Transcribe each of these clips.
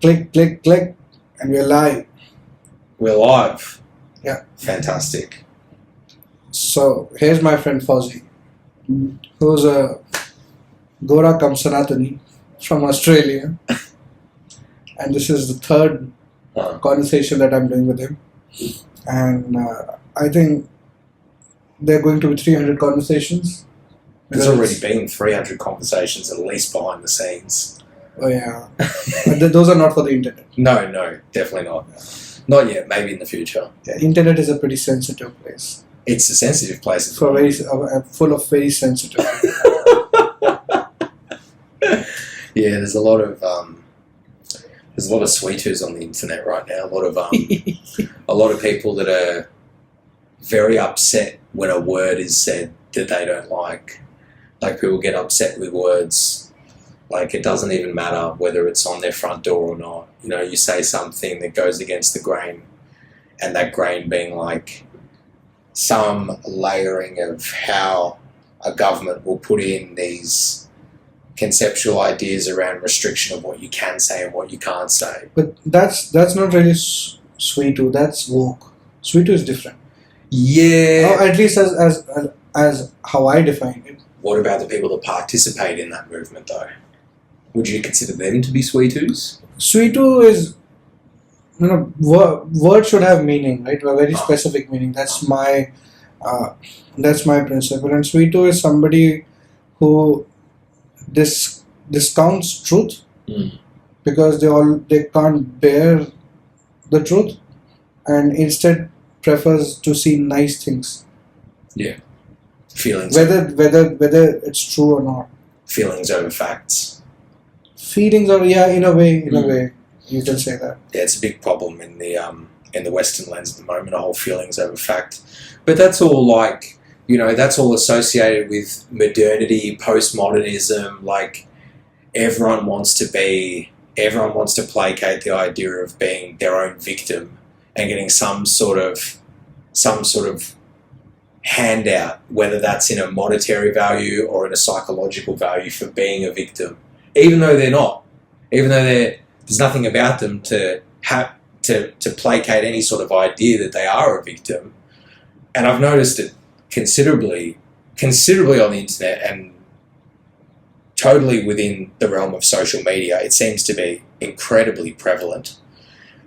Click, click, click, and we're live. We're live. Yeah. Fantastic. So, here's my friend Fauzi, who's a Gora cum Sanatani from Australia. And this is the third conversation that I'm doing with him. And I think there are going to be 300 conversations. There's already been 300 conversations at least behind the scenes. Oh yeah. Those are not for the internet. No, definitely not. Not yet, maybe in the future. Yeah, internet is a pretty sensitive place. It's a sensitive place. For full of very sensitive. Yeah, there's a lot of sweeters on the internet right now. A lot of people that are very upset when a word is said that they don't like. Like people get upset with words. Like it doesn't even matter whether it's on their front door or not. You know, you say something that goes against the grain, and that grain being like some layering of how a government will put in these conceptual ideas around restriction of what you can say and what you can't say. But that's not really Sweetu. That's woke. Sweetu is different. Yeah. Or at least as how I define it. What about the people that participate in that movement, though? Would you consider them to be Sweetus? Sweetu is, word should have meaning, right? A very specific meaning. That's my principle. And Sweetu is somebody who discounts truth because they can't bear the truth, and instead prefers to see nice things. Yeah. Feelings. Whether it's true or not. Feelings over facts. Feelings are, in a way you can say that. Yeah, it's a big problem in the Western lens at the moment. A whole feelings over fact, but that's all like that's all associated with modernity, postmodernism. Like everyone wants to placate the idea of being their own victim and getting some sort of handout, whether that's in a monetary value or in a psychological value for being a victim. Even though they're not, even though there's nothing about them to placate any sort of idea that they are a victim. And I've noticed it considerably on the internet and totally within the realm of social media. It seems to be incredibly prevalent.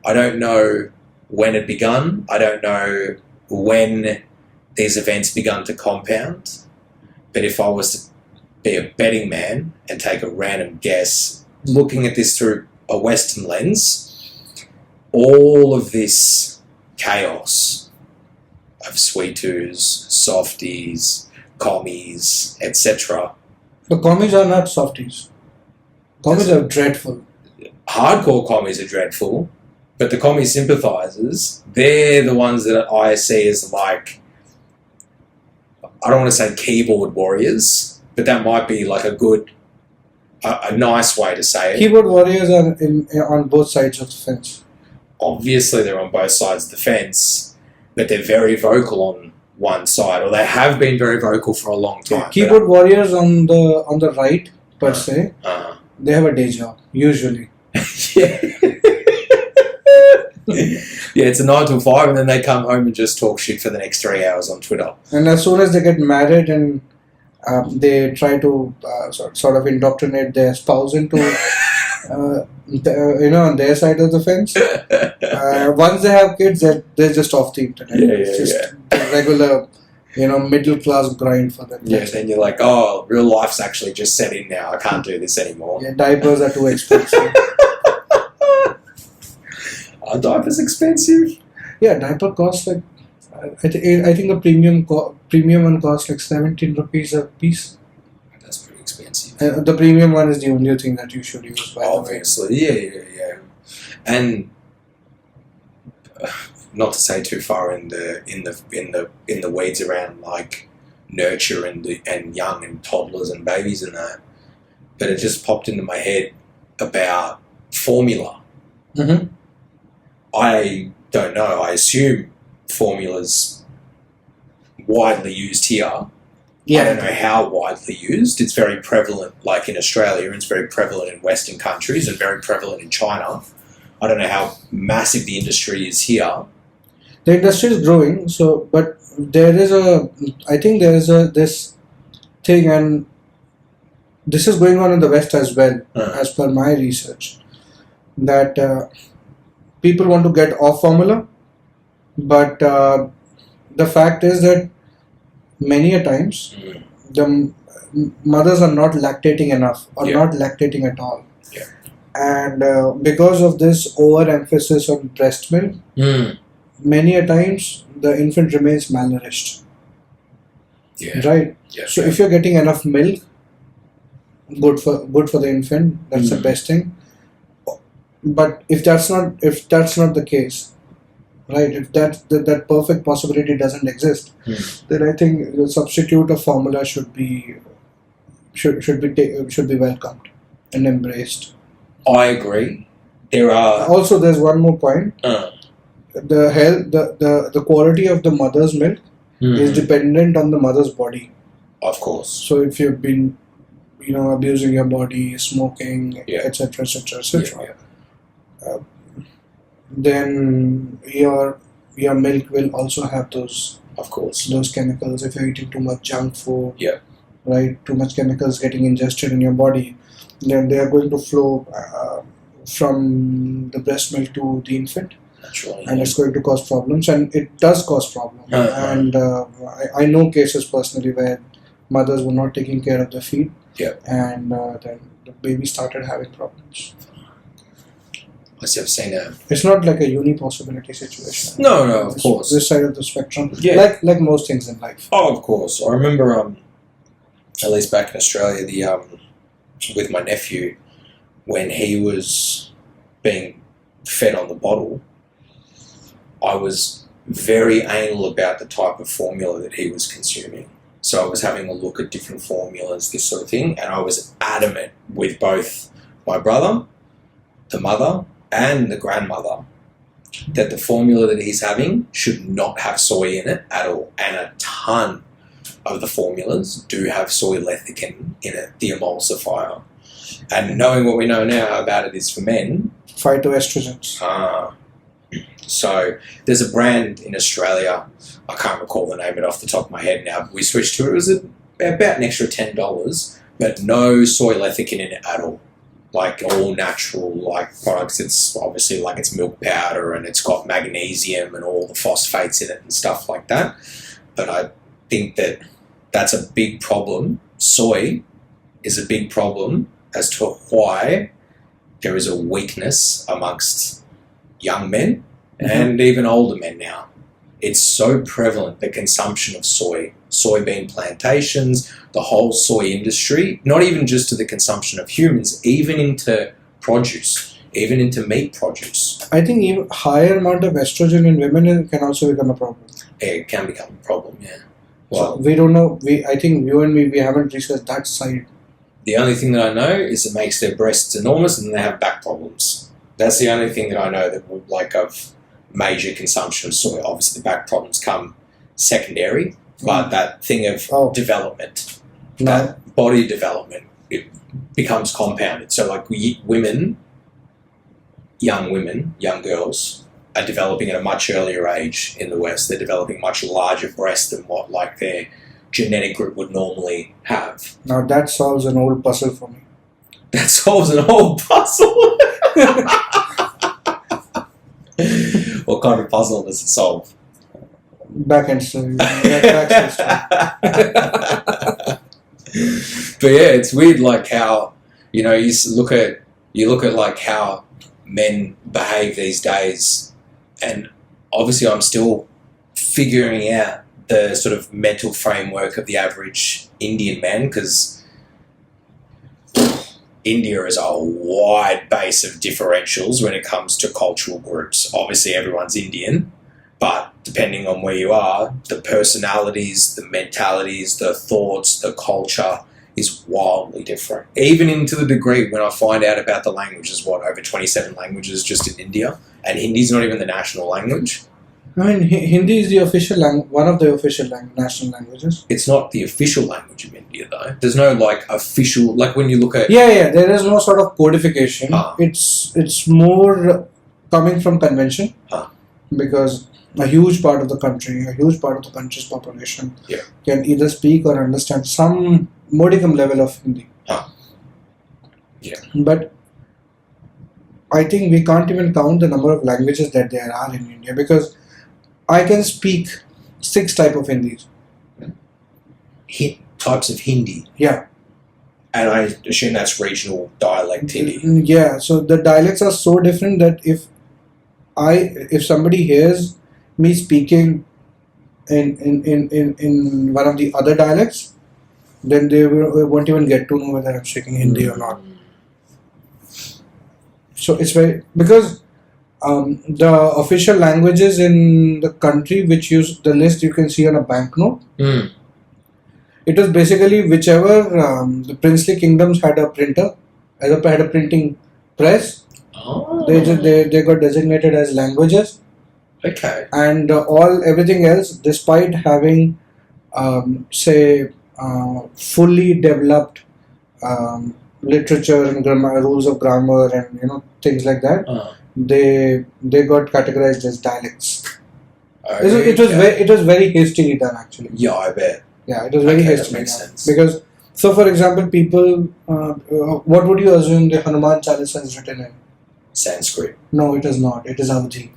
I don't know when it begun. I don't know when these events begun to compound. But if I was to be a betting man and take a random guess, looking at this through a Western lens, all of this chaos of Sweetus, softies, commies, etc. The commies are not softies. Commies are dreadful. Hardcore commies are dreadful, but the commie sympathisers, they're the ones that I see as like, I don't want to say keyboard warriors, but that might be like a nice way to say it. Keyboard warriors are on both sides of the fence. Obviously, they're on both sides of the fence, but they're very vocal on one side, or they have been very vocal for a long time. Yeah, keyboard warriors on the right, per se, they have a day job, usually. Yeah. Yeah, it's a 9 to 5, and then they come home and just talk shit for the next 3 hours on Twitter. And as soon as they get married and they try to sort of indoctrinate their spouse into, on their side of the fence. Once they have kids, they're just off the internet. It's just a regular, middle class grind for them. Yeah, then you're like, oh, real life's actually just set in now. I can't do this anymore. Yeah, diapers are too expensive. Are diapers expensive? Yeah, diaper costs like, I think the premium one costs like 17 rupees a piece. That's pretty expensive. The premium one is the only thing that you should use. Obviously, yeah. And not to say too far in the weeds around like nurture and young and toddlers and babies and that, but it just popped into my head about formula. Mm-hmm. I don't know. I assume formula's widely used here. Yeah. I don't know how widely used. It's very prevalent, like in Australia, and it's very prevalent in Western countries and very prevalent in China. I don't know how massive the industry is here. The industry is growing, but I think there is this thing, and this is going on in the West as well, as per my research, that people want to get off formula, but the fact is that many a times the mothers are not lactating enough or not lactating at all. Yeah. And because of this overemphasis on breast milk, many a times the infant remains malnourished. Yeah. Right? Yeah. So if you're getting enough milk, good for the infant, that's the best thing. But if that's not the case, right, if that perfect possibility doesn't exist, then I think the substitute of formula should be welcomed and embraced. I agree. There's one more point. The quality of the mother's milk is dependent on the mother's body. Of course. So if you've been, abusing your body, smoking, etc., then your milk will also have those chemicals. If you're eating too much junk food, right, too much chemicals getting ingested in your body, then they are going to flow from the breast milk to the infant. And it's going to cause problems, and it does cause problems. And I know cases personally where mothers were not taking care of their feed, and then the baby started having problems. I've seen that. It's not like a uni-possibility situation. No, of course. This side of the spectrum, like most things in life. Oh, of course. I remember, at least back in Australia, with my nephew, when he was being fed on the bottle, I was very anal about the type of formula that he was consuming. So I was having a look at different formulas, this sort of thing, and I was adamant with both my brother, the mother, and the grandmother that the formula that he's having should not have soy in it at all. And a ton of the formulas do have soy lecithin in it, the emulsifier. And knowing what we know now how bad it is for men, phytoestrogens. So there's a brand in Australia, I can't recall the name of it off the top of my head now, but we switched to it. It was about an extra $10, but no soy lecithin in it at all. Like all natural products. It's obviously like it's milk powder and it's got magnesium and all the phosphates in it and stuff like that. But I think that that's a big problem. Soy is a big problem as to why there is a weakness amongst young men and even older men now. It's so prevalent, the consumption of soybean plantations, the whole soy industry, not even just to the consumption of humans, even into produce, even into meat produce. I think even higher amount of estrogen in women can also become a problem. It can become a problem, yeah. Well, so we don't know. I think you and me, we haven't researched that side. The only thing that I know is it makes their breasts enormous and they have back problems. That's the only thing that I know that would of major consumption of soy. Obviously, the back problems come secondary, but that thing of development, that body development, it becomes compounded. So, young girls, are developing at a much earlier age in the West. They're developing much larger breasts than what their genetic group would normally have. Now that solves an old puzzle for me. That solves an old puzzle? What kind of puzzle does it solve? Back-end story. But yeah, it's weird how, you look at how men behave these days, and obviously I'm still figuring out the sort of mental framework of the average Indian man, because India is a wide base of differentials when it comes to cultural groups. Obviously, everyone's Indian, but depending on where you are, the personalities, the mentalities, the thoughts, the culture is wildly different. Even into the degree when I find out about the languages, over 27 languages just in India, and Hindi's not even the national language. I mean, Hindi is the official one of the official national languages. It's not the official language of India, though. There's no official when you look at. Yeah. There is no sort of codification. It's more coming from convention, because a huge part of the country's population can either speak or understand some modicum level of Hindi. Yeah. But I think we can't even count the number of languages that there are in India, because I can speak 6 types of Hindis. Types of Hindi? Yeah. And I assume that's regional dialect Hindi? Yeah, so the dialects are so different that if somebody hears me speaking in one of the other dialects, then they won't even get to know whether I'm speaking Hindi or not. So it's because the official languages in the country, which use the list you can see on a banknote, it was basically whichever the princely kingdoms had a printer, had a printing press. They got designated as languages. Okay. And everything else, despite having fully developed literature and rules of grammar and things like that, they got categorized as dialects. Okay. It was very hastily done, actually. Yeah, I bet. Yeah, it was very hastily that makes done. sense. Because, so for example, people, what would you assume the Hanuman Chalisa is written in? Sanskrit. No, it is not. It is Avadhi.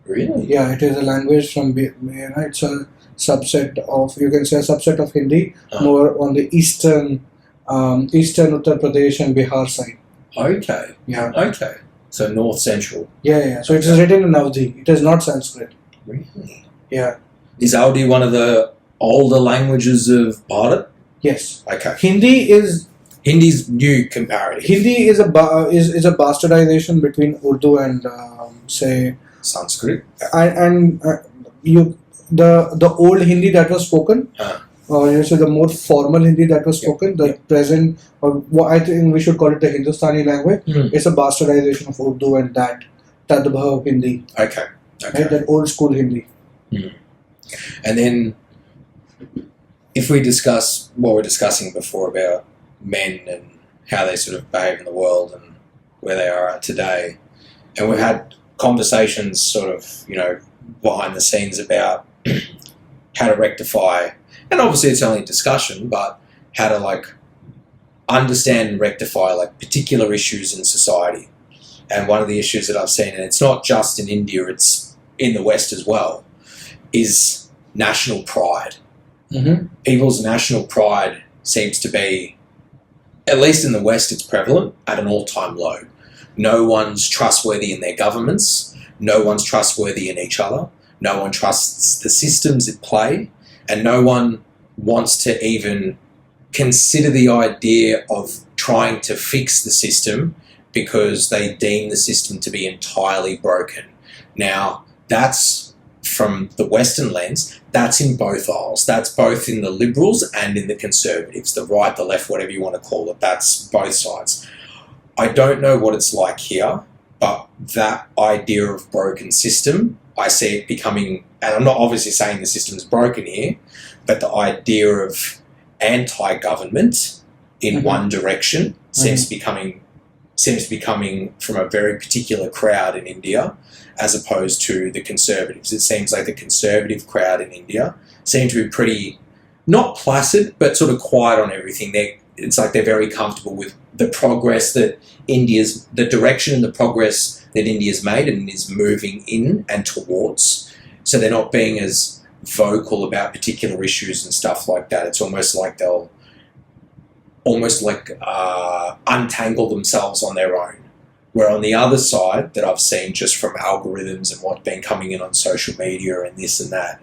Really? Yeah, it is a language from, it's a subset of, you can say a subset of Hindi, more on the eastern Uttar Pradesh and Bihar side. Okay. Yeah. Okay. So north central. Yeah. So it is written in Avadhi. It is not Sanskrit. Really? Yeah. Is Avadhi one of the older languages of Bharat? Yes. Okay. Hindi's new comparative. Hindi is a bastardization between Urdu and say Sanskrit. And the old Hindi that was spoken, or the more formal Hindi that was spoken, the present, or what I think we should call it the Hindustani language. It's a bastardization of Urdu and that Tadbhav Hindi. Okay. Right, that old school Hindi. And then, if we discuss what we're discussing before about men and how they sort of behave in the world and where they are at today, and we've had conversations sort of, behind the scenes about how to rectify, and obviously it's only a discussion, but how to understand and rectify particular issues in society. And one of the issues that I've seen, and it's not just in India, it's in the West as well, is national pride. Mm-hmm. People's national pride seems to be, at least in the West, it's prevalent, at an all-time low. No one's trustworthy in their governments. No one's trustworthy in each other. No one trusts the systems at play. And no one wants to even consider the idea of trying to fix the system because they deem the system to be entirely broken. Now, that's from the Western lens, that's in both aisles. That's both in the Liberals and in the Conservatives, the right, the left, whatever you want to call it. That's both sides. I don't know what it's like here, but that idea of broken system, I see it becoming, and I'm not obviously saying the system's broken here, but the idea of anti-government in one direction seems to be coming from a very particular crowd in India, as opposed to the Conservatives. It seems like the Conservative crowd in India seem to be pretty, not placid, but sort of quiet on everything. It's like they're very comfortable with the progress that the direction and the progress that India's made and is moving in and towards. So they're not being as vocal about particular issues and stuff like that. It's almost like they'll untangle themselves on their own. Where on the other side, that I've seen just from algorithms and what's been coming in on social media and this and that,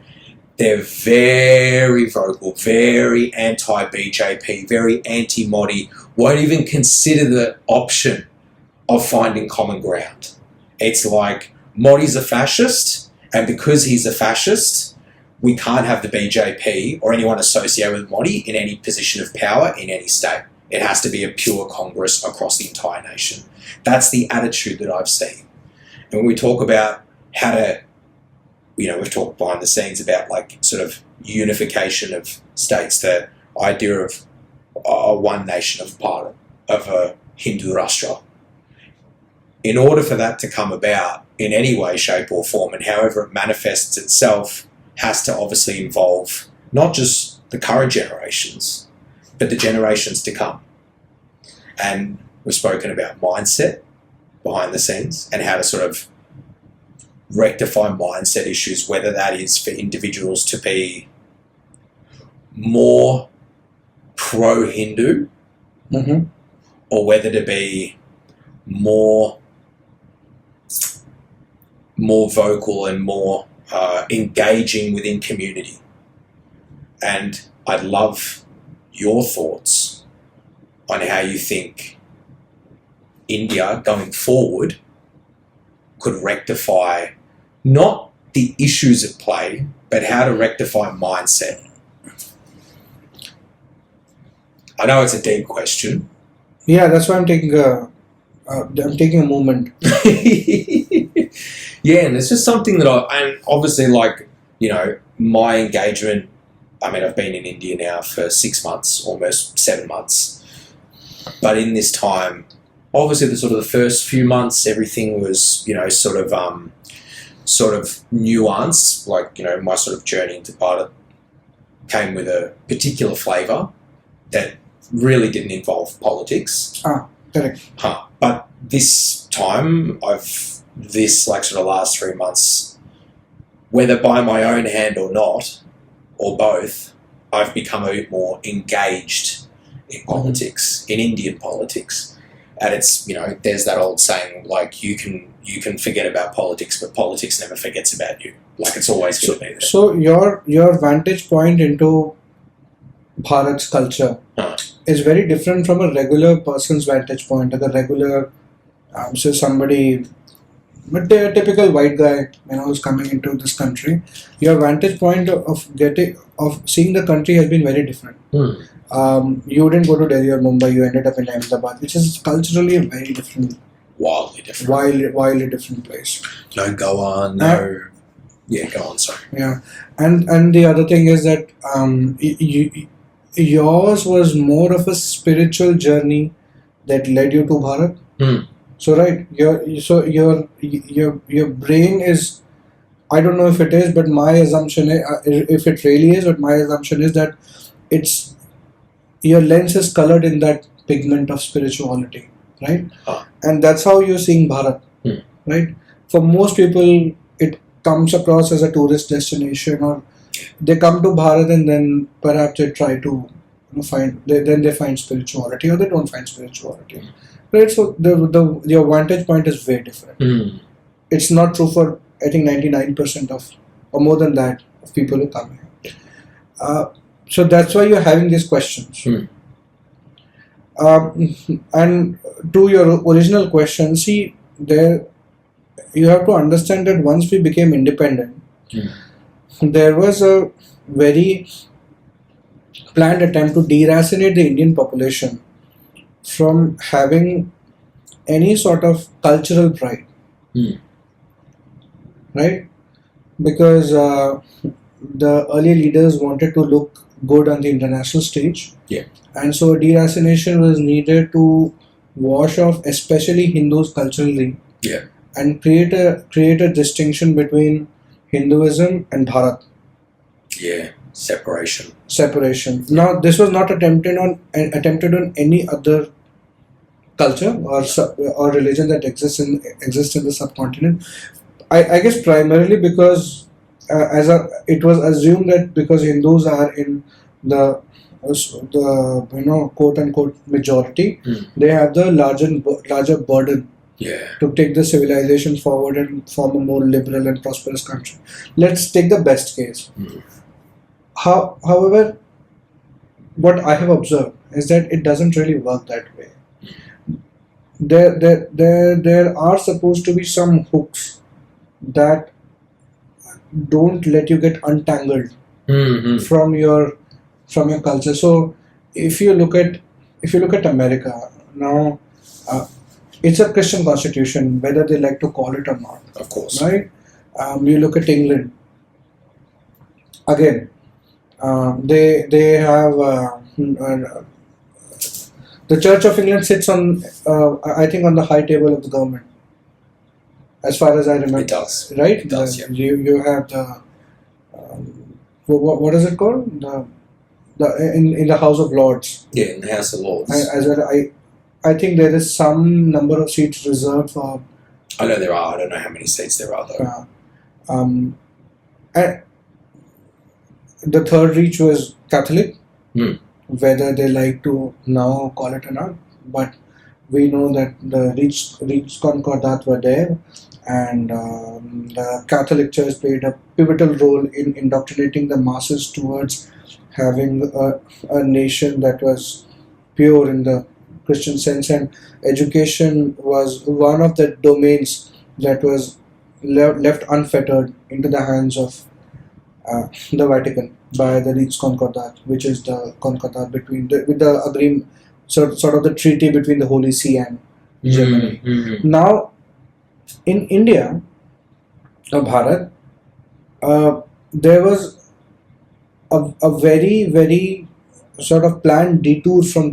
they're very vocal, very anti-BJP, very anti-Modi, won't even consider the option of finding common ground. It's like, Modi's a fascist, and because he's a fascist, we can't have the BJP or anyone associated with Modi in any position of power in any state. It has to be a pure Congress across the entire nation. That's the attitude that I've seen. And when we talk about how to, we've talked behind the scenes about sort of unification of states, the idea of one nation of part of a Hindu Rashtra. In order for that to come about, in any way, shape, or form, and however it manifests itself has to obviously involve not just the current generations, but the generations to come. And we've spoken about mindset behind the scenes and how to sort of rectify mindset issues, whether that is for individuals to be more pro-Hindu or whether to be more vocal and more engaging within community. And I'd love your thoughts on how you think India going forward could rectify not the issues at play, but how to rectify mindset. I know it's a deep question. Yeah, that's why I'm taking a moment. Yeah, and it's just something that and obviously, like, you know, my engagement, I mean, I've been in India now for 6 months, almost 7 months. But in this time, obviously the sort of the first few months, everything was, you know, sort of nuanced. Like, you know, my sort of journey into Bharat came with a particular flavour that really didn't involve politics. Correct. But this time, this like sort of last 3 months, whether by my own hand or not, or both, I've become a bit more engaged in politics, in Indian politics. And it's, you know, there's that old saying, like, you can forget about politics, but politics never forgets about you. Like, it's always going to be there. So your vantage point into Bharat's culture is very different from a regular person's vantage point, like a regular, say somebody, but a typical white guy, you know, who's coming into this country. Your vantage point of seeing the country has been very different. You didn't go to Delhi or Mumbai, you ended up in Ahmedabad, which is culturally a very different, wildly different, wildly different place. No Goa, no. Yeah, go on. Sorry. Yeah, and the other thing is that yours was more of a spiritual journey that led you to Bharat. So right, your brain is, I don't know if it is, but my assumption is, if it really is, but my assumption is that it's, your lens is colored in that pigment of spirituality, right? And that's how you're seeing Bharat, right? For most people, it comes across as a tourist destination, or they come to Bharat and then perhaps they try to find, then they find spirituality, or they don't find spirituality. Right, so your vantage point is very different. It's not true for, I think, 99% of, or more than that, of people who come here. So that's why you're having these questions. And to your original question, see, there you have to understand that once we became independent, there was a very planned attempt to deracinate the Indian population from having any sort of cultural pride, right? Because the early leaders wanted to look good on the international stage, and so deracination was needed to wash off, especially Hindus culturally, and create a distinction between Hinduism and Bharat. Separation. Now, this was not attempted on any other culture or religion that exists in the subcontinent. I guess primarily because it was assumed that because Hindus are in the quote unquote majority, they have the larger burden to take the civilization forward and form a more liberal and prosperous country. Let's take the best case. However, what I have observed is that it doesn't really work that way. There are supposed to be some hooks that don't let you get untangled from your culture. So if you look at America now, it's a Christian constitution, whether they like to call it or not. Of course, right? You look at England. Again, they have the Church of England sits on, I think, on the high table of the government, as far as I remember. It does. Right? It does, yeah. You have the what is it called? In the House of Lords. Yeah, in the House of Lords. I think there is some number of seats reserved for. I know there are. I don't know how many seats there are though. And the third reach was Catholic. Whether they like to now call it or not, but we know that the reach concordat were there, and the Catholic Church played a pivotal role in indoctrinating the masses towards having a nation that was pure in the Christian sense, and education was one of the domains that was left unfettered into the hands of the Vatican by the Reach Concordat, which is the concordat with the agreement, sort of the treaty between the Holy See and Germany. Now, in India, Bharat, there was a very, very sort of planned detour from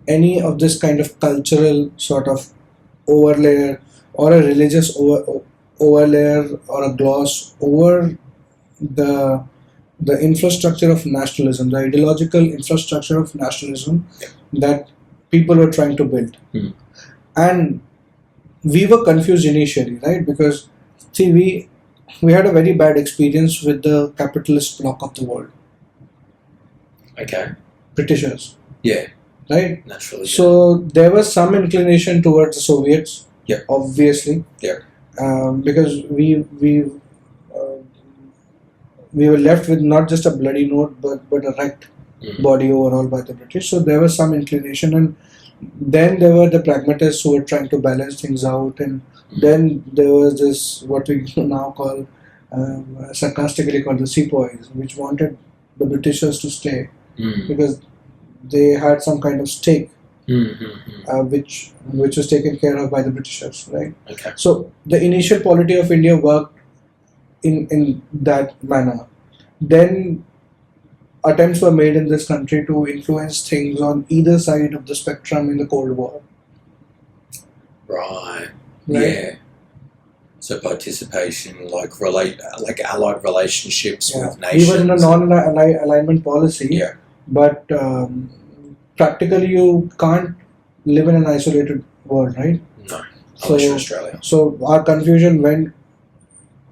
any of this kind of cultural sort of overlayer or a religious overlayer or a gloss over the infrastructure of nationalism, the ideological infrastructure of nationalism that people were trying to build. And we were confused initially, right? Because see, we had a very bad experience with the capitalist bloc of the world. Okay. Britishers. Yeah. Right? Naturally. So there was some inclination towards the Soviets. Yeah. Obviously. Yeah. Because we were left with not just a bloody note but a wrecked body overall by the British. So there was some inclination, and then there were the pragmatists who were trying to balance things out, and then there was this what we now call sarcastically called the sepoys, which wanted the Britishers to stay because they had some kind of stake which was taken care of by the Britishers, right? Okay. So the initial polity of India worked in that manner. Then attempts were made in this country to influence things on either side of the spectrum in the Cold War. Right. Yeah. So participation, like allied relationships with nations. Even in a non-alignment policy. Yeah. But practically you can't live in an isolated world, right? No. Unless you're Australia. So our confusion when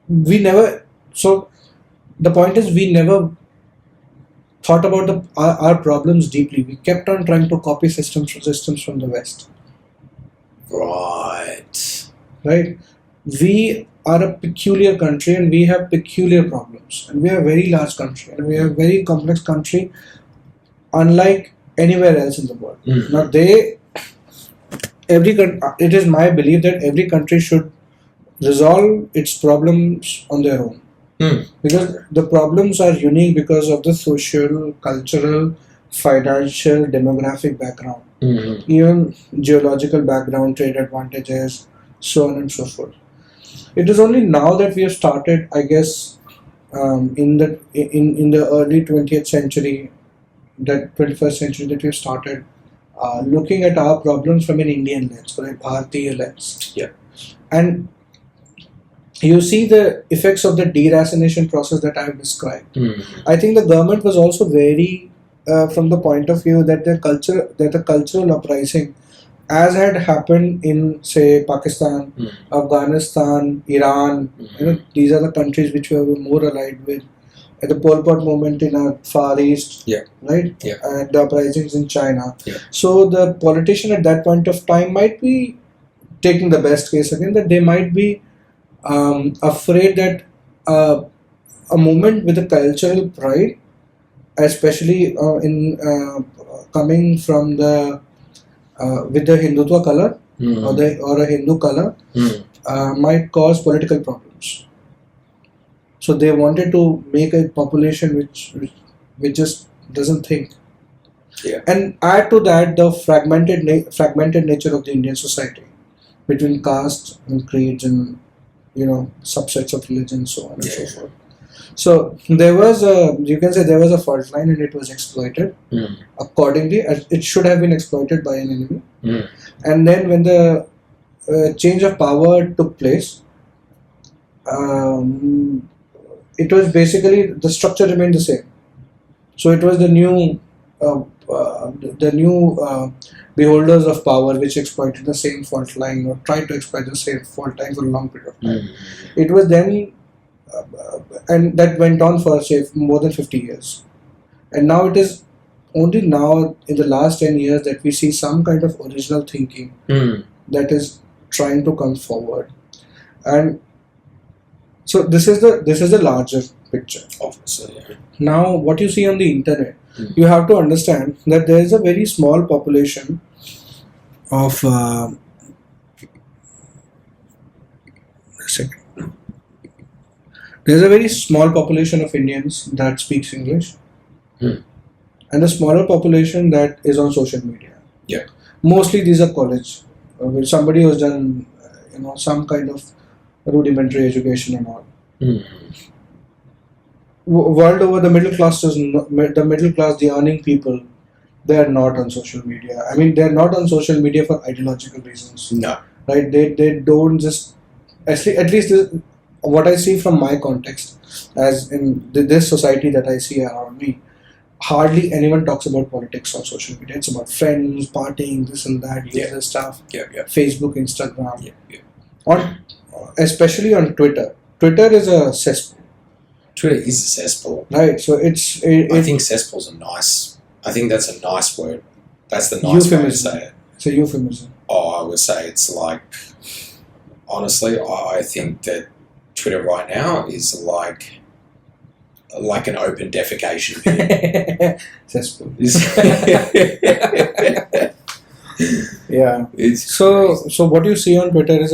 we never. So the point is we never thought about our problems deeply. We kept on trying to copy systems from the West. Right. Right. We are a peculiar country and we have peculiar problems. And we are a very large country and we are a very complex country, unlike anywhere else in the world. Now it is my belief that every country should resolve its problems on their own. Because the problems are unique because of the social, cultural, financial, demographic background, even geological background, trade advantages, so on and so forth. It is only now that we have started, I guess, in the early 20th century, that 21st century, that we have started looking at our problems from an Indian lens, or a Bharatiya lens. Yeah. And you see the effects of the deracination process that I have described. I think the government was also very, from the point of view that the cultural uprising, as had happened in, say, Pakistan, Afghanistan, Iran, these are the countries which we were more allied with. At the Pol Pot movement in our Far East, right? Yeah. And the uprisings in China. Yeah. So the politician at that point of time might be taking the best case again, that they might be afraid that a movement with a cultural pride, especially in coming from the with the Hindutva color or a Hindu color, might cause political problems. So they wanted to make a population which just doesn't think. Yeah. And add to that the fragmented nature of the Indian society between castes and creeds and subsets of religion, so on and so forth. So there was a fault line and it was exploited accordingly. It should have been exploited by an enemy. And then when the change of power took place, it was basically the structure remained the same. So it was uh, the new beholders of power which exploited the same fault line or tried to exploit the same fault line for a long period of time. It was then, and that went on for say more than 50 years. And now it is only now in the last 10 years that we see some kind of original thinking that is trying to come forward. And so this is the larger picture. Obviously, yeah. Now what you see on the internet, you have to understand that there is a very small population of there's a very small population of Indians that speaks English, and a smaller population that is on social media. Yeah. Mostly these are college, with somebody who's done some kind of rudimentary education and all. World over, the middle class the earning people, they are not on social media. I mean, they are not on social media for ideological reasons. No. Right? They don't just, at least this, what I see from my context, as in this society that I see around me, hardly anyone talks about politics on social media. It's about friends, partying, this and that, user stuff. Facebook, Instagram. Especially on Twitter. Twitter is a cesspool. Twitter is a cesspool. Right, so I think cesspool's a nice. I think that's a nice word. That's the nice way to say it. It's a euphemism. Oh, I would say it's like. Honestly, I think that Twitter right now is like an open defecation bin. Cesspool. Yeah. So what you see on Twitter is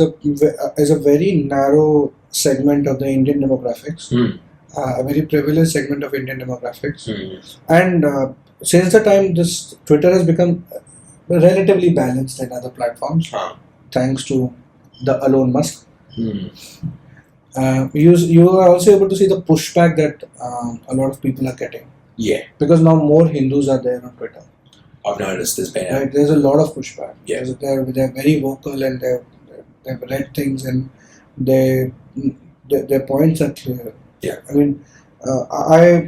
a very narrow segment of the Indian demographics. A very privileged segment of Indian demographics. And since the time this Twitter has become relatively balanced than other platforms, thanks to the Elon Musk, you are also able to see the pushback that a lot of people are getting. Yeah. Because now more Hindus are there on Twitter. I've noticed there's a lot of pushback. Yeah. They're very vocal and they've read things and their points are clear. Yeah. I mean,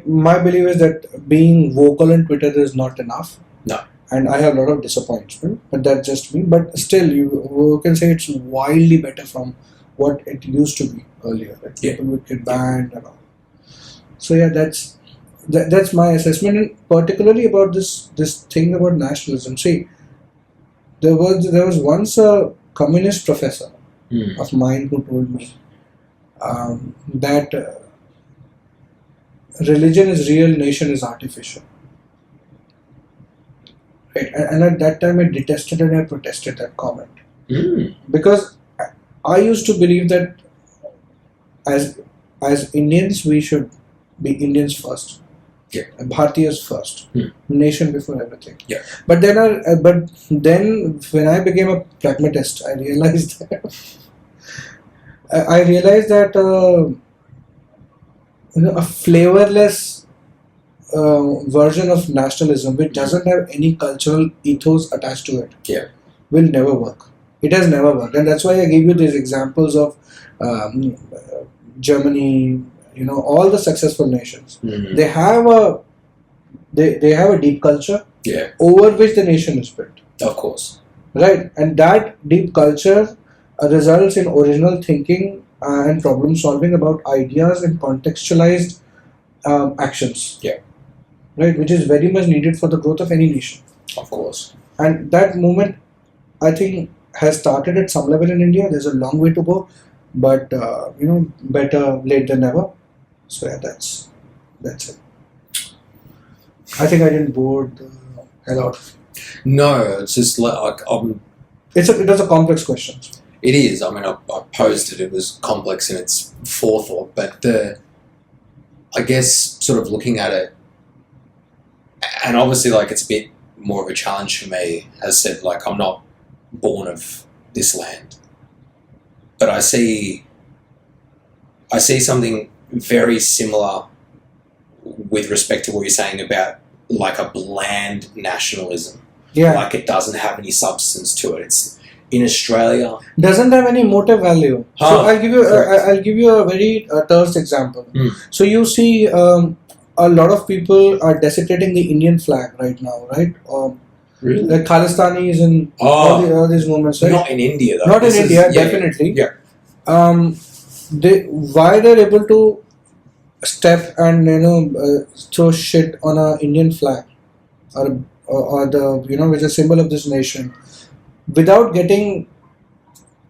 my belief is that being vocal on Twitter is not enough. No. And I have a lot of disappointment, but that's just me. But still, you can say it's wildly better from what it used to be earlier. Like people would get banned and all. So yeah, that's my assessment, and particularly about this thing about nationalism. See, there was once a communist professor of mine who told me that religion is real, nation is artificial. Right? And at that time I detested and I protested that comment. Because I used to believe that as Indians we should be Indians first. Yeah. Bhartiyas first. Nation before everything. Yeah. But then when I became a pragmatist, I realized that a flavorless version of nationalism which doesn't have any cultural ethos attached to it will never work. It has never worked, and that's why I gave you these examples of Germany, all the successful nations. They have a deep culture over which the nation is built. Of course. Right, and that deep culture results in original thinking and problem solving about ideas and contextualized actions. Yeah. Right, which is very much needed for the growth of any nation. Of course. And that movement, I think, has started at some level in India. There's a long way to go, but better late than never. So yeah, that's it. I think I didn't bore the hell out of you. No, it's just like it was a complex question. It is. I mean, I posed it. It was complex in its forethought, but I guess sort of looking at it, and obviously, like, it's a bit more of a challenge for me. As said, like, I'm not born of this land, but I see something very similar with respect to what you're saying about like a bland nationalism. Yeah. Like it doesn't have any substance to it. in Australia. Doesn't have any motive value. Huh, So correct. I'll give you a very terse example. Mm. So you see, a lot of people are desecrating the Indian flag right now, right? Really? Like Khalistanis and all these movements, right? Not in India though. Not in This is- India, yeah, definitely. Yeah. Why they're able to step and throw shit on a Indian flag or the which is a symbol of this nation without getting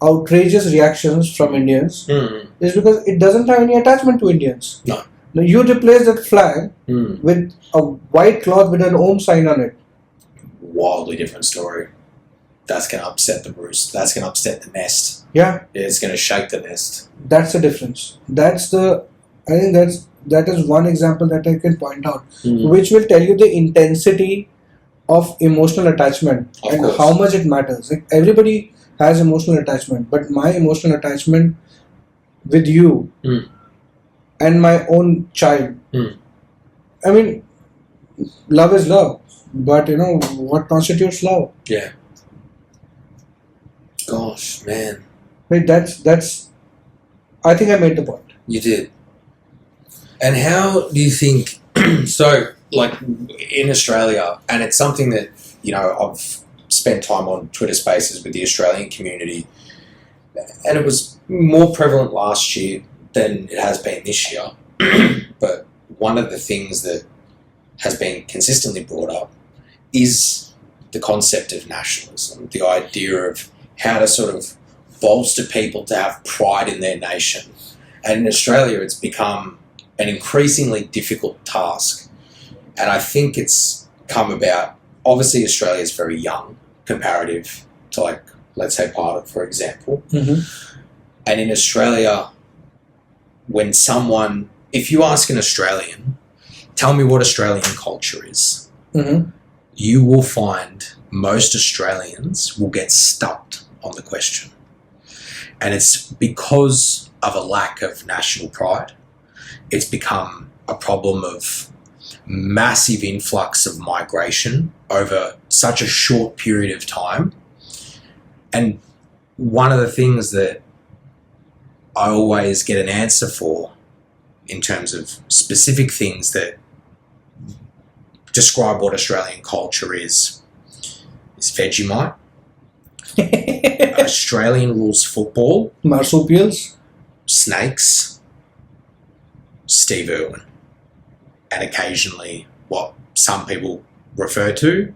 outrageous reactions from Indians Mm. is because it doesn't have any attachment to Indians. No. Now you replace that flag Mm. with a white cloth with an Om sign on it. Wildly different story. That's going to upset the roost. That's going to upset the nest. Yeah, It's going to shake the nest. that's the difference. I think that is one example that I can point out, Mm. which will tell you the intensity of emotional attachment Of and course. how much it matters. Like everybody has emotional attachment, but my emotional attachment with you Mm. and my own child. Mm. I mean, love is love, but what constitutes love? Yeah. Gosh, man. Right? That's. I think I made the point. You did. And how do you think, so, like, in Australia, and it's something that, I've spent time on Twitter Spaces with the Australian community, and it was more prevalent last year than it has been this year. But one of the things that has been consistently brought up is the concept of nationalism, the idea of how to sort of bolster people to have pride in their nation. And in Australia, it's become an increasingly difficult task. And I think it's come about, obviously Australia is very young comparative to, like, let's say Pilot, for example. Mm-hmm. And in Australia, if you ask an Australian, tell me what Australian culture is, Mm-hmm. you will find most Australians will get stumped on the question. And it's because of a lack of national pride. It's become a problem of massive influx of migration over such a short period of time. And one of the things that I always get an answer for in terms of specific things that describe what Australian culture is Vegemite, Australian rules football, Marsupials. snakes, Steve Irwin, and occasionally what some people refer to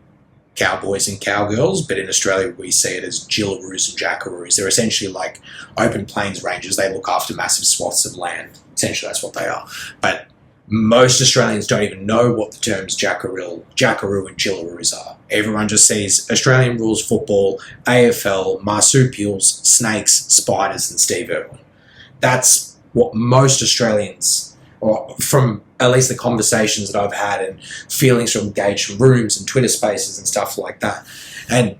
cowboys and cowgirls, but in Australia we see it as gillaroos and jackaroos. They're essentially like open plains rangers. They look after massive swaths of land. Essentially that's what they are. But most Australians don't even know what the terms jackaroo and gillaroos are. Everyone just sees Australian rules football, AFL, marsupials, snakes, spiders, and Steve Irwin. That's what most Australians, or from at least the conversations that I've had and feelings from engaged rooms and Twitter spaces and stuff like that. And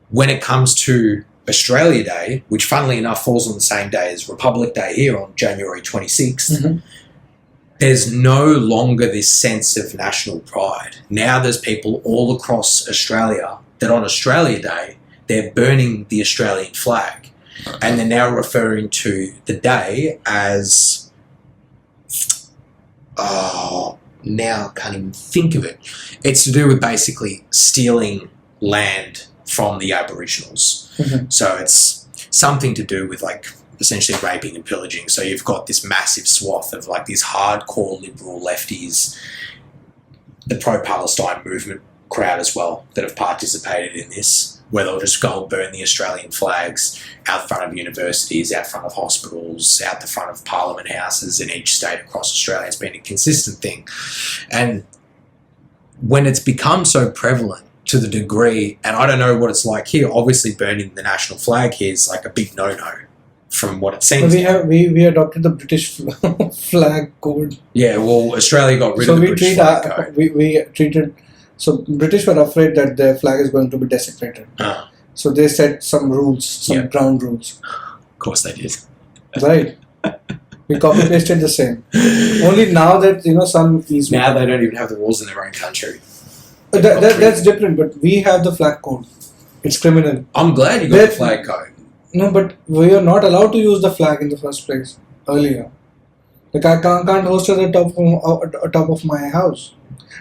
when it comes to Australia Day, which funnily enough falls on the same day as Republic Day here on January 26th, Mm-hmm. there's no longer this sense of national pride. Now there's people all across Australia that on Australia Day, they're burning the Australian flag. And they're now referring to the day as, now I can't even think of it. It's to do with basically stealing land from the Aboriginals. Mm-hmm. So it's something to do with like essentially raping and pillaging. So you've got this massive swath of like these hardcore liberal lefties, the pro-Palestine movement crowd as well, that have participated in this, where they'll just go and burn the Australian flags out front of universities, out front of hospitals, out the front of parliament houses in each state across Australia. It's been a consistent thing. And when it's become so prevalent to the degree, and I don't know what it's like here, obviously burning the national flag here is like a big no-no from what it seems. We adopted the British flag code. Yeah, well, Australia got rid So of the we British flag code. we treated. So British were afraid that their flag is going to be desecrated. Ah, So they set some rules, some Yeah. ground rules. of course they did. Right. We copy pasted the same. Only now that some easement. Now they don't even have the rules in their own country. That's different. But we have the flag code. It's criminal. I'm glad you got the flag code. No, but we are not allowed to use the flag in the first place earlier. Like I can't host at the top of my house.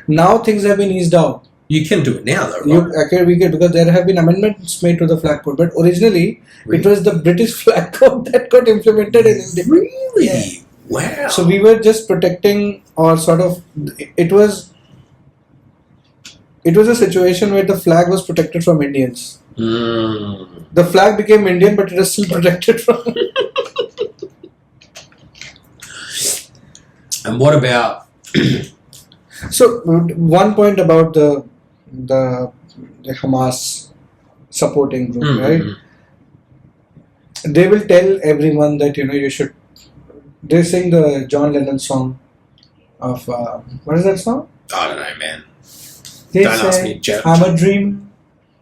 Now things have been eased out. You can do it now, though, right? We can, because there have been amendments made to the flag code. But originally, it was the British flag code that got implemented in India. Really? Yeah. Wow. So we were just protecting, or sort of, it was a situation where the flag was protected from Indians. The flag became Indian, but it is still protected from. And what about? So one point about the Hamas supporting group, right? They will tell everyone that you should. They sing the John Lennon song of what is that song? I don't know, man. They Don't ask say, me, Jeff. I'm a dreamer,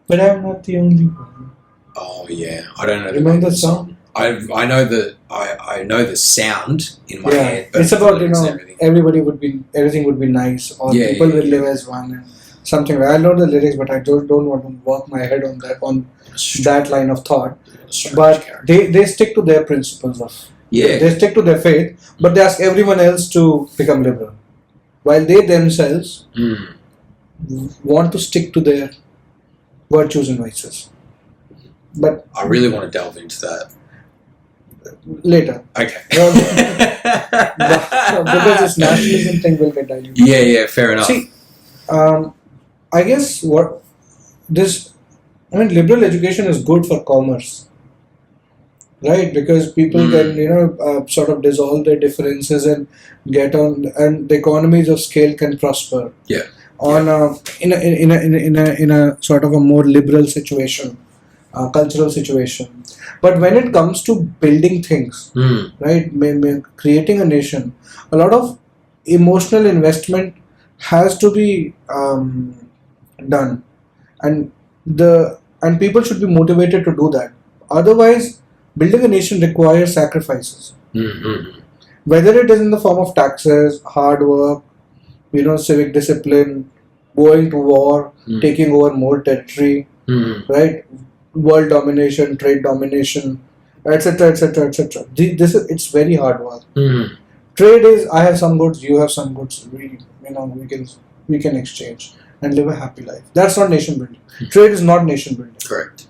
but I'm not the only one. Oh yeah, I don't know. Remember the song? I know the sound in my head. But it's about everything. everything would be nice, or Yeah, people yeah, will yeah. live as one, and something. I know the lyrics, but I just don't want to work my head on that line of thought. But they stick to their principles of. Yeah. They stick to their faith, but they ask everyone else to become liberal, while they themselves want to stick to their virtues and vices. But I really want to delve into that later. Okay. Because this nationalism thing will get diluted. Yeah, fair enough. See, I guess liberal education is good for commerce. Right, because people can, sort of dissolve their differences and get on, and the economies of scale can prosper. Yeah. In a sort of a more liberal situation, cultural situation. But when it comes to building things, right, creating a nation, a lot of emotional investment has to be done, and people should be motivated to do that. Otherwise, building a nation requires sacrifices. Whether it is in the form of taxes, hard work, civic discipline, going to war, taking over more territory, right? World domination, trade domination, etc., etc., etc. It's very hard work. Trade is, I have some goods, you have some goods. We can exchange and live a happy life. That's not nation building. Trade is not nation building. Correct.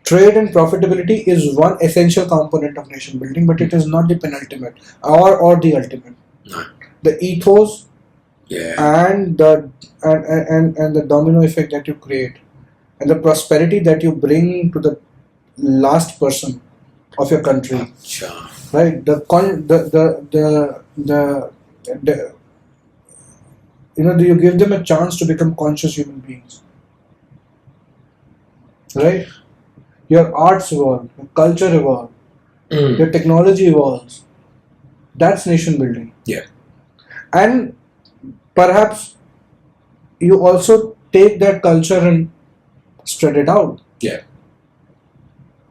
Trade and profitability is one essential component of nation building, but it is not the penultimate or the ultimate. No. The ethos, and the domino effect that you create, and the prosperity that you bring to the last person of your country, right? You give them a chance to become conscious human beings, right? Your arts evolve, your culture evolve, your technology evolves. That's nation building. Yeah. And perhaps you also take that culture and spread it out. Yeah.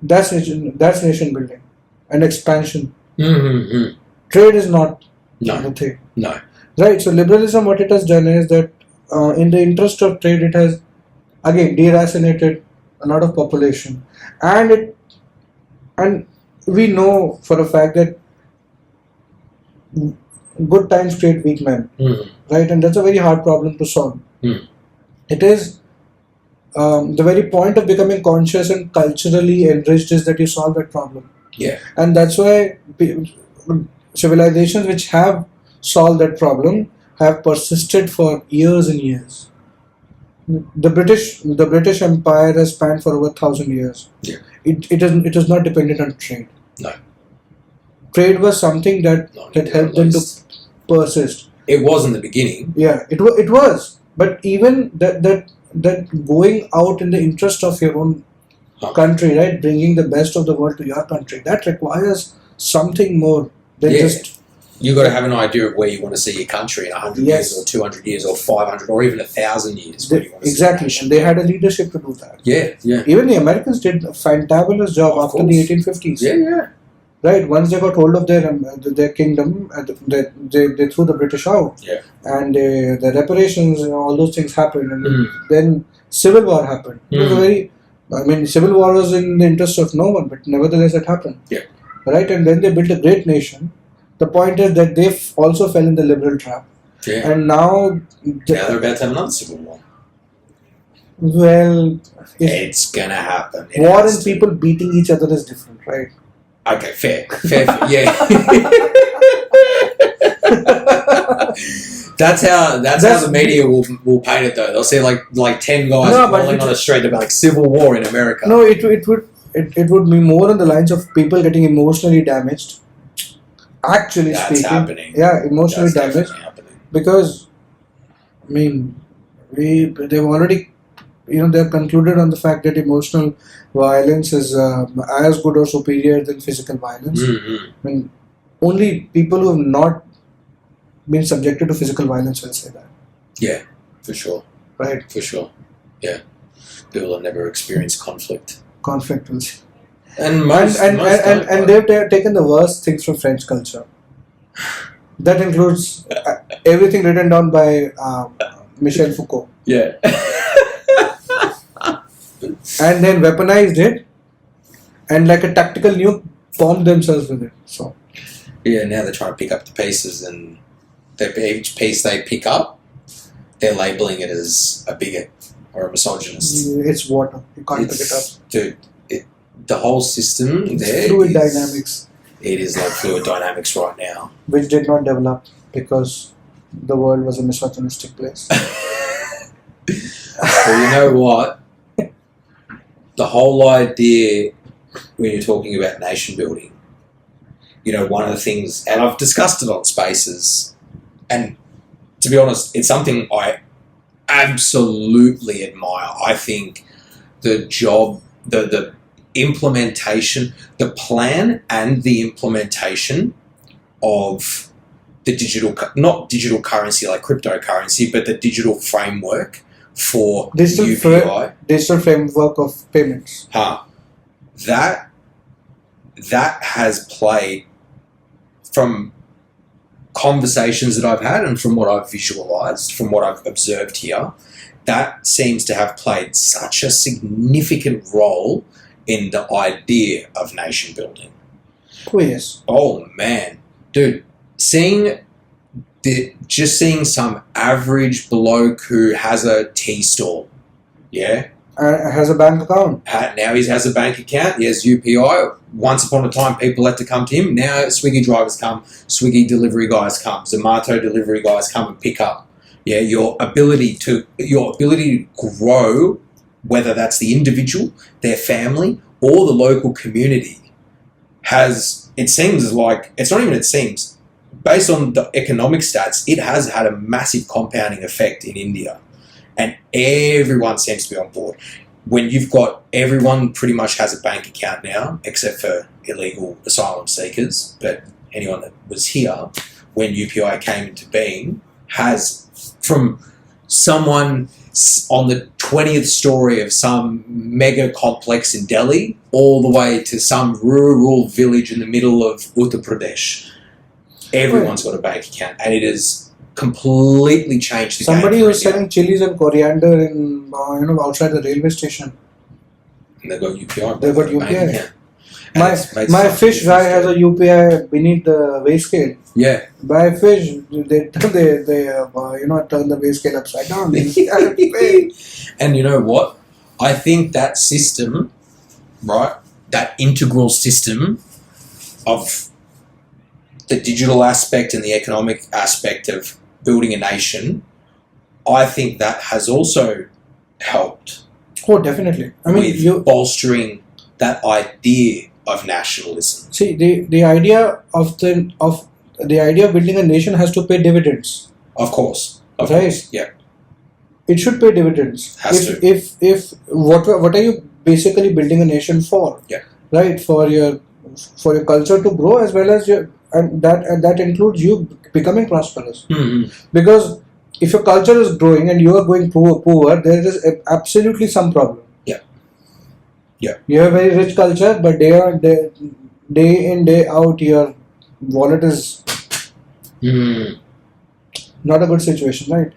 That's nation building and expansion. Trade is not the thing. No. Right. So liberalism, what it has done is that in the interest of trade, it has again deracinated a lot of population, and we know for a fact that good times create weak men, right? And that's a very hard problem to solve. It is the very point of becoming conscious and culturally enriched is that you solve that problem. Yeah. And that's why civilizations which have solved that problem have persisted for years and years. The British Empire has spanned for over 1,000 years. Yeah. It was not dependent on trade. No. Trade was something that helped them to persist. It was in the beginning. Yeah, it was. But even that going out in the interest of your own country, right, bringing the best of the world to your country, that requires something more than just. You've got to have an idea of where you want to see your country in 100 years or 200 years or 500 or even 1,000 years. Exactly, and they had a leadership to do that. Yeah. Even the Americans did a fantabulous job after the 1850s. Yeah. Right, once they got hold of their kingdom, they threw the British out. Yeah. And the reparations and all those things happened. And then civil war happened. It was a very, civil war was in the interest of no one, but nevertheless it happened. Yeah. Right, and then they built a great nation. The point is that they also fell in the liberal trap. Yeah. And now they're about to have another civil war. Well, It's gonna happen. War and people beating each other is different, right? Okay, fair, yeah. That's how the media will paint it though. They'll see like 10 guys rolling on a street. They'll be like civil war in America. No, it would be more on the lines of people getting emotionally damaged. Actually That's speaking, happening. Yeah, emotionally That's damaged happening. because they've already they're concluded on the fact that emotional violence is as good or superior than physical violence. Mm-hmm. Only people who have not been subjected to physical violence will say that. Yeah, for sure. Right. For sure. Yeah. People have never experienced conflict. Conflict will see. And they've taken the worst things from French culture. That includes everything written down by Michel Foucault. Yeah. And then weaponized it, and like a tactical nuke, bombed themselves with it. So. Yeah, now they're trying to pick up the pieces, and each piece they pick up, they're labeling it as a bigot or a misogynist. It's water. You can't pick it up. Dude, the whole system there. Fluid dynamics. It is like fluid dynamics right now. Which did not develop because the world was a misogynistic place. Well, you know what? The whole idea when you're talking about nation building, one of the things, and I've discussed it on Spaces, and to be honest, it's something I absolutely admire. I think the job, the implementation, the plan and the implementation of the not digital currency like cryptocurrency, but the digital framework for UPI. Digital framework of payments. That has played, from conversations that I've had and from what I've visualized, from what I've observed here, that seems to have played such a significant role in the idea of nation building. Oh, yes. Oh, man. Dude, seeing some average bloke who has a tea stall, yeah? Has a bank account. Now he has a bank account, he has UPI. Once upon a time, people had to come to him. Now Swiggy drivers come, Swiggy delivery guys come, Zomato delivery guys come and pick up. Yeah, your ability to grow, whether that's the individual, their family, or the local community, based on the economic stats, it has had a massive compounding effect in India. And everyone seems to be on board. When you've got, everyone pretty much has a bank account now, except for illegal asylum seekers, but anyone that was here when UPI came into being has, from someone on the 20th story of some mega complex in Delhi all the way to some rural village in the middle of Uttar Pradesh. Everyone's got a bank account, and it has completely changed the Somebody game. was selling chilies and coriander in outside the railway station. And they've got UPI. They've got UPI. My fish guy has a UPI beneath the weigh scale. Yeah. Buy fish, they turn the weigh scale upside down. And you know what? I think that system, right? That integral system of the digital aspect and the economic aspect of building a nation, I think that has also helped. Oh, definitely. With bolstering that idea of nationalism. See, the idea of building a nation has to pay dividends. Of course. Of right? course. Yeah. It should pay dividends. If what are you basically building a nation for? Yeah. Right? For your culture to grow, as well as and that includes you becoming prosperous. Mm-hmm. Because if your culture is growing and you are going poor, there is absolutely some problem. Yeah. Yeah. You have a very rich culture, but day in, day out, your wallet is not a good situation, right?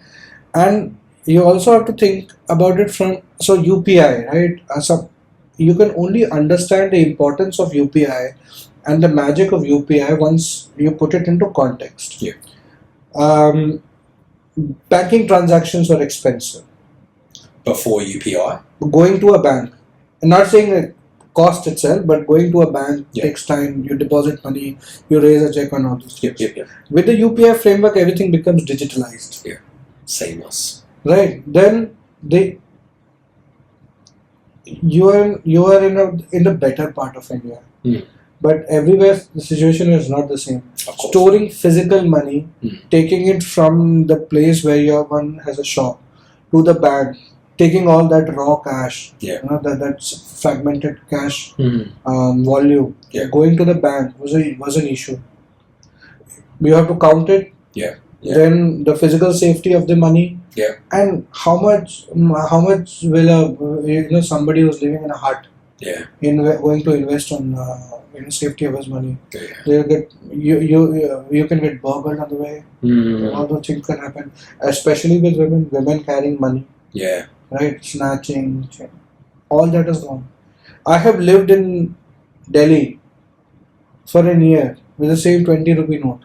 And you also have to think about it from UPI, right? You can only understand the importance of UPI and the magic of UPI once you put it into context. Yeah. Banking transactions are expensive. Before UPI? Going to a bank, I'm not saying it cost itself, but going to a bank Yeah. takes time. You deposit money, you raise a check on all those things. Yep. With the UPI framework, everything becomes digitalized. Yeah. Seamless. Right. Then you are in a better part of India. Mm. But everywhere the situation is not the same. Of course. Storing physical money, Mm. taking it from the place where your one has a shop to the bank, taking all that raw cash, Yeah. that's fragmented cash Mm. volume, Yeah. going to the bank was an issue. You have to count it. Yeah. Then the physical safety of the money. Yeah. And how much will somebody who's living in a hut Yeah. going to invest on safety of his money? Yeah. They'll get you can get burgled on the way. Mm. All those things can happen, especially with women carrying money, Yeah. right? Snatching, all that is gone. I have lived in Delhi for a year with the same 20 rupee note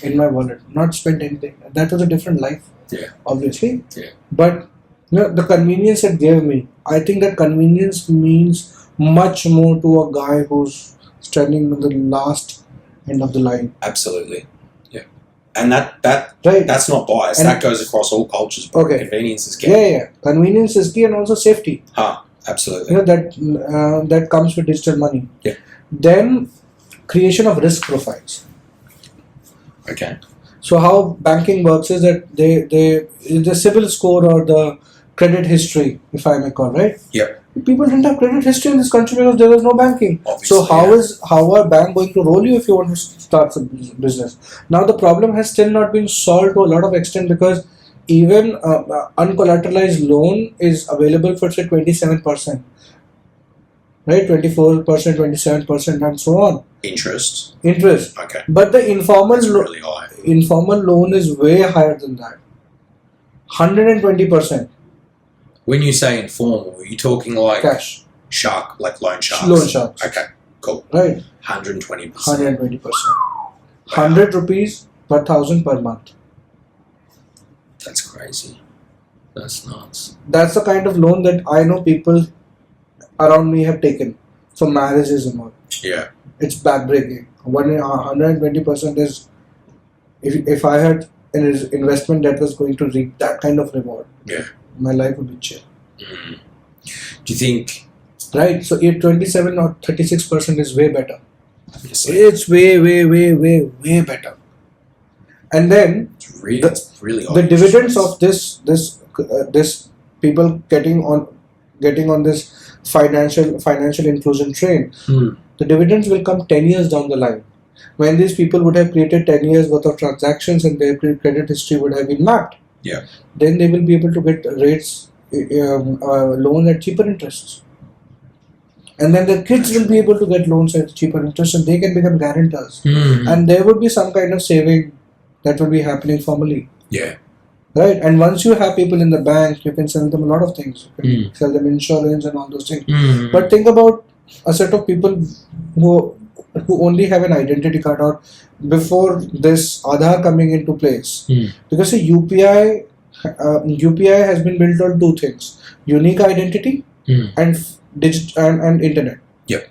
in my wallet, not spent anything. That was a different life. Yeah. Obviously. Yeah. But the convenience it gave me, I think that convenience means much more to a guy who's standing on the last end of the line. Absolutely. Yeah. And that Right. that's not bias. And- that goes across all cultures. Bro. Okay. Convenience is key. Yeah. Convenience is key, and also safety. Absolutely. That comes with digital money. Yeah. Then creation of risk profiles. Okay. So how banking works is that the CIBIL score or the credit history, if I may call, right? Yep. People didn't have credit history in this country because there was no banking. Obviously, So how are bank going to roll you if you want to start some business? Now the problem has still not been solved to a lot of extent because even uncollateralized loan is available for say 27%, right? 24%, 27%, and so on. Interest. Interest. Okay. But the informal That's really high. informal loan is way higher than that. 120% When you say informal, are you talking like cash. shark, like loan sharks? Loan sharks. Okay. Cool. Right. 120%. 120%. 100 rupees per thousand per month. That's crazy. That's nuts. That's the kind of loan that I know people around me have taken for marriages and all. Yeah. It's backbreaking. 120% is if I had an investment that was going to reap that kind of reward, Yeah. my life would be chill. Mm. Do you think? Right? So 27 or 36% is way better. Obviously, It's way better. And then it's really the obvious. dividends of this people getting on this financial inclusion train, the dividends will come 10 years down the line. When these people would have created 10 years worth of transactions and their credit history would have been mapped, Yeah. then they will be able to get rates, loan at cheaper interests. And then the kids will be able to get loans at cheaper interest and they can become guarantors. Mm. And there would be some kind of saving that will be happening formally. Yeah. Right? And once you have people in the bank, you can sell them a lot of things. You can Mm. sell them insurance and all those things. Mm. But think about a set of people who only have an identity card or before this Aadhaar coming into place. Mm. Because the UPI has been built on two things: unique identity Mm. and internet. Yep.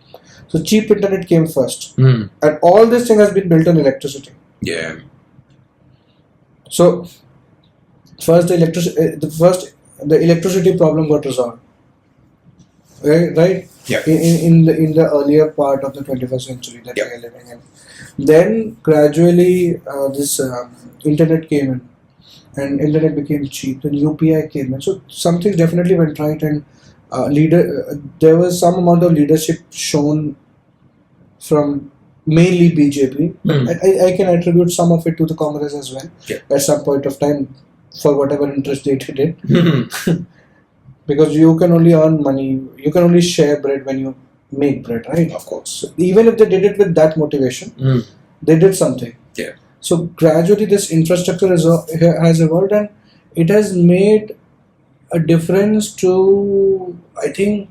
So cheap internet came first, Mm. and all this thing has been built on electricity. Yeah. So first the electricity problem got resolved. Right? Yeah. In the earlier part of the 21st century that Yep. we are living in. Then gradually this internet came in, and internet became cheap. Then UPI came in. So something definitely went right, and there was some amount of leadership shown from mainly BJP. Mm. I can attribute some of it to the Congress as well. Yeah. At some point of time, for whatever interest they did it. Mm. Because you can only earn money, you can only share bread when you make bread, right? Of course. So even if they did it with that motivation, Mm. they did something. Yeah. So gradually this infrastructure has evolved, and it has made a difference to, I think,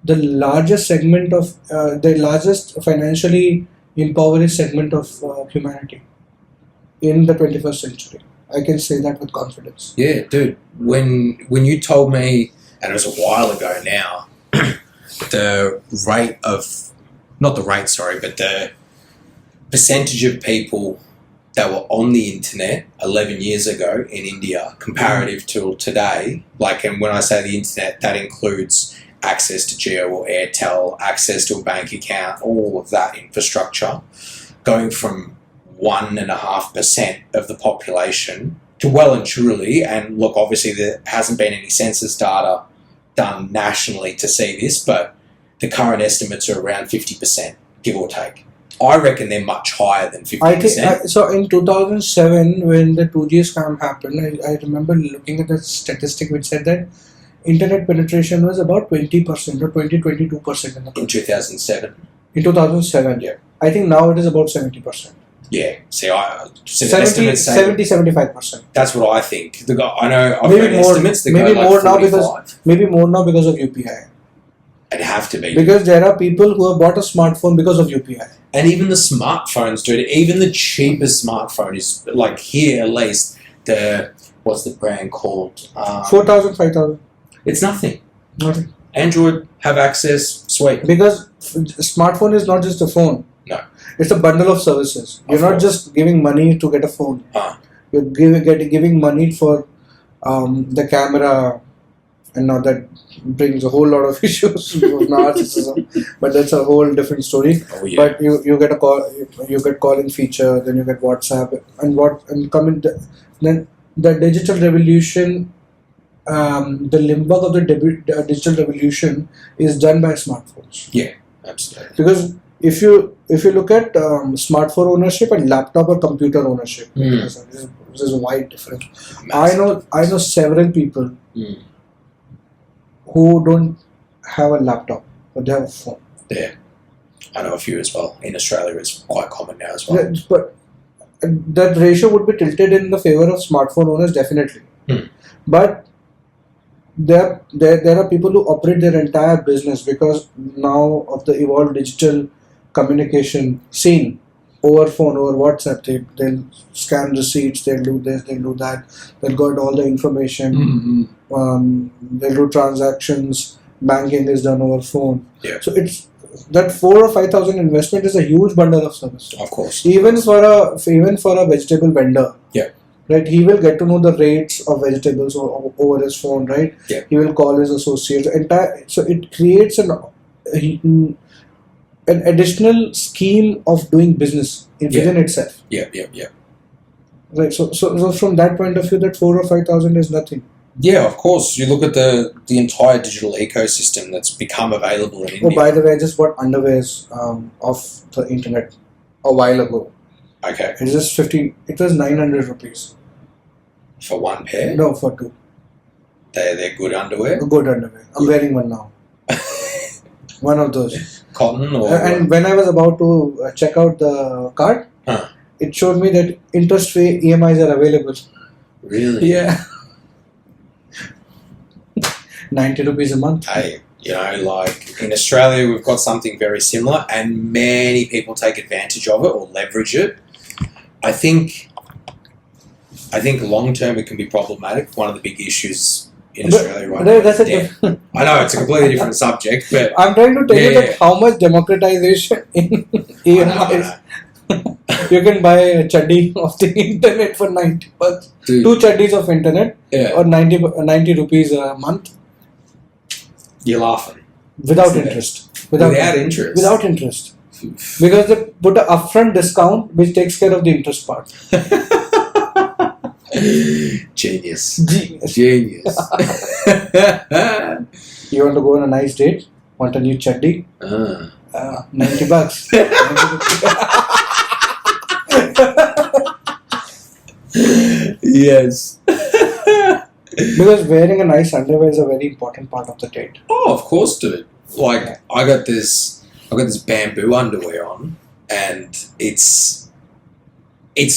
the largest segment of the largest financially impoverished segment of humanity in the 21st century. I can say that with confidence. Yeah, dude. When you told me, and it was a while ago now, the rate of, not the rate, sorry, but the percentage of people that were on the internet 11 years ago in India comparative to today, like, and when I say the internet, that includes access to Geo or Airtel, access to a bank account, all of that infrastructure, going from 1.5% of the population to well and truly, and look, obviously there hasn't been any census data done nationally to see this, but the current estimates are around 50%, give or take. I reckon they're much higher than 50%. I think so. In 2007, when the 2G scam happened, I remember looking at a statistic which said that internet penetration was about 20% or 22% in 2007. In 2007, yeah. I think now it is about 70%. Yeah, see, I 75%. That's what I think. I know I've maybe heard more, estimates that maybe go like more 45. maybe more now because of UPI. It'd have to be. Because there are people who have bought a smartphone because of UPI. And even the smartphones, dude, even the cheapest smartphone is, like here at least, what's the brand called? 4,000, 5,000. It's nothing. Nothing. Android, have access, sweet. Because smartphone is not just a phone. No. It's a bundle of services. You're not just giving money to get a phone. You're giving money for the camera, and now that brings a whole lot of issues with narcissism. But that's a whole different story. Oh, yeah. But you get a call, you get calling feature, then you get WhatsApp, then the digital revolution. The limbo of the digital revolution is done by smartphones. Yeah, absolutely. Because if you look at smartphone ownership and laptop or computer ownership, there's a wide difference. Massive. I know several people who don't have a laptop, but they have a phone. Yeah, I know a few as well. In Australia, it's quite common now as well. Yeah, but that ratio would be tilted in the favor of smartphone owners, definitely. But there are people who operate their entire business because now of the evolved digital communication scene over phone, over WhatsApp. They'll scan receipts, they'll do this, they'll do that, they'll get all the information, they'll do transactions, banking is done over phone. Yeah. So it's that 4,000 or 5,000 investment is a huge bundle of services. Of course. Even for a vegetable vendor. Yeah. Right, he will get to know the rates of vegetables over his phone. Right, yeah. He will call his associates. So it creates an additional scheme of doing business within itself. Yeah. Right. So from that point of view, that 4,000 or 5,000 is nothing. Yeah, of course. You look at the entire digital ecosystem that's become available in India. Oh, by the way, I just bought underwears off the internet a while ago. Okay. It's just 15. It was 900 rupees. For one pair? No, for two. They're good underwear? Good underwear. I'm wearing one now. One of those. Cotton or... And when I was about to check out the card, it showed me that interest-free EMIs are available. Really? Yeah. 90 rupees a month. Hey, like in Australia, we've got something very similar and many people take advantage of it or leverage it. I think long term it can be problematic. One of the big issues in Australia right now. That's I know it's a completely different subject, but I'm trying to tell you that how much democratization in EMIs. You can buy a chaddi of the internet for 90 bucks. Two chaddis of internet or 90 rupees a month. You're laughing. Without interest. Without interest. Without interest. Because they put an upfront discount which takes care of the interest part. Genius. You want to go on a nice date? Want a new chaddi? 90 bucks. Yes. Because wearing a nice underwear is a very important part of the date. Oh, of course, dude. Like I got this bamboo underwear on, and it's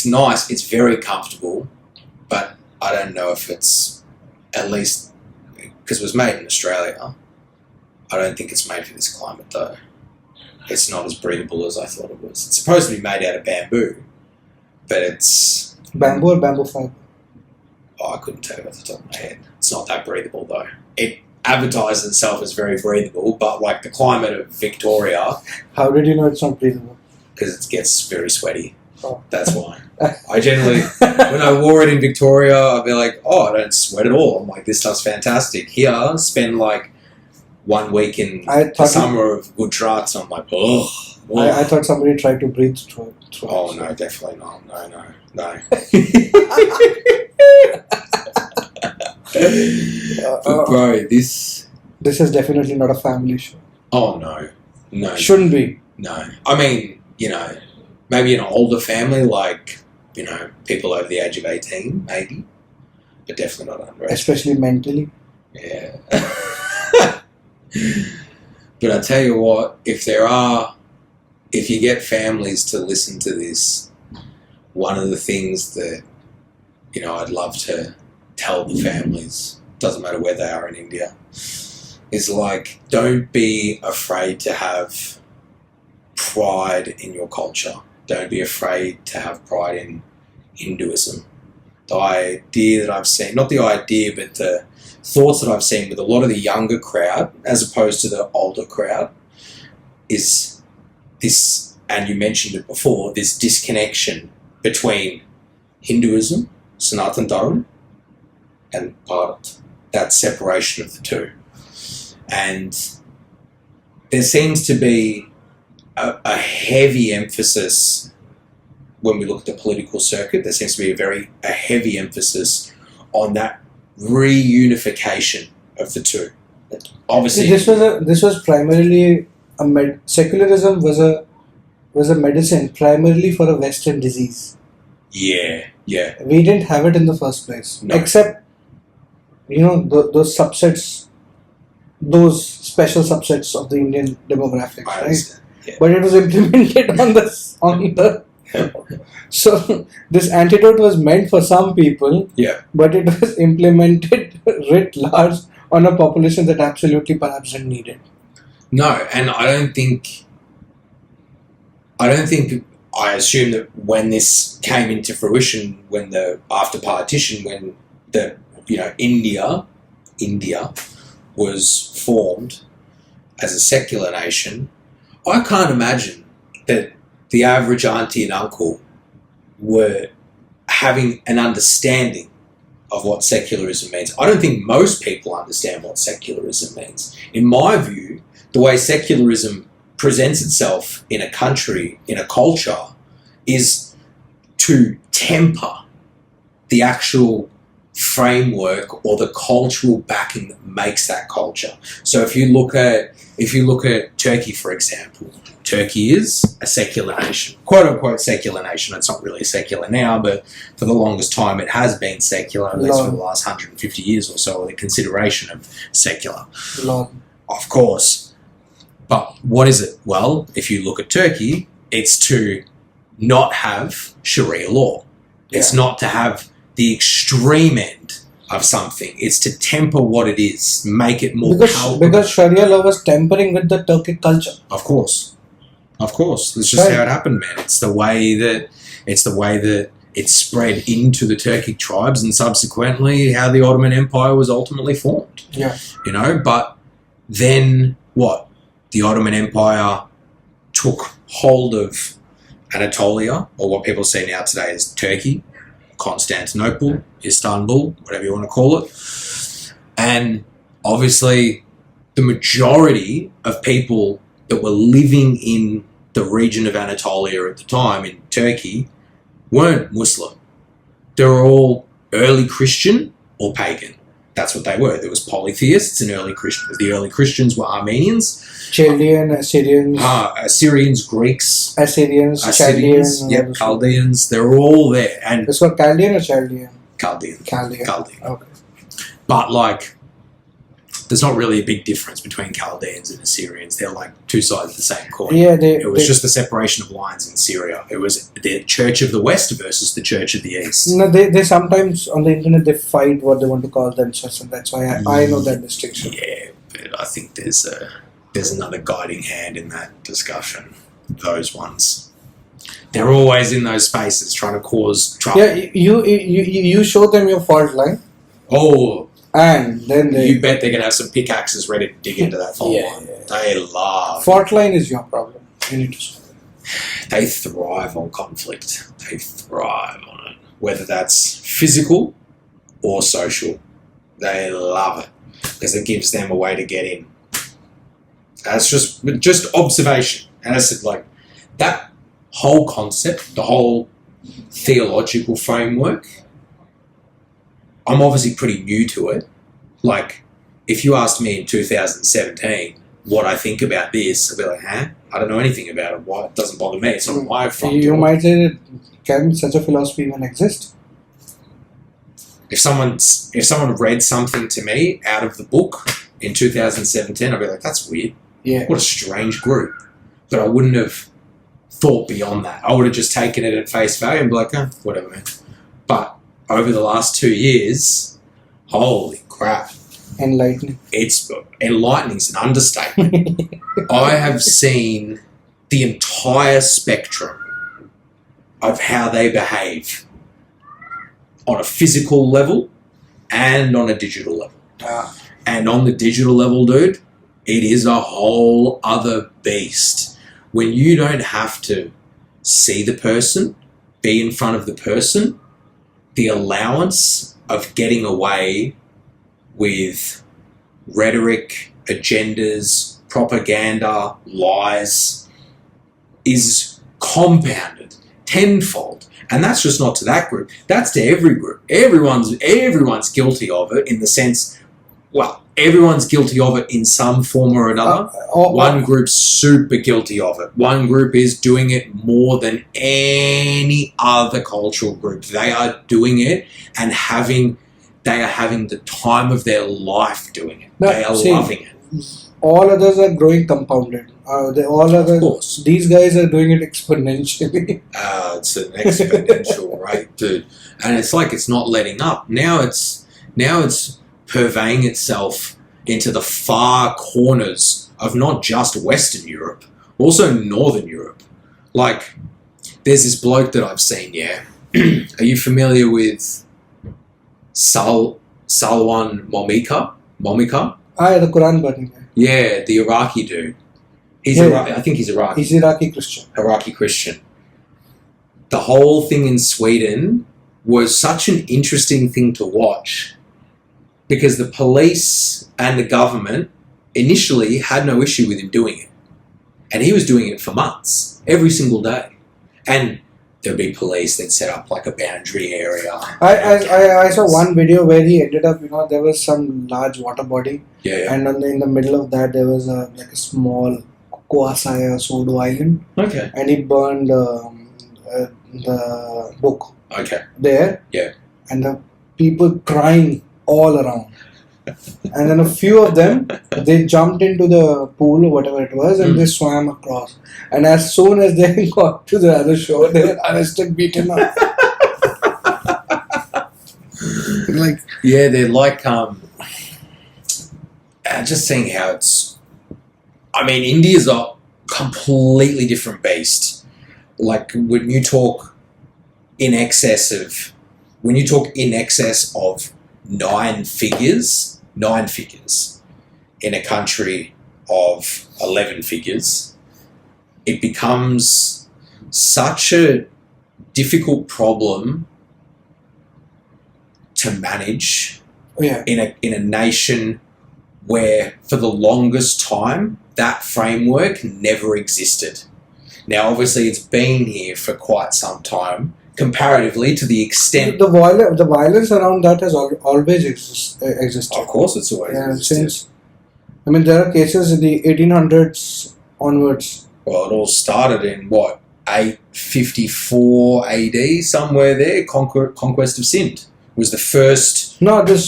nice. It's very comfortable, but I don't know if it's at least because it was made in Australia. I don't think it's made for this climate though. It's not as breathable as I thought it was. It's supposed to be made out of bamboo, but it's... Bamboo or bamboo fiber? Oh, I couldn't tell you off the top of my head. It's not that breathable though. It advertises itself as very breathable, but like the climate of Victoria... How did you know it's not breathable? Because it gets very sweaty. Oh. That's why. I generally, when I wore it in Victoria, I'd be like, oh, I don't sweat at all. I'm like, this stuff's fantastic. Here, spend like 1 week in the summer of Gujarat, so I'm like, ugh. I thought somebody tried to breathe through it. Oh, no, definitely not. No. But bro, this is definitely not a family show. Oh, no. Shouldn't be. No. I mean, maybe an older family, like, people over the age of 18, maybe. But definitely not under 18. Especially mentally. Yeah. But I tell you what, if you get families to listen to this, one of the things that, I'd love to tell the families, doesn't matter where they are in India, is like, don't be afraid to have pride in your culture. Don't be afraid to have pride in Hinduism. The idea that I've seen, not the idea, but the thoughts that I've seen with a lot of the younger crowd, as opposed to the older crowd, is this, and you mentioned it before, this disconnection between Hinduism, Sanatan Dharma, and Bharat. That separation of the two. And there seems to be a heavy emphasis when we look at the political circuit. There seems to be a heavy emphasis on that reunification of the two. Obviously, this was primarily secularism was a medicine primarily for a Western disease. Yeah. We didn't have it in the first place, no. Except those subsets, those special subsets of the Indian demographics, right? Yeah. But it was implemented on the. So this antidote was meant for some people, yeah, but it was implemented writ large on a population that absolutely perhaps didn't need it. No, and I assume that when this came into fruition, after partition, when India was formed as a secular nation, I can't imagine that the average auntie and uncle were having an understanding of what secularism means. I don't think most people understand what secularism means. In my view, the way secularism presents itself in a country, in a culture, is to temper the actual framework or the cultural backing that makes that culture. So if you look at Turkey, for example, Turkey is a secular nation, quote unquote secular nation. It's not really secular now, but for the longest time it has been secular, at least for the last 150 years or so, the consideration of secular. Of course. But what is it? Well, if you look at Turkey, it's to not have Sharia law. It's not to have the extreme end of something. It's to temper what it is, make it more palatable. Because Sharia law was tempering with the Turkic culture. Of course. That's just how it happened, man. It's the way that it spread into the Turkic tribes, and subsequently how the Ottoman Empire was ultimately formed. Yeah. But then what? The Ottoman Empire took hold of Anatolia, or what people see now today as Turkey, Constantinople, Istanbul, whatever you want to call it. And obviously the majority of people that were living in the region of Anatolia at the time, in Turkey, weren't Muslim. They were all early Christian or pagan. That's what they were. There was polytheists and early Christians. The early Christians were Armenians, Chaldean, Assyrians, Assyrians, Greeks, Assyrians, Chaldeans, Chaldeans. They're all there. And it's called Chaldean or Chaldean? Chaldean. Okay. But there's not really a big difference between Chaldeans and Assyrians. They're like two sides of the same coin. Yeah, it was just the separation of lines in Syria. It was the Church of the West versus the Church of the East. No, they sometimes on the internet they fight what they want to call themselves, and that's why I know that distinction. Yeah, but I think there's another guiding hand in that discussion. Those ones, they're always in those spaces trying to cause trouble. Yeah, you show them your fault line. Oh. And then you bet they're going to have some pickaxes ready to dig into that fault line. Yeah. They love. Fault line is your problem. You need to solve it. They thrive on conflict. They thrive on it. Whether that's physical or social. They love it. Because it gives them a way to get in. That's just observation. And I said, like, that whole concept, the whole theological framework, I'm obviously pretty new to it. Like, if you asked me in 2017 what I think about this, I'd be like, I don't know anything about it. Why? It doesn't bother me. It's not my front door. You might say that can such a philosophy even exist? If someone read something to me out of the book in 2017, I'd be like, that's weird. Yeah. What a strange group. But I wouldn't have thought beyond that. I would have just taken it at face value and be like, whatever, man. But over the last 2 years, holy crap. Enlightening. Enlightening is an understatement. I have seen the entire spectrum of how they behave on a physical level and on a digital level. And on the digital level, dude, it is a whole other beast. When you don't have to see the person, be in front of the person, the allowance of getting away with rhetoric, agendas, propaganda, lies is compounded tenfold. And that's just not to that group. That's to every group. Everyone's guilty of it in the sense, well, everyone's guilty of it in some form or another. One group's super guilty of it. One group is doing it more than any other cultural group. They are doing it and they are having the time of their life doing it. They are loving it. All others are growing compounded. These guys are doing it exponentially. It's an exponential rate, dude. And it's like it's not letting up. Now it's purveying itself into the far corners of not just Western Europe, also Northern Europe. Like, there's this bloke that I've seen, yeah. Are you familiar with Salwan Momika? The Quran burning guy. Yeah, the Iraqi dude. I think he's Iraqi. He's Iraqi Christian. Iraqi Christian. The whole thing in Sweden was such an interesting thing to watch because the police and the government initially had no issue with him doing it. And he was doing it for months, every single day. And there'd be police, they'd set up like a boundary area. I saw one video where he ended up, there was some large water body. Yeah. And in the middle of that, there was a small quasi-pseudo island. Okay. And he burned the book. Okay. There. Yeah. And the people crying all around. And then a few of them, they jumped into the pool or whatever it was and they swam across. And as soon as they got to the other shore, they were arrested, beaten up. They're like, just seeing how it's, India's a completely different beast. Like when you talk in excess of 9 figures in a country of 11 figures, it becomes such a difficult problem to manage in a nation where for the longest time that framework never existed. Now obviously it's been here for quite some time, comparatively to the extent... The violence around that has always existed. Of course it's always existed. There are cases in the 1800s onwards. Well, it all started in, 854 AD, somewhere there, conquest of Sind, was the first. No, this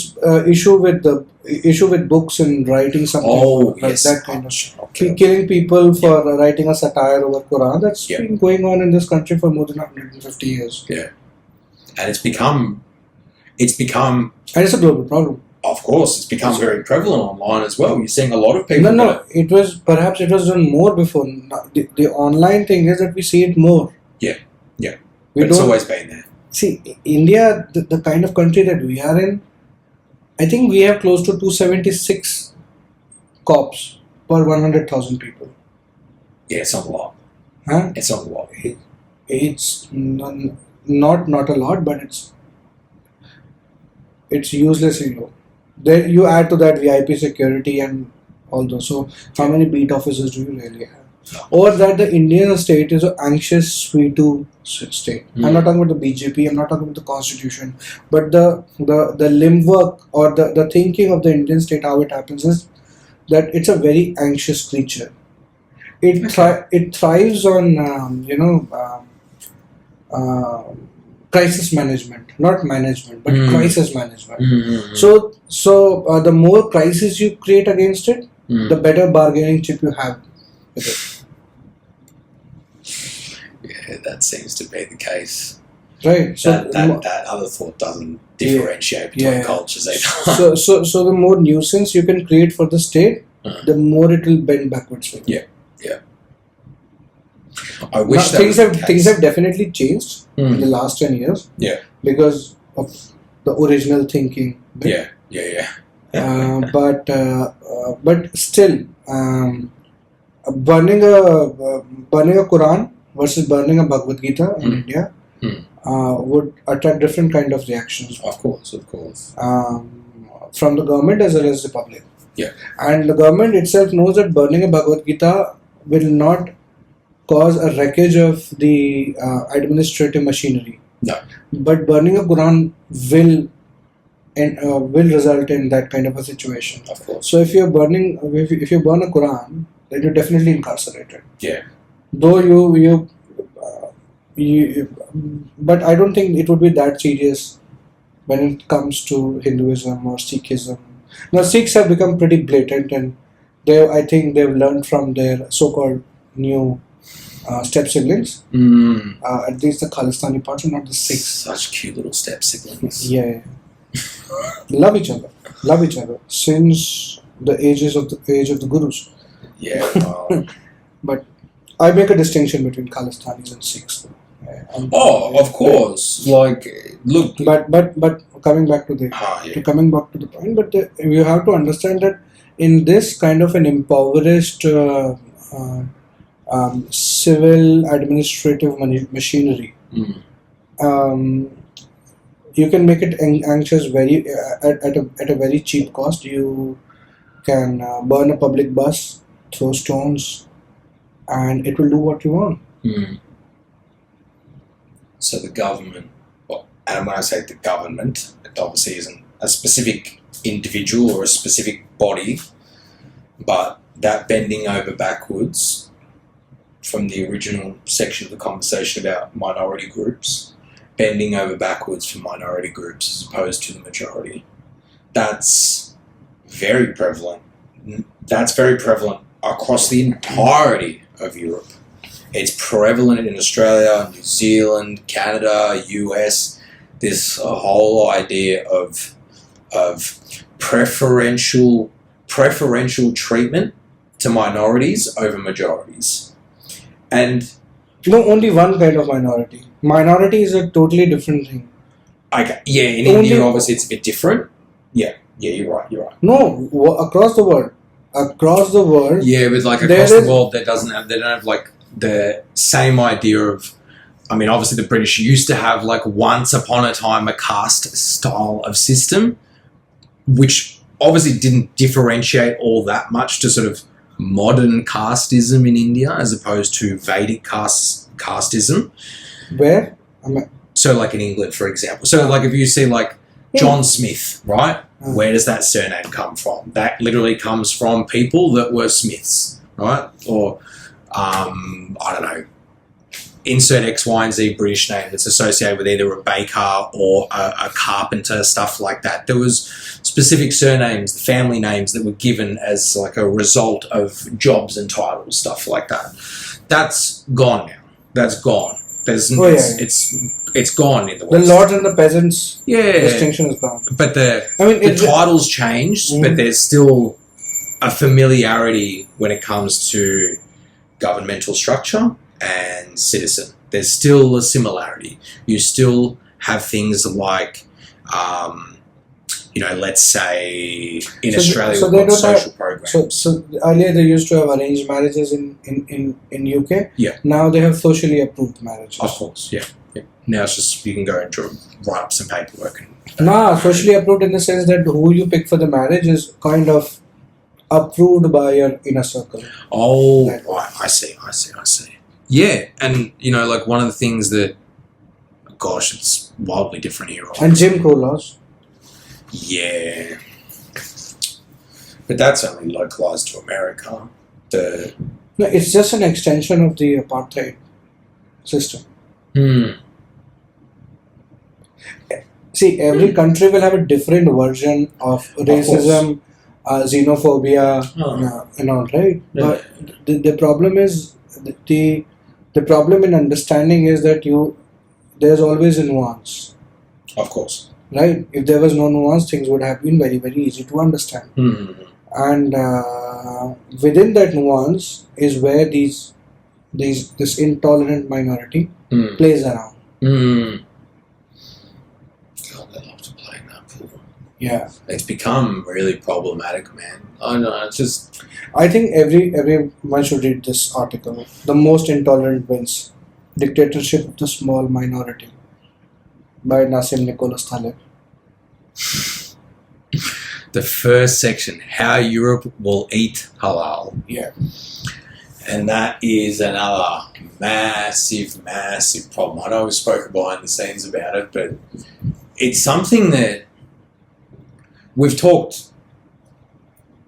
issue with books and writing something like Yes. that kind of Okay. killing people for writing a satire over Quran. That's Yeah. been going on in this country for more than 150 years, And it's become, and it's a global problem. of course, it's become very prevalent online as well. You're seeing a lot of people. No, it was done more before. The online thing is that we see it more. Yeah. We But it's don't always been there. see India, the kind of country that we are in. I think we have close to 276 cops per 100,000 people. Yeah, it's not a lot. Huh? It's not a lot. It's not a lot, but it's uselessly low. Then you add to that VIP security and all those. So how many beat officers do you really have? Or that the Indian state is an anxious V2 state. I'm not talking about the BJP, I'm not talking about the constitution, but the limb work or the thinking of the Indian state, how it happens is that it's a very anxious creature. It thrives on crisis management, not management, but crisis management. So the more crisis you create against it, the better bargaining chip you have with it. Yeah, that seems to be the case. Right. So That other thought doesn't differentiate between cultures either. so the more nuisance you can create for the state, the more it will bend backwards for you. Yeah. I wish Now, things have definitely changed in the last 10 years. Yeah. Because of the original thinking. Yeah. But still, burning a Quran versus burning a Bhagavad Gita in India would attract different kind of reactions. Of course. From the government as well as the public. Yeah. And the government itself knows that burning a Bhagavad Gita will not cause a wreckage of the administrative machinery. No. But burning a Quran will result in that kind of a situation. Of course. So if you burn a Quran, then you're definitely incarcerated. Yeah. Though but I don't think it would be that serious when it comes to Hinduism or Sikhism. Now Sikhs have become pretty blatant, and I think they've learned from their so-called new step siblings. At least the Khalistani parts, and not the Sikhs. Such cute little step siblings. Yeah. Love each other since the age of the gurus. Yeah. Well. But I make a distinction between Khalistanis and Sikhs. Of course. Like, look. But coming back to the point. But you have to understand that in this kind of an impoverished civil administrative machinery, you can make it anxious very at a very cheap cost. You can burn a public bus, throw stones, and it will do what you want. So the government, and when I say the government, it obviously isn't a specific individual or a specific body, but that bending over backwards from the original section of the conversation about minority groups, bending over backwards for minority groups as opposed to the majority. That's very prevalent. That's very prevalent across the entirety of Europe. It's prevalent in Australia, New Zealand, Canada, US. This whole idea of preferential treatment to minorities over majorities. And no, only one kind of minority. Minority is a totally different thing. Okay, yeah, in India obviously it's a bit different. Yeah, you're right. No, across the world. Yeah, but like across the world, they don't have like the same idea of. I mean, obviously the British used to have like once upon a time a caste style of system, which obviously didn't differentiate all that much to sort of modern casteism in India as opposed to Vedic casteism. Where? So like in England, for example. So like if you see like John Smith, right? Where does that surname come from? That literally comes from people that were Smiths, right? Or, I don't know, insert X, Y, and Z British name that's associated with either a baker or a carpenter, stuff like that. There was specific surnames, family names that were given as like a result of jobs and titles, stuff like that. That's gone now. That's gone. It's gone in the West. The lords and the peasants distinction is gone. But the titles changed, but there's still a familiarity when it comes to governmental structure and citizen. There's still a similarity. You still have things like, let's say in Australia we've got social programs. So earlier they used to have arranged marriages in UK. Yeah. Now they have socially approved marriages. Of course, yeah. Now it's just you can go and write up some paperwork. Socially approved in the sense that who you pick for the marriage is kind of approved by your inner circle. Oh, right. I see. Yeah, and like one of the things that, gosh, it's wildly different here. And Jim Crow laws. Yeah, but that's only localized to America. No, it's just an extension of the apartheid system. See, every country will have a different version of racism, xenophobia, and all, right? Yeah. But the problem is the problem in understanding is that there's always a nuance. Of course. Right? If there was no nuance, things would have been very, very easy to understand. And within that nuance is where this intolerant minority plays around. God, they love to play in that pool. Yeah. It's become really problematic, man. I know, it's just... I think everyone should read this article. The Most Intolerant Wins. Dictatorship of the Small Minority. By Nassim Nicholas Taleb. The first section, how Europe will eat halal. Yeah. And that is another massive, massive problem. I know we spoke behind the scenes about it, but it's something that we've talked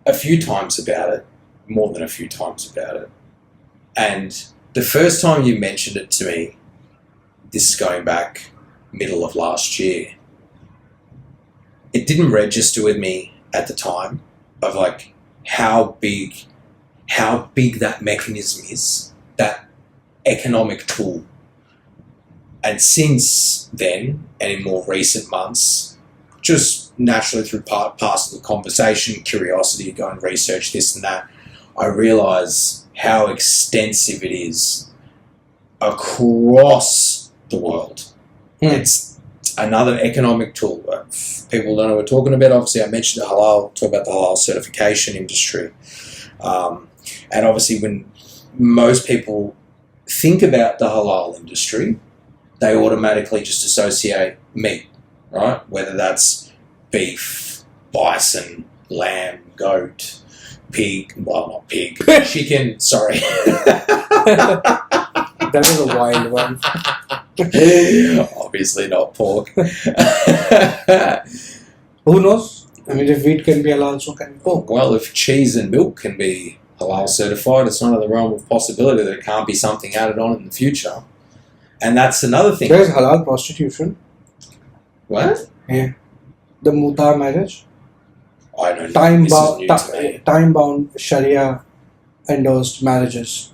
a few times about it, more than a few times about it. And the first time you mentioned it to me, this is going back middle of last year, it didn't register with me at the time of like how big that mechanism is, that economic tool. And since then, and in more recent months, just naturally through parts of the conversation, curiosity, go and research this and that, I realise how extensive it is across the world. It's another economic tool. People don't know what we're talking about. Obviously, I mentioned the halal, talk about the halal certification industry. And obviously, when most people think about the halal industry, they automatically just associate meat, right? Whether that's beef, bison, lamb, goat, pig, well, not pig, chicken, sorry. That is a wild one. Obviously not pork. Who knows? I mean, if wheat can be halal, so can pork. Well, if cheese and milk can be halal certified, it's not in the realm of possibility that it can't be something added on in the future. And that's another thing. There's halal prostitution. What? Yeah. The muta marriage. I don't know. Time-bound Sharia endorsed marriages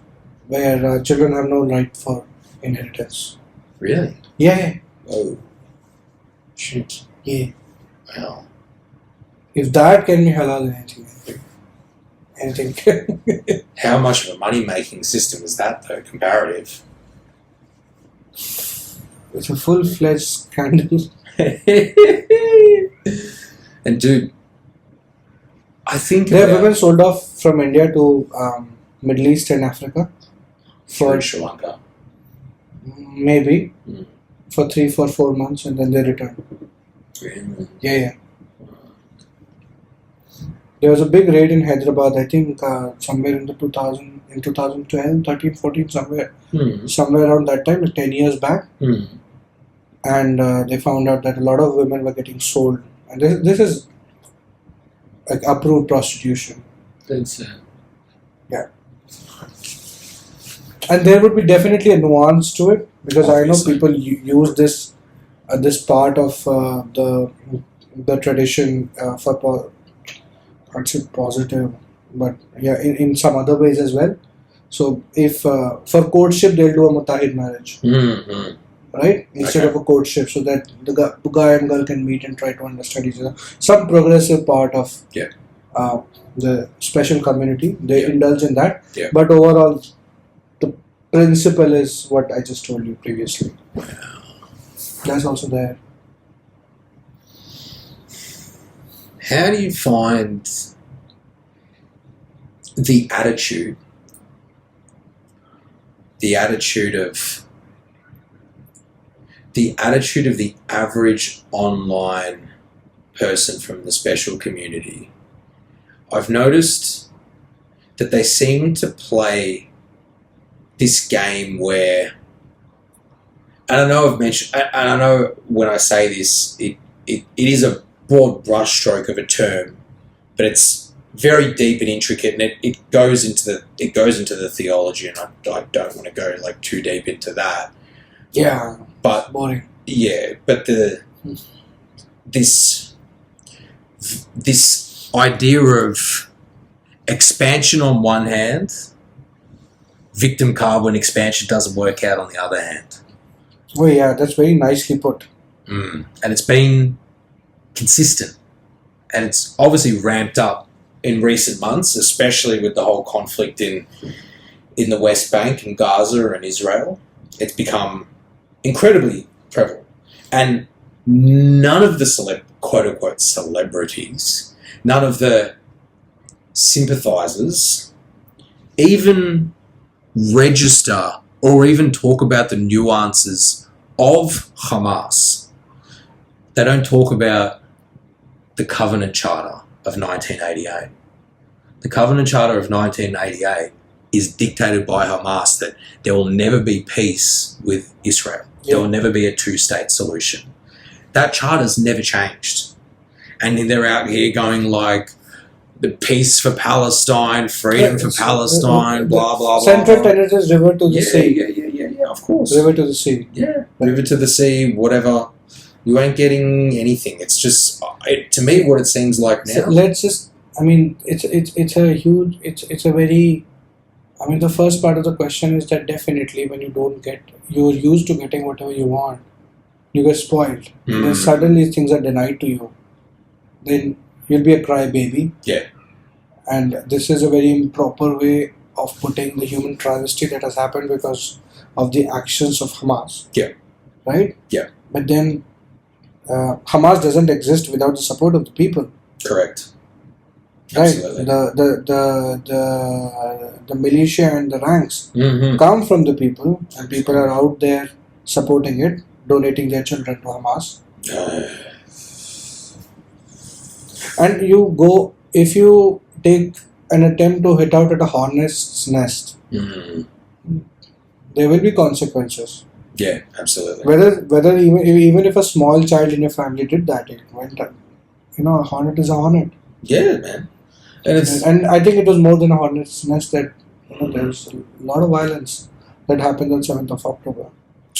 where children have no right for inheritance. Really? Yeah. Oh. Shoot. Yeah. Wow. If that can be halal, anything can. How much of a money-making system is that, though, comparative? It's a full-fledged scandal. And dude, I think there have women sold off from India to Middle East and Africa for Sri Lanka, maybe for 3-4 months, and then they return. Really? Yeah. There was a big raid in Hyderabad. I think somewhere in 2012, 13, 14, somewhere around that time, 10 years back. And they found out that a lot of women were getting sold, and this is like approved prostitution. That's yeah. And there would be definitely a nuance to it, because Obviously. I know people use this part of the tradition for I'd say positive, but yeah, in some other ways as well. So if for courtship they'll do a mutahid marriage, Mm-hmm. right, instead Okay. of a courtship, so that the guy and girl can meet and try to understand each other. Some progressive part of Yeah. the special community, they Yeah. indulge in that. Yeah. But overall, the principle is what I just told you previously. That's also there. How do you find the attitude of the average online person from the special community? I've noticed that they seem to play this game where, and I know I've mentioned, and I know when I say this, it is a broad brushstroke of a term, but it's very deep and intricate, and it goes into the theology, and I don't want to go like too deep into that. Yeah, But boring. yeah, but this idea of expansion on one hand, victim card when expansion doesn't work out on the other hand. Oh yeah, that's very nicely put. And it's been consistent, and it's obviously ramped up in recent months, especially with the whole conflict in the West Bank and Gaza and Israel. It's become incredibly prevalent, and none of the quote unquote celebrities, none of the sympathizers even register or even talk about the nuances of Hamas. They don't talk about the Covenant Charter of 1988. The Covenant Charter of 1988 is dictated by Hamas that there will never be peace with Israel. Yeah. There will never be a two-state solution. That charter's never changed. And they're out here going like, the peace for Palestine, freedom for Palestine, blah, blah, blah. Central tenet is river to the sea. Yeah, of course. River to the sea. Yeah, river to the sea, whatever. You ain't getting anything. It's just, to me, what it seems like now. So let's just. I mean, it's a huge. It's a very. I mean, the first part of the question is that definitely when you're used to getting whatever you want, you get spoiled. And then suddenly things are denied to you. Then you'll be a crybaby. Yeah. And this is a very improper way of putting the human travesty that has happened because of the actions of Hamas. Yeah. Right? Yeah. But then Hamas doesn't exist without the support of the people. Correct. Right? Absolutely. The militia and the ranks Mm-hmm. come from the people, and people are out there supporting it, donating their children to Hamas. And if you take an attempt to hit out at a hornet's nest, there will be consequences. Yeah, absolutely. Whether even if a small child in your family did that, it went. A hornet is a hornet. Yeah, man. And I think it was more than a hornet's nest that there's a lot of violence that happened on 7th of October.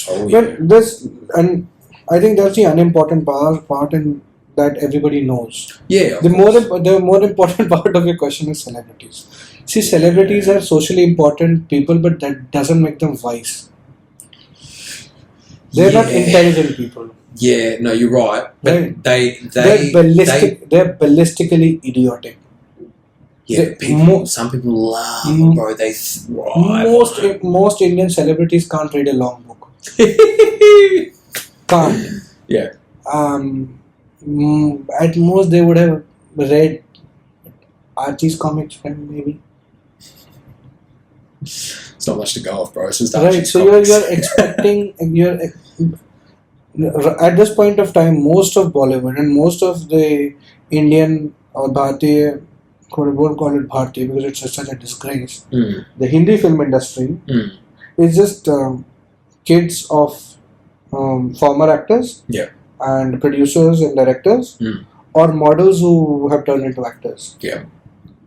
Oh, yeah. But I think that's the unimportant part in that everybody knows. Yeah. The more important part of your question is celebrities. See, celebrities are socially important people, but that doesn't make them wise. They're not intelligent people. Yeah, no, you're right. But Right. they're They're ballistically idiotic. some people love them, bro. They thrive. Most Indian celebrities can't read a long book. Can't. Yeah. At most they would have read Archie's comics, maybe. It's not much to go off, bro. It's just Right. So you're expecting at this point of time, most of Bollywood and most of the Indian or Bharatiya, I won't call it Bharatiya because it's just such a disgrace. The Hindi film industry is just kids of former actors and producers and directors or models who have turned into actors. Yeah.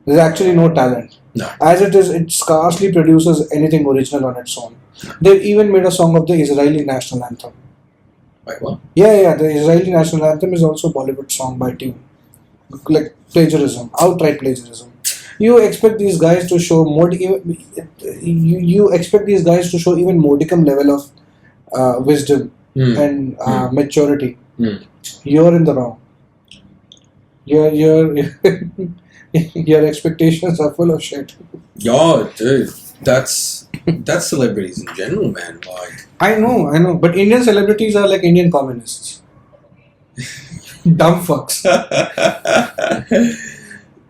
There's actually no talent. No. As it is, it scarcely produces anything original on its own. They've even made a song of the Israeli national anthem. Wait, what? Yeah, the Israeli national anthem is also a Bollywood song by tune. Like plagiarism, outright plagiarism. You expect these guys to show you expect these guys to show even modicum level of wisdom and maturity. You're in the wrong. Your your expectations are full of shit. Yo, dude, that's celebrities in general, man. Like, I know, but Indian celebrities are like Indian communists. Dumb fucks.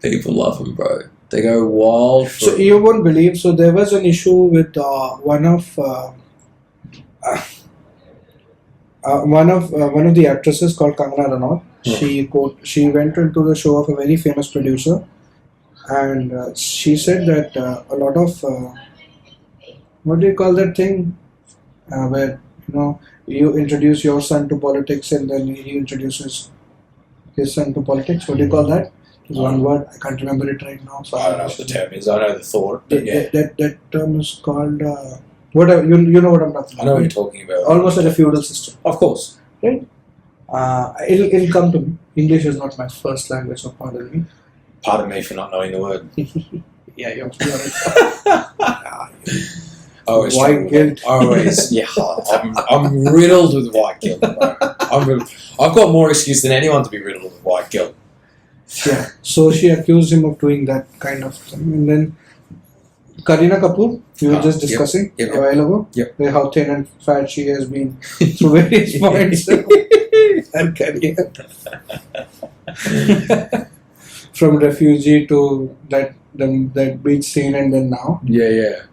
People love them, bro. They go wild. So you won't believe. So there was an issue with one of the actresses called Kangana Ranaut. She went into the show of a very famous producer, and she said that a lot of what do you call that thing where you introduce your son to politics and then he introduces his son to politics. What do you call that? There's one word, I can't remember it right now. So I don't know what the term is. I know the thought. But yeah. That term is called whatever. You know what I'm talking about. I know what you're talking about. Almost like a feudal system. Of course. Right? It'll come to me. English is not my first language, so pardon me. Pardon me for not knowing the word. Yeah, you're right. Always white guilt. Always, yeah. I'm riddled with white guilt, bro. I've got more excuse than anyone to be riddled with white guilt. Yeah. So she accused him of doing that kind of thing, and then Kareena Kapoor, we were just discussing a while ago, how thin and fat she has been through various points and career. From refugee to that beach scene, and then now. Yeah.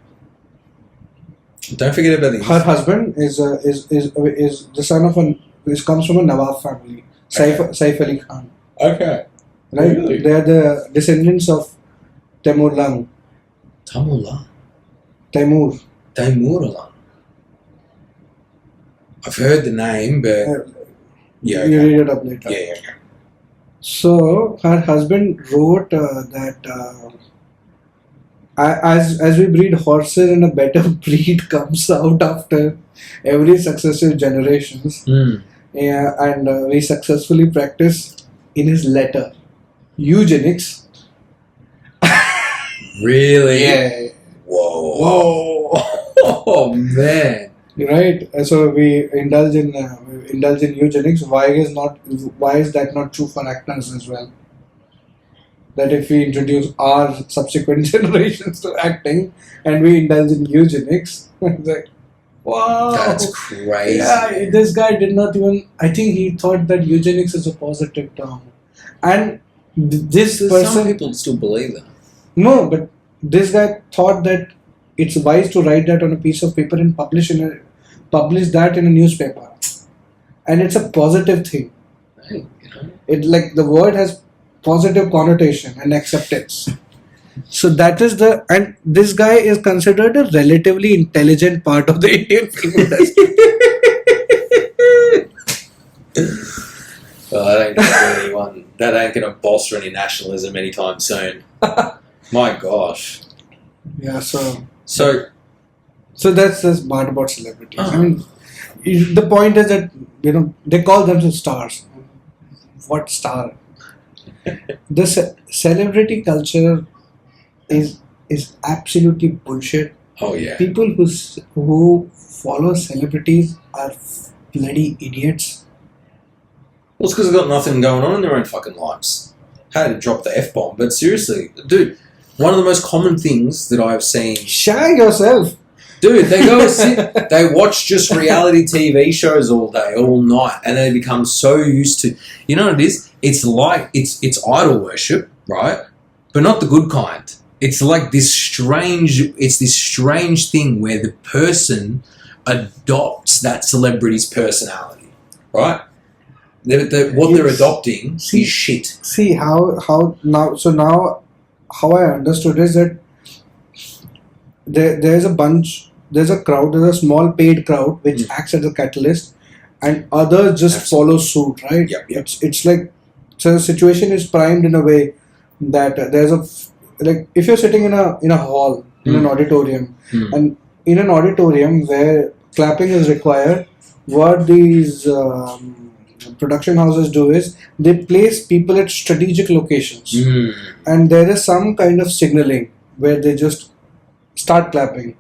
Don't forget about these. Her husband is the son of comes from a Nawab family, Saif Ali Khan. Okay. Right? Really? They are the descendants of Temur Lang. Temur Lang. I've heard the name, but you read it up later. Yeah. So her husband wrote that as we breed horses, and a better breed comes out after every successive generations. Yeah, and we successfully practice in his letter eugenics. Really? Yeah. Whoa. Oh man. Right. So we indulge in eugenics. Why is that not true for actors as well? That if we introduce our subsequent generations to acting and we indulge in eugenics, it's like, wow, that's crazy. Yeah, this guy did not even. I think he thought that eugenics is a positive term, and some people still believe that. No, but this guy thought that it's wise to write that on a piece of paper and publish that in a newspaper, and it's a positive thing. It like the word has positive connotation and acceptance. So that is and this guy is considered a relatively intelligent part of the Indian film industry. Well, that ain't gonna bolster any nationalism anytime soon. My gosh. Yeah, so that's bad about celebrities. I mean, the point is that they call themselves stars. What star? The celebrity culture is absolutely bullshit. Oh yeah. People who follow celebrities are bloody idiots. Well, it's because they've got nothing going on in their own fucking lives. Had to drop the F-bomb, but seriously, dude, one of the most common things that I've seen. Shag yourself. Dude, they go they watch just reality TV shows all day, all night, and they become so used to. You know what it is? It's like it's idol worship, right? But not the good kind. It's like this strange thing where the person adopts that celebrity's personality, right? What they're adopting is shit. See how now. So now, how I understood is that there's a crowd, there's a small paid crowd which acts as a catalyst, and others just follow suit, right? Yep. It's like, so the situation is primed in a way that there's like if you're sitting in a hall, in an auditorium, and in an auditorium where clapping is required, what these production houses do is they place people at strategic locations, and there is some kind of signaling where they just start clapping,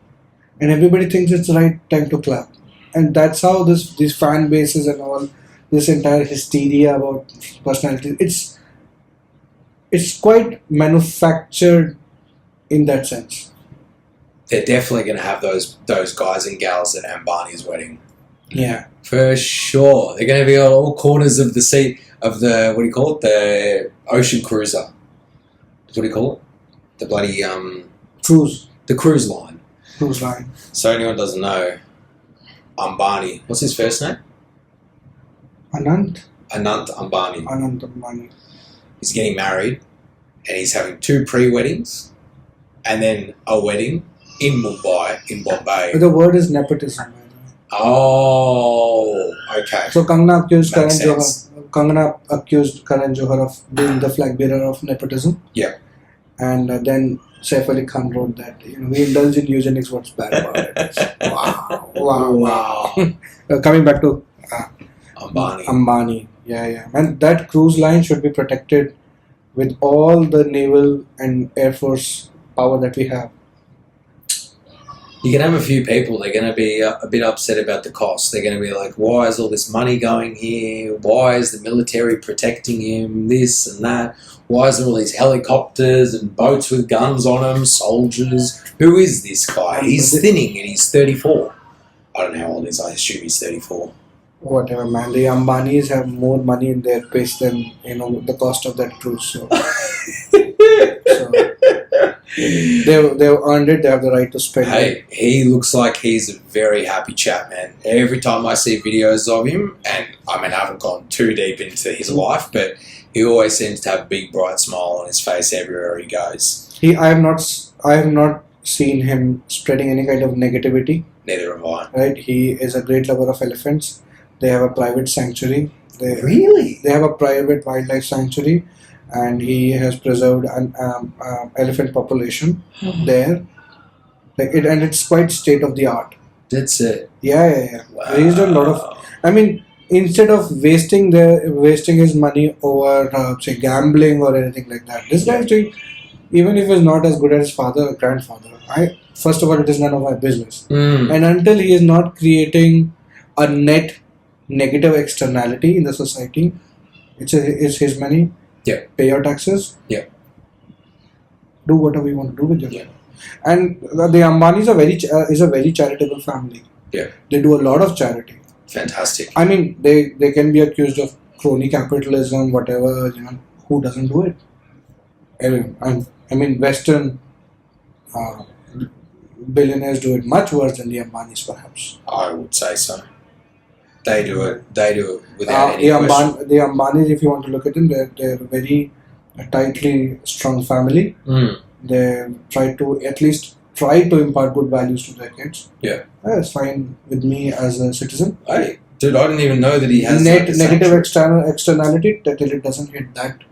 and everybody thinks it's the right time to clap, and that's how these fan bases and all this entire hysteria about personality. It's quite manufactured in that sense. They're definitely going to have those guys and gals at Ambani's wedding. Yeah, for sure. They're going to be on all corners of the sea of the what do you call it? The ocean cruiser. What do you call it? The bloody cruise. The cruise line. Cruise line. So anyone doesn't know, Ambani. What's his first name? Anant Ambani. Anant Ambani. He's getting married, and he's having 2 pre-weddings, and then a wedding in Mumbai, in Bombay. The word is nepotism. Oh, okay. So Kangana accused Karan Makes sense. Johar. Kangana accused Karan Johar of being the flag bearer of nepotism. Yeah. And then Saif Ali Khan wrote that we indulge in eugenics. What's bad about it? Wow. Coming back to Ambani. Yeah. And that cruise line should be protected with all the naval and air force power that we have. You can have a few people, they're going to be a bit upset about the cost. They're going to be like, why is all this money going here? Why is the military protecting him? This and that. Why is there all these helicopters and boats with guns on them, soldiers? Who is this guy? He's thinning and he's 34. I don't know how old he is. I assume he's 34. Whatever, man. The Ambanis have more money in their place than the cost of that cruise. So they've earned it. They have the right to spend it. Hey, he looks like he's a very happy chap, man. Every time I see videos of him, and I mean, I haven't gone too deep into his life, but he always seems to have a big, bright smile on his face everywhere he goes. I have not seen him spreading any kind of negativity. Neither have I. Right? He is a great lover of elephants. They have a private sanctuary. Really? They have a private wildlife sanctuary, and he has preserved an elephant population there. And it's quite state of the art. That's it. Yeah. Wow. He's done a lot of. I mean, instead of wasting his money over say gambling or anything like that, this guy is doing. Even if he's not as good as his father or grandfather, first of all, it is none of my business. And until he is not creating a net negative externality in the society, it's his money. Yeah. Pay your taxes. Yeah. Do whatever you want to do with your Yeah. money. And the Ambanis is a very charitable family. Yeah. They do a lot of charity. Fantastic. I mean, they can be accused of crony capitalism, whatever. Who doesn't do it? I mean, Western billionaires do it much worse than the Ambanis, perhaps. I would say so. They do it without any question. The Ambanis, if you want to look at them, they're a very tightly strong family. They at least try to impart good values to their kids. Yeah. That's fine with me as a citizen. Hey, dude, I didn't even know that he has negative externality till it doesn't hit that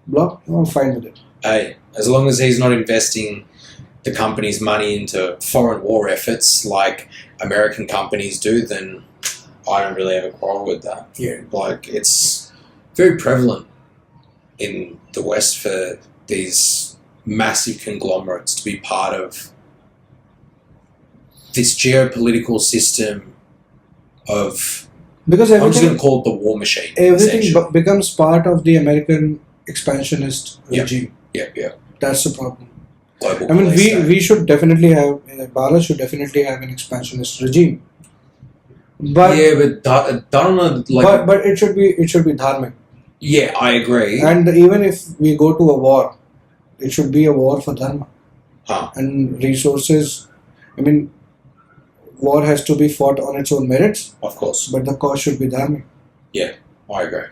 block. I'm fine with it. Hey, as long as he's not investing the company's money into foreign war efforts like American companies do, then I don't really have a quarrel with that. Yeah. Like, it's very prevalent in the West for these massive conglomerates to be part of this geopolitical system of, because I'm just going to call it the war machine. Everything becomes part of the American expansionist regime. Yeah. That's the problem. Global I mean, police we should definitely have, Bharat should definitely have an expansionist regime. But Dharma, but it should be dharmic. Yeah, I agree. And even if we go to a war, it should be a war for dharma. And resources. I mean, war has to be fought on its own merits. Of course. But the cause should be dharmic. Yeah, I agree.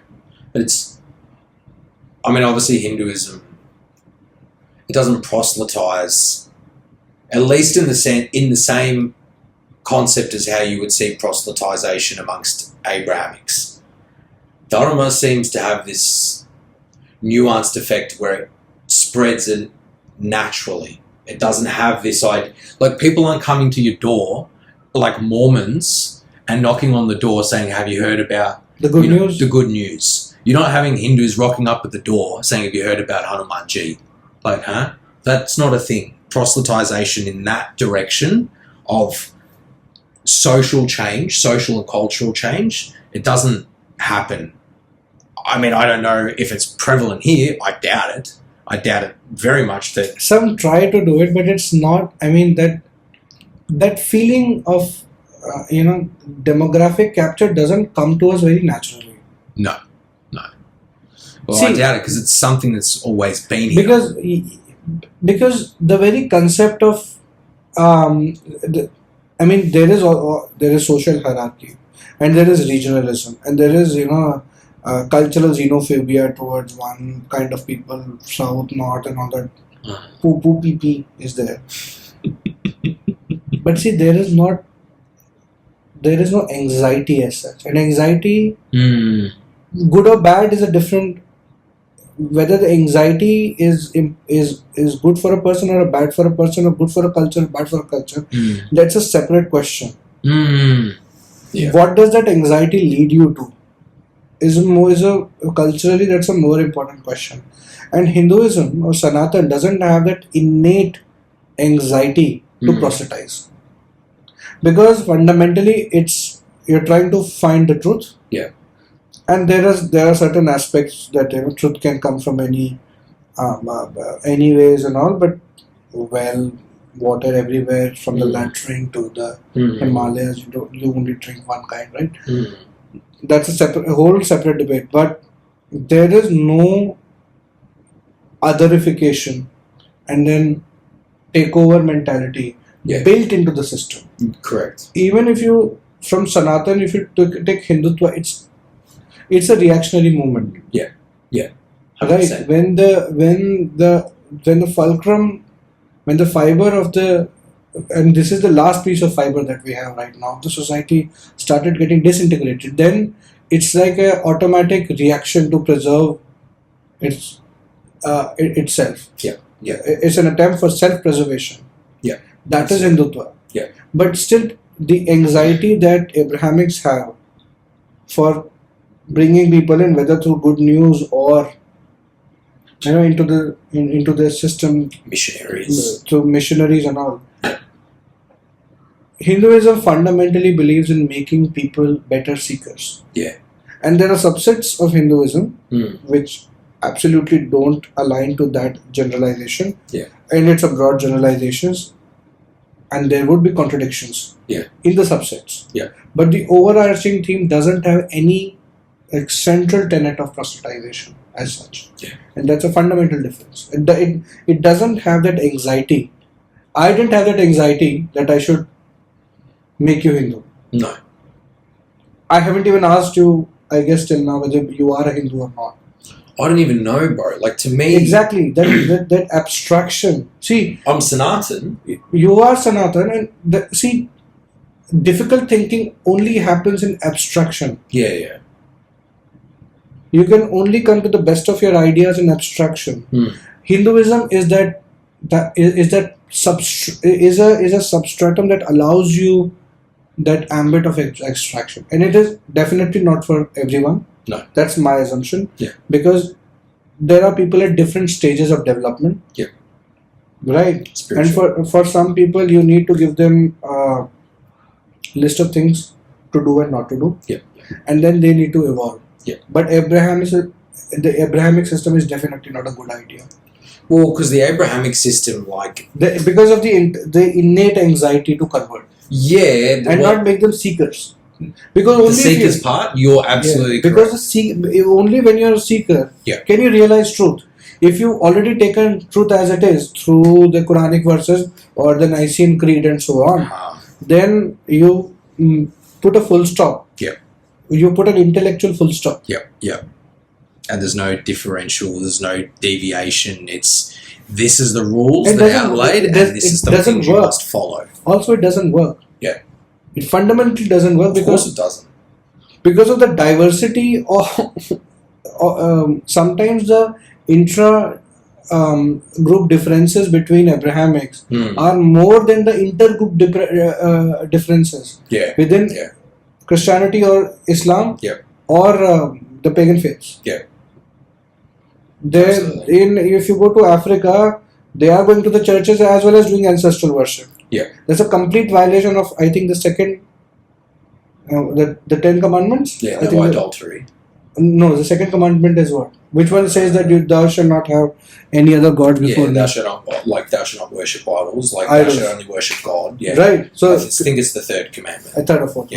But obviously Hinduism, it doesn't proselytize, at least in the same concept as how you would see proselytization amongst Abrahamics. Dharma seems to have this nuanced effect where it spreads a naturally. It doesn't have this idea. Like, people aren't coming to your door like Mormons and knocking on the door saying, have you heard about The good news? The good news. You're not having Hindus rocking up at the door saying, have you heard about Hanumanji? Like, huh? That's not a thing. Proselytization in that direction of social change, social and cultural change, it doesn't happen. I mean, I don't know if it's prevalent here. I doubt it. I doubt it very much that... Some try to do it, but it's not. I mean, that feeling of, demographic capture doesn't come to us very naturally. No. Well, See, I doubt it because it's something that's always been here. Because the very concept of, there is social hierarchy, and there is regionalism, and there is, cultural xenophobia towards one kind of people, south, north, and all that. Poo pee pee is there. But see, there is no anxiety as such. And anxiety, good or bad, is a different. Whether the anxiety is good for a person or bad for a person, or good for a culture, bad for a culture, that's a separate question. Yeah. What does that anxiety lead you to? Culturally, that's a more important question. And Hinduism or Sanatan doesn't have that innate anxiety to proselytize, because fundamentally you're trying to find the truth. Yeah. And there are certain aspects that truth can come from any ways and all, but water everywhere, from the latrine to the Himalayas, you only drink one kind, right? That's a whole separate debate. But there is no otherification and then takeover mentality built into the system. Correct. Even if you, from Sanatan, if you take Hindutva, it's a reactionary movement. Yeah. 100%. Right. When the fulcrum, when the fiber of the, and this is the last piece of fiber that we have right now, the society started getting disintegrated, then it's like a automatic reaction to preserve itself. Yeah. It's an attempt for self-preservation. Yeah. That is Hindutva. Yeah. But still, the anxiety that Abrahamics have for bringing people in, whether through good news or into the system, missionaries, through missionaries and all. Hinduism fundamentally believes in making people better seekers. Yeah. And there are subsets of Hinduism which absolutely don't align to that generalization. Yeah. And it's a broad generalizations, and there would be contradictions in the subsets. Yeah. But the overarching theme doesn't have any central tenet of proselytization as such. Yeah. And that's a fundamental difference. It doesn't have that anxiety. I didn't have that anxiety that I should make you Hindu. No. I haven't even asked you, I guess till now, whether you are a Hindu or not. I don't even know, bro. Like, to me... Exactly. That abstraction. See... I'm Sanatan. You are Sanatan, and difficult thinking only happens in abstraction. Yeah. You can only come to the best of your ideas in abstraction. Hinduism is a substratum that allows you that ambit of abstraction, and it is definitely not for everyone. No, that's my assumption. Yeah, because there are people at different stages of development. Yeah, right. Spiritual. And for some people, you need to give them a list of things to do and not to do. Yeah, and then they need to evolve. Yeah, but the Abrahamic system is definitely not a good idea. Well, because the Abrahamic system, because of the innate anxiety to convert. Yeah, not make them seekers. Because the seekers part, you're absolutely correct. Because only when you're a seeker, can you realize truth. If you've already taken truth as it is through the Quranic verses or the Nicene Creed and so on, then you put a full stop. Yeah. You put an intellectual full stop. Yeah. And there's no differential, there's no deviation. This is the rules that are outlaid, and this is the things you must follow. Also, it doesn't work. Yeah. It fundamentally doesn't work because... Of course it doesn't. Because of the diversity of... sometimes the group differences between Abrahamics are more than the intergroup differences within Christianity or Islam or the pagan faiths. If you go to Africa, they are going to the churches as well as doing ancestral worship. There's a complete violation of, I think, the second, the 10 Commandments. I think adultery. No, the second commandment is what? Which one says that thou shalt not have any other god before me? Thou shalt not worship idols. Thou shalt only worship God. Right. So I think it's the third commandment. Third or fourth,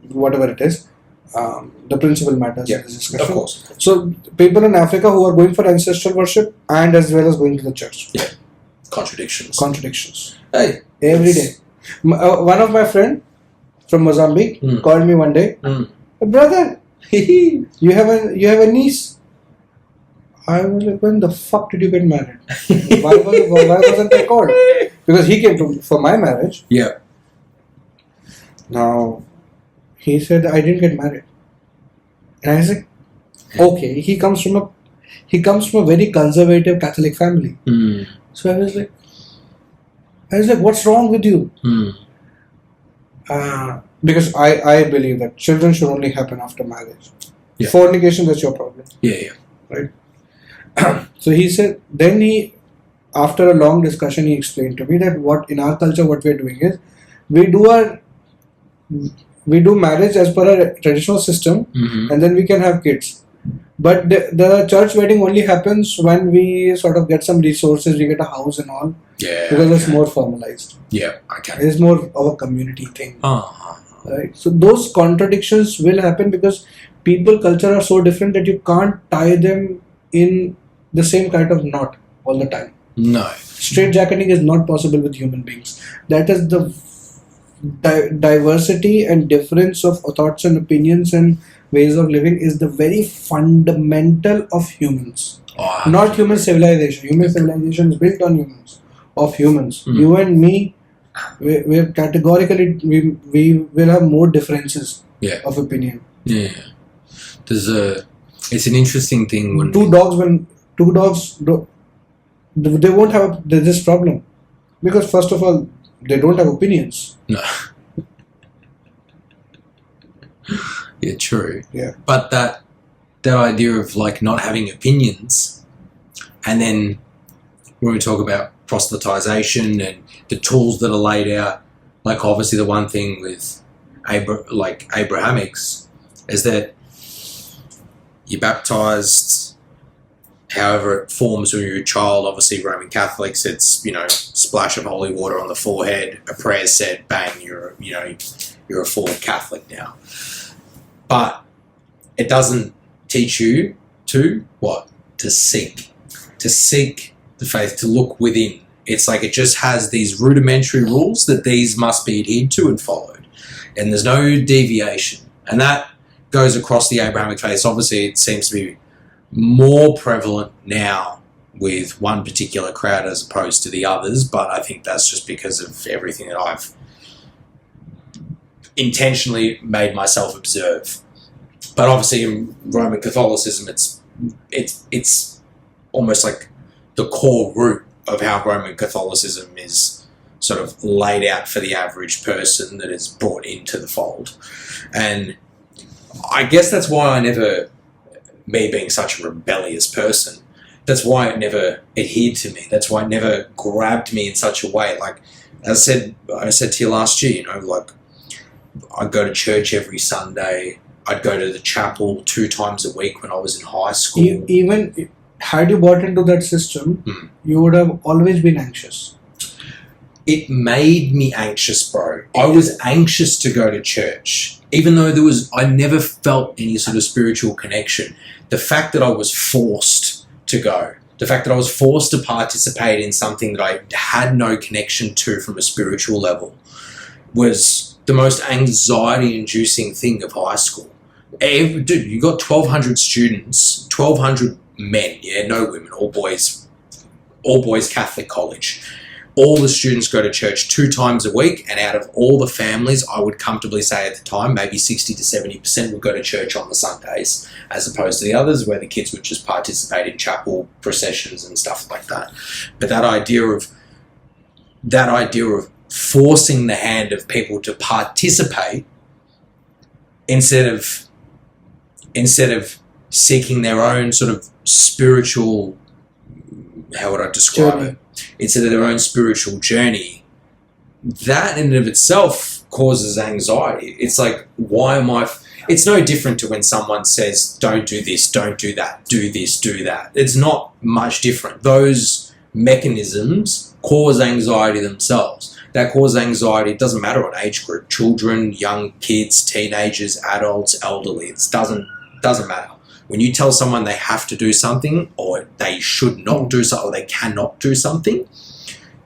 whatever it is. The principle matters in this discussion. Of course. So people in Africa who are going for ancestral worship and as well as going to the church. Contradictions. Hey. Every day. One of my friend from Mozambique called me one day. Brother, you have a niece. I was like, when the fuck did you get married? why wasn't I called? Because he came for my marriage. Now, he said I didn't get married, and I said, okay. He comes from a very conservative Catholic family. So I was like, what's wrong with you? Because I believe that children should only happen after marriage. Fornication, that's your problem. Right. So he said, after a long discussion, he explained to me that what in our culture, what we're doing is, we do marriage as per a traditional system, and then we can have kids. But the church wedding only happens when we sort of get some resources, we get a house and all. Because it's more formalized. It's more of a community thing. Right. So those contradictions will happen because people culture are so different that you can't tie them in the same kind of knot all the time. No. Straitjacketing is not possible with human beings. That is the diversity and difference of thoughts and opinions and ways of living is the very fundamental of humans. Not human civilization. Human civilization is built on humans. You and me, we're categorically, we will have more differences of opinion. It's an interesting thing when two dogs, they won't have this problem because first of all, they don't have opinions. No. True. But that idea of not having opinions, and then when we talk about proselytization and the tools that are laid out, obviously the one thing with Abrahamics is that you're baptized however it forms when you're a child. Obviously Roman Catholics, it's splash of holy water on the forehead, a prayer said, bang, you're a full Catholic now. But it doesn't teach you to seek the faith, to look within. It's it just has these rudimentary rules that these must be adhered to and followed, and there's no deviation. And that goes across the Abrahamic faith. Obviously it seems to be more prevalent now with one particular crowd as opposed to the others, but I think that's just because of everything that I've intentionally made myself observe. But obviously in Roman Catholicism, it's almost like the core root of how Roman Catholicism is sort of laid out for the average person that is brought into the fold. And I guess that's why me being such a rebellious person, that's why it never adhered to me. That's why it never grabbed me in such a way. As I said to you last year, I'd go to church every Sunday. I'd go to the chapel 2 times a week when I was in high school. Even had you bought into that system, you would have always been anxious. It made me anxious, bro. I was anxious to go to church. Even though I never felt any sort of spiritual connection. The fact that I was forced to go, the fact that I was forced to participate in something that I had no connection to from a spiritual level was the most anxiety-inducing thing of high school. Dude, you got 1,200 students, 1,200 men, no women, all boys Catholic college. all the students go to church 2 times a week, and out of all the families, I would comfortably say at the time, maybe 60 to 70% would go to church on the Sundays, as opposed to the others where the kids would just participate in chapel processions and stuff like that. But that idea of forcing the hand of people to participate instead of seeking their own sort of spiritual, how would I describe it? Instead of their own spiritual journey, that in and of itself causes anxiety. It's like, why am I... It's no different to when someone says, don't do this, don't do that, do this, do that. It's not much different. Those mechanisms cause anxiety themselves. That cause anxiety, it doesn't matter what age group, children, young kids, teenagers, adults, elderly, it doesn't matter. When you tell someone they have to do something, or they should not do something, or they cannot do something,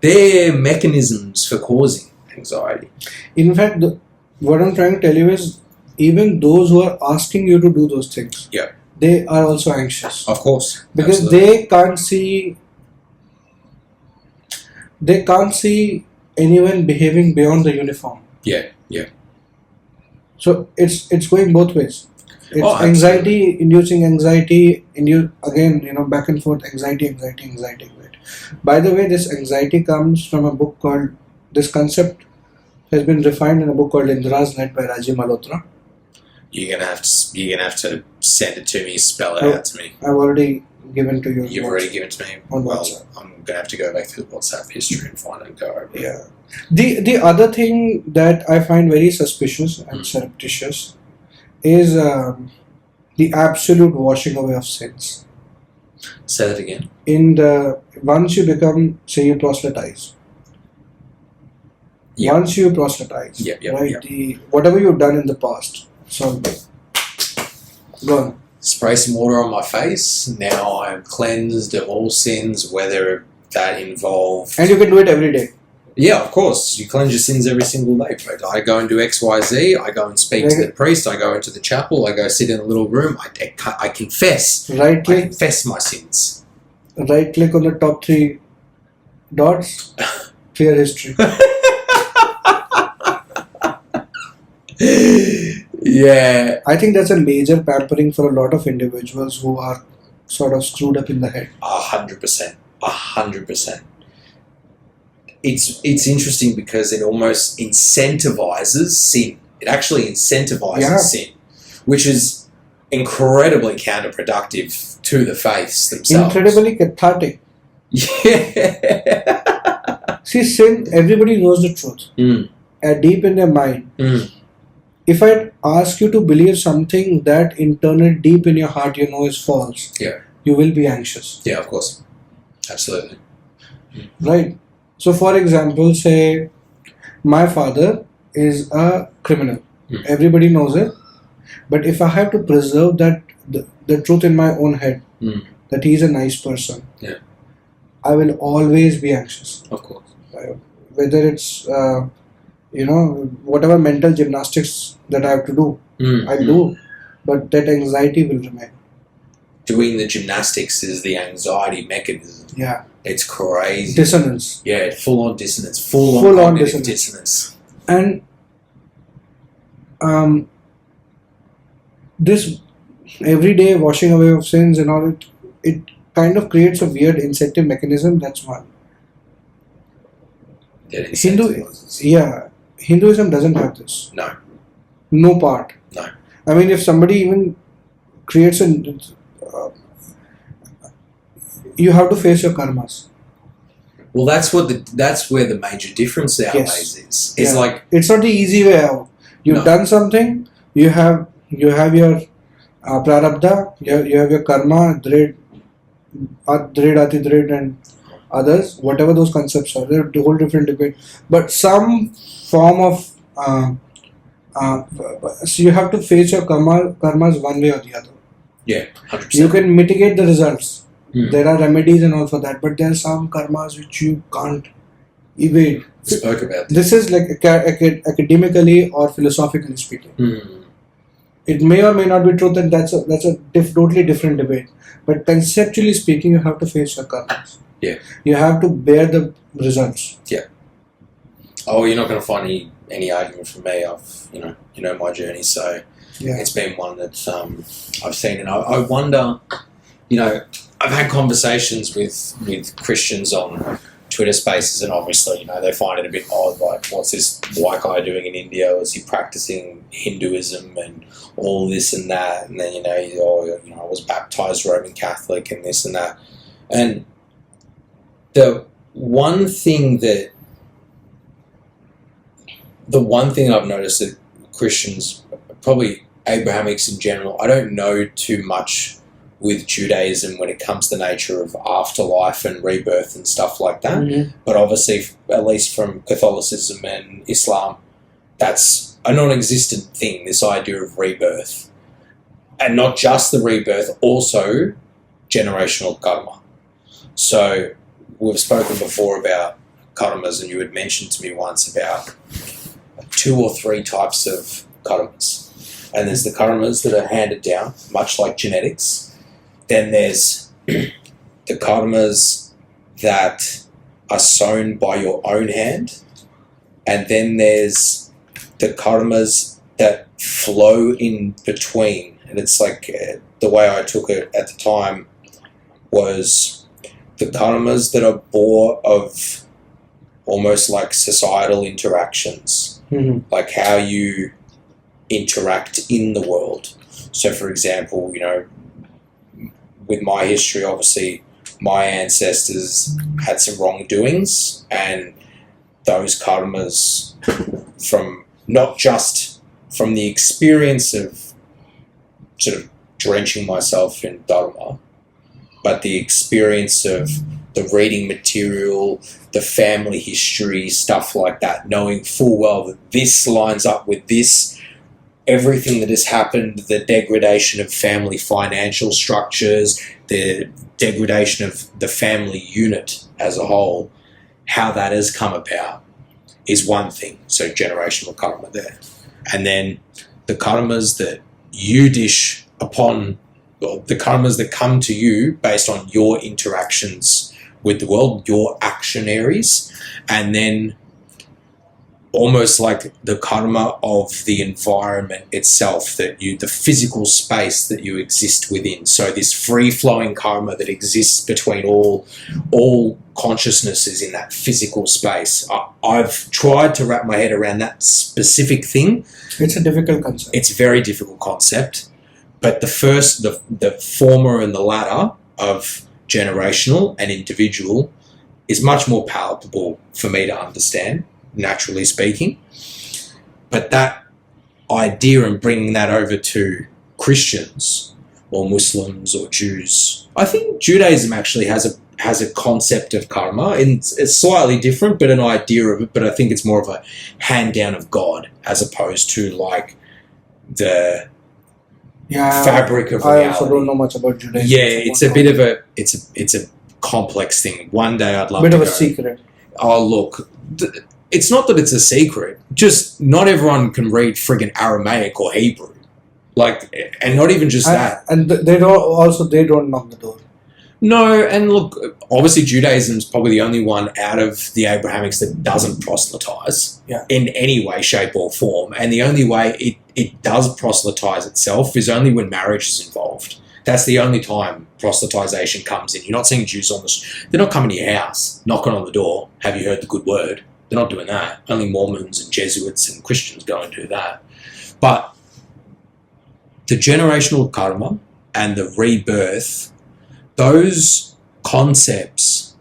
they're mechanisms for causing anxiety. In fact, what I'm trying to tell you is, even those who are asking you to do those things, Yeah. they are also anxious. Of course. Because Absolutely. they can't see anyone behaving beyond the uniform. Yeah. So it's going both ways. It's Absolutely. anxiety, inducing anxiety, again, back and forth, anxiety. By the way, this anxiety comes from a book called, this concept has been refined in a book called Indra's Net by Rajiv Malhotra. You're gonna have to send it to me, spell it out to me. I've already given to you. You've already given it to me. On Well, WhatsApp. I'm gonna have to go back through the WhatsApp history and find it and go over it. Yeah. The other thing that I find very suspicious and surreptitious is the absolute washing away of sins. Say that again. Once you become, say you proselytize. Yep. Once you proselytize, Yep. right? Whatever you've done in the past, so gone. Spray some water on my face. Now I'm cleansed of all sins, whether that involves... And you can do it every day. Yeah, of course. You cleanse your sins every single day. But I go and do X, Y, Z. I go and speak to the priest. I go into the chapel. I go sit in a little room. I confess. Right I click, confess my sins. right click on the top 3 dots, clear history. Yeah. I think that's a major pampering for a lot of individuals who are sort of screwed up in the head. 100%. 100%. It's interesting because it almost incentivizes sin. It actually incentivizes sin, which is incredibly counterproductive to the faiths themselves. Incredibly cathartic. Yeah. See, sin, everybody knows the truth. Deep in their mind. If I ask you to believe something that internal, deep in your heart, you know is false, you will be anxious. Yeah, of course. Absolutely. Right? So, for example, say, my father is a criminal. Everybody knows it. But if I have to preserve that the truth in my own head, that he is a nice person, I will always be anxious. Of course. Whether it's, whatever mental gymnastics that I have to do, I do. But that anxiety will remain. Doing the gymnastics is the anxiety mechanism. Yeah. It's crazy. Dissonance. Yeah, full on dissonance. Full on dissonance. And this everyday washing away of sins and all, it kind of creates a weird incentive mechanism. That's one. Hinduism doesn't have this. No part. No. I mean, if somebody even creates you have to face your karmas. Well, that's where the major difference nowadays is. It's like, it's not the easy way out. You've done something. You have your prarabdha. You have your karma, drid, atidrid, and others. Whatever those concepts are, they're a whole different debate. But some form of so you have to face your karmas one way or the other. Yeah, 100%. You can mitigate the results. There are remedies and all for that, but there are some karmas which you can't evade. Spoke about this is like academically or philosophically speaking. It may or may not be truth, and that's a totally different debate. But conceptually speaking, you have to face your karmas. Yeah. You have to bear the results. Oh, you're not going to find any argument from me. I've you know my journey, so Yeah. it's been one that I've seen, and I wonder. I've had conversations with Christians on Twitter Spaces, and obviously, they find it a bit odd. Like, what's this white guy doing in India? Is he practicing Hinduism and all this and that? And then I was baptized Roman Catholic and this and that. And the one thing I've noticed that Christians, probably Abrahamics in general, I don't know too much with Judaism when it comes to the nature of afterlife and rebirth and stuff like that. Mm-hmm. But obviously, at least from Catholicism and Islam, that's a non-existent thing, this idea of rebirth. And not just the rebirth, also generational karma. So we've spoken before about karmas, and you had mentioned to me once about 2 or 3 types of karmas. And there's the karmas that are handed down, much like genetics. Then there's the karmas that are sown by your own hand. And then there's the karmas that flow in between. And it's like the way I took it at the time was the karmas that are born of almost like societal interactions, like how you interact in the world. So, for example, with my history, obviously, my ancestors had some wrongdoings, and those karmas from not just from the experience of sort of drenching myself in dharma, but the experience of the reading material, the family history, stuff like that, knowing full well that this lines up with this, everything that has happened, the degradation of family financial structures, the degradation of the family unit as a whole, how that has come about is one thing. So generational karma there. And then the karmas that you dish upon, or the karmas that come to you based on your interactions with the world, your actionaries, and then almost like the karma of the environment itself, the physical space that you exist within. So this free-flowing karma that exists between all consciousnesses in that physical space. I've tried to wrap my head around that specific thing. It's a difficult concept. It's a very difficult concept, but the former and the latter of generational and individual is much more palatable for me to understand, naturally speaking. But that idea and bringing that over to Christians or Muslims or Jews, I think Judaism actually has a concept of karma, and it's slightly different, but an idea of it. But I think it's more of a hand down of God as opposed to like the fabric of reality. I also don't know much about Judaism. Yeah, it's a bit of it's a complex thing. One day I'd love bit to of a go, secret. oh look, it's not that it's a secret, just not everyone can read friggin' Aramaic or Hebrew. Like, and not even just that. And they don't knock the door. No, and look, obviously Judaism is probably the only one out of the Abrahamics that doesn't proselytize in any way, shape or form. And the only way it does proselytize itself is only when marriage is involved. That's the only time proselytization comes in. You're not seeing Jews on they're not coming to your house, knocking on the door, have you heard the good word? They're not doing that. Only Mormons and Jesuits and Christians go and do that. But the generational karma and the rebirth, those concepts,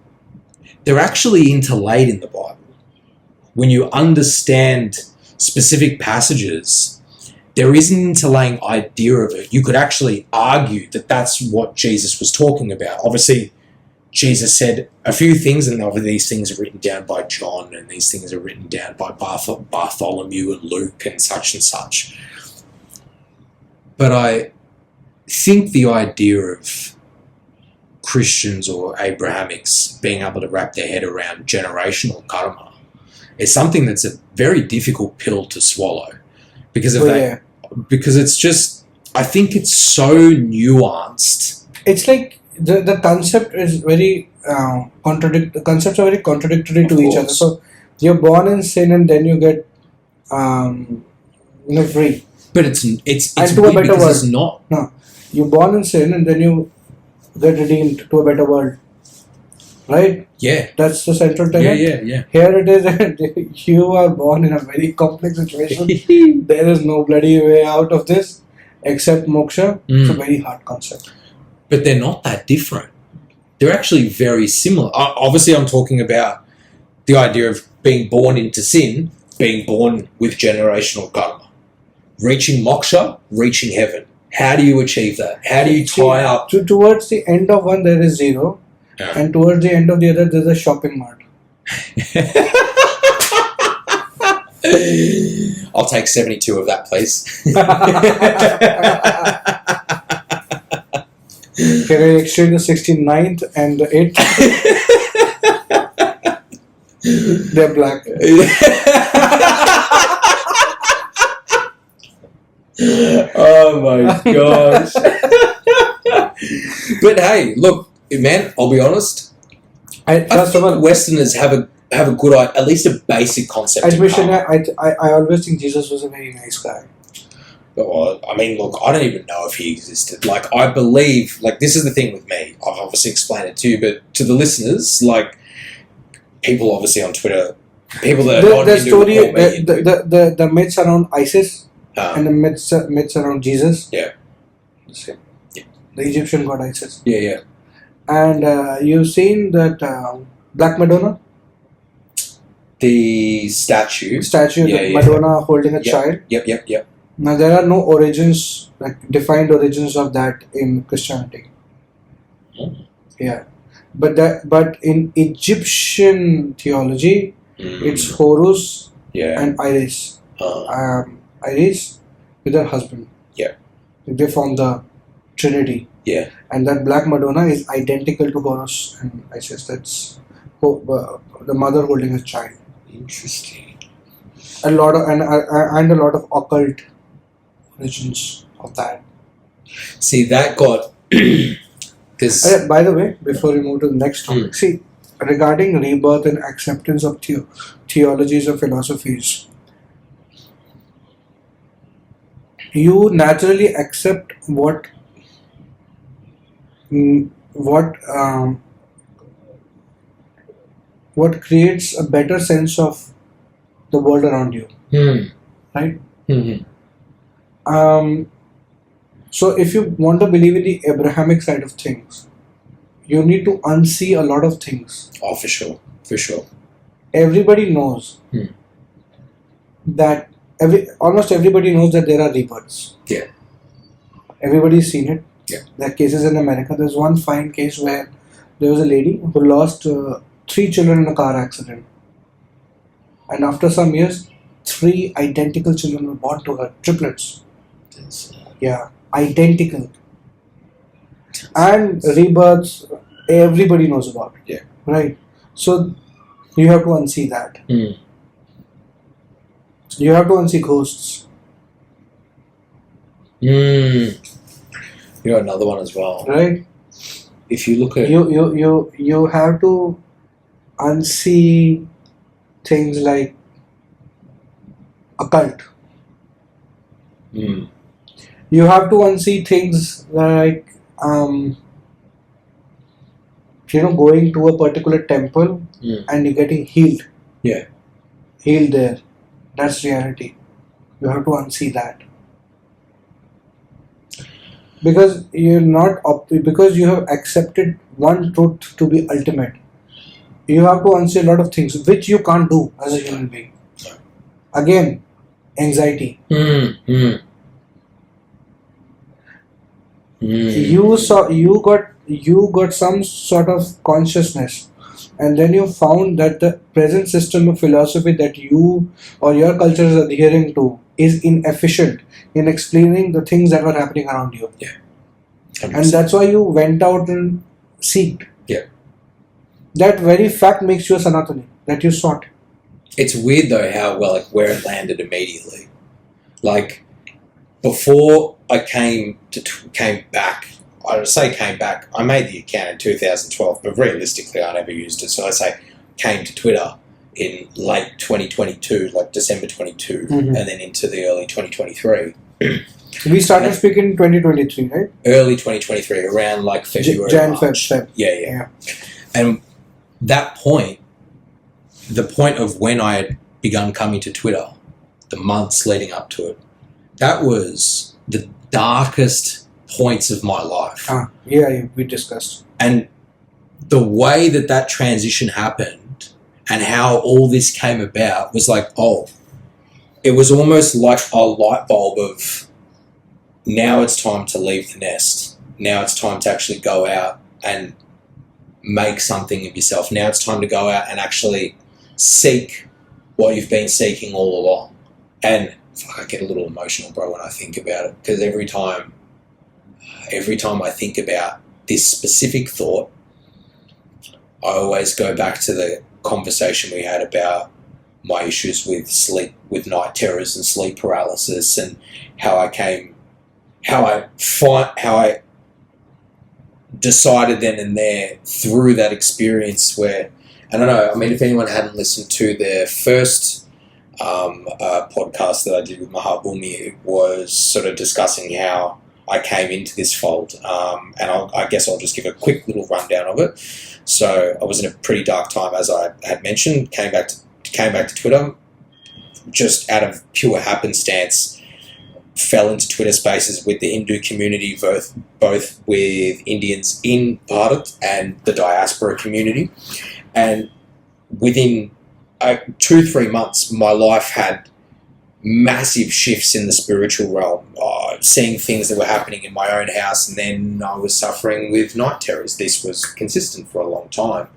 they're actually interlaid in the Bible. When you understand specific passages, there is an interlaying idea of it. You could actually argue that that's what Jesus was talking about. Obviously, Jesus said a few things, and obviously these things are written down by John, and these things are written down by Bartholomew and Luke and such. But I think the idea of Christians or Abrahamics being able to wrap their head around generational karma is something that's a very difficult pill to swallow because it's just, I think it's so nuanced. It's like the concept is very the concepts are very contradictory Of to each other. course. So you're born in sin and then you get free. But it's And to a weird better because it's world. not. No, you're born in sin and then you get redeemed to a better world. Right? Yeah. That's the central Yeah, tenet. yeah, Here it is that you are born in a very complex situation. yeah. There is no bloody way out of this except moksha. It's a Mm. very hard concept. But they're not that different. They're actually very similar. Obviously, I'm talking about the idea of being born into sin, being born with generational karma, reaching moksha, reaching heaven. How do you achieve that? How do you tie up? Towards the end of one, there is zero. Yeah. And towards the end of the other, there's a shopping mart. I'll take 72 of that, please. Can I exchange the 69th and the 8th? They're black. Oh my gosh. But hey, look, man, I'll be honest. I First of think all, Westerners have a good, at least a basic concept. admission, of karma. I always think Jesus was a very nice guy. Well, I mean, look, I don't even know if he existed. Like, I believe, like, this is the thing with me. I've obviously explained it to you, but to the listeners, like, people obviously on Twitter, people that are not The Hindu story, will call me Hindu. the myths around ISIS and the myths around Jesus. Yeah. The same. Yeah. The Egyptian god Isis. Yeah. And you've seen that Black Madonna The statue. statue, Yeah, the yeah. Madonna holding a child. Yep. Now there are no origins, like defined origins of that in Christianity. Mm. Yeah, but in Egyptian theology, it's Mm. Horus Yeah. and Iris. Uh, Iris with her husband. Yeah. They form the Trinity. Yeah. And that Black Madonna is identical to Horus and Isis. That's the mother holding a child. Interesting. A lot of and a lot of occult origins of that. See, that got because By the way, before we move to the next topic, see, regarding rebirth and acceptance of theologies or philosophies, you naturally accept what creates a better sense of the world around you, right? So if you want to believe in the Abrahamic side of things, you need to unsee a lot of things. Oh, for sure. Everybody knows that almost everybody knows that there are rebirths. Yeah. Everybody's seen it. Yeah. There are cases in America. There's one fine case where there was a lady who lost 3 children in a car accident. And after some years, 3 identical children were born to her, triplets. Yeah, identical. And rebirths, everybody knows about it. Yeah. Right. So you have to unsee that. Mm. You have to unsee ghosts. You got another one as well. Right. If you look at You have to unsee things like occult. Mm. You have to unsee things like going to a particular temple and you're getting healed. Yeah. Healed there. That's reality. You have to unsee that. Because because you have accepted one truth to be ultimate. You have to unsee a lot of things which you can't do as a human being. Again, anxiety. You got some sort of consciousness, and then you found that the present system of philosophy that you or your culture is adhering to is inefficient in explaining the things that were happening around you. Yeah. And that's why you went out and seeked. Yeah. That very fact makes you a Sanatani, that you sought. It's weird though how where it landed immediately. Like before I came back, I would say came back. I made the account in 2012, but realistically, I never used it. So I say came to Twitter in late 2022, like December 22, and then into the early 2023. We started speaking in 2023, right? Early 2023, around like February, March. Feb. Yeah. And that point, the point of when I had begun coming to Twitter, the months leading up to it, that was the darkest points of my life. Yeah, we discussed. And the way that transition happened and how all this came about was like, it was almost like a light bulb of, now it's time to leave the nest. Now it's time to actually go out and make something of yourself. Now it's time to go out and actually seek what you've been seeking all along. And I get a little emotional, bro, when I think about it, because every time I think about this specific thought, I always go back to the conversation we had about my issues with sleep, with night terrors and sleep paralysis, and how I decided then and there through that experience where, I don't know, I mean, if anyone hadn't listened to their first podcast that I did with Mahabhoomi, it was sort of discussing how I came into this fold, and I guess I'll just give a quick little rundown of it. So I was in a pretty dark time, as I had mentioned. Came back to Twitter, just out of pure happenstance. Fell into Twitter Spaces with the Hindu community, both with Indians in Bharat and the diaspora community, and within 2-3 months, my life had massive shifts in the spiritual realm, seeing things that were happening in my own house, and then I was suffering with night terrors. This was consistent for a long time,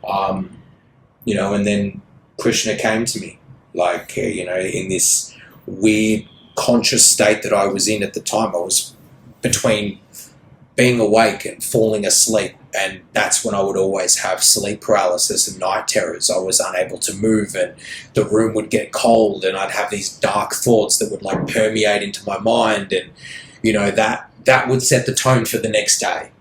and then Krishna came to me, in this weird conscious state that I was in at the time. I was between being awake and falling asleep, and that's when I would always have sleep paralysis and night terrors. I was unable to move, and the room would get cold, and I'd have these dark thoughts that would permeate into my mind, and that would set the tone for the next day.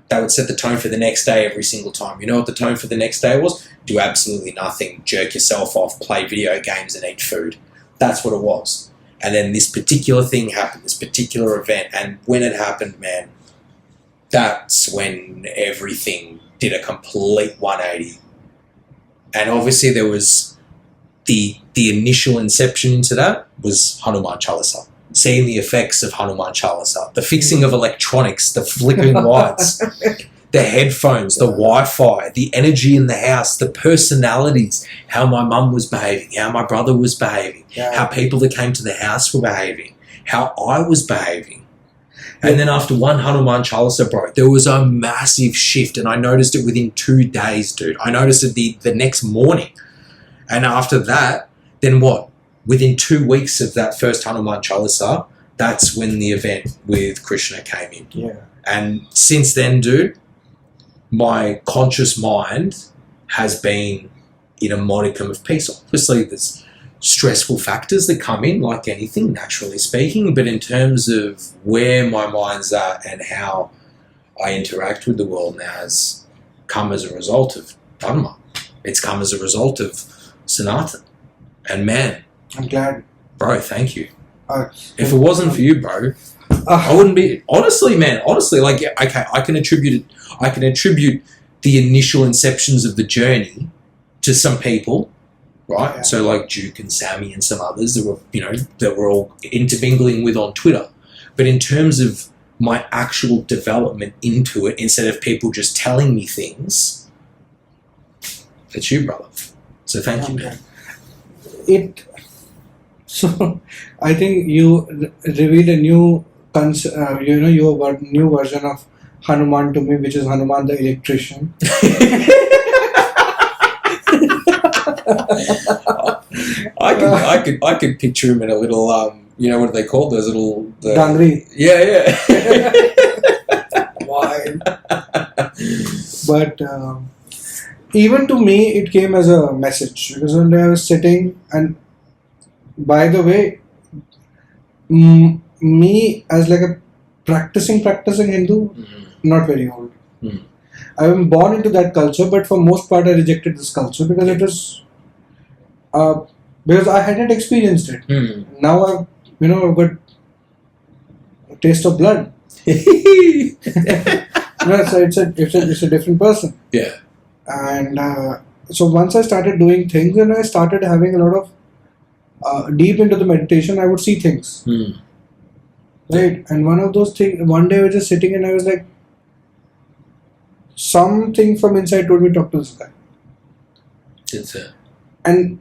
That would set the tone for the next day every single time. You know what the tone for the next day was? Do absolutely nothing, jerk yourself off, play video games and eat food. That's what it was. And then this particular thing happened, this particular event, and when it happened, man, that's when everything did a complete 180. And obviously there was the initial inception into that was Hanuman Chalisa. Seeing the effects of Hanuman Chalisa, the fixing of electronics, the flickering lights, the headphones, the Wi-Fi, the energy in the house, the personalities, how my mum was behaving, how my brother was behaving, how people that came to the house were behaving, how I was behaving. And then after one Hanuman Chalisa, bro, there was a massive shift, and I noticed it within 2 days, dude. I noticed it the next morning. And after that, then what? Within 2 weeks of that first Hanuman Chalisa, that's when the event with Krishna came in. Yeah. And since then, dude, my conscious mind has been in a modicum of peace. Obviously, there's stressful factors that come in, like anything, naturally speaking, but in terms of where my mind's at and how I interact with the world now has come as a result of Dharma. It's come as a result of Sanatan. And man, I'm glad. Bro, thank you. If it wasn't for you, bro, I wouldn't be. Honestly, okay, I can attribute the initial inceptions of the journey to some people, right? Yeah. So like Duke and Sammy and some others that were all intermingling with on Twitter. But in terms of my actual development into it, instead of people just telling me things, it's you, brother. So thank you, man. So I think you revealed a new new version of Hanuman to me, which is Hanuman the electrician. I could picture him in a little what are they called? Those little Dangri. Yeah. Why? But even to me, it came as a message, because when I was sitting, and by the way, me as like a practicing Hindu, not very old. Mm. I am born into that culture, but for most part, I rejected this culture because it was because I hadn't experienced it. Mm. Now I've got a taste of blood. So it's a different person. Yeah. And so once I started doing things and I started having a lot of deep into the meditation, I would see things. Mm. Right. And one of those things, one day I was just sitting and I was like, something from inside told me talk to this guy. It's a And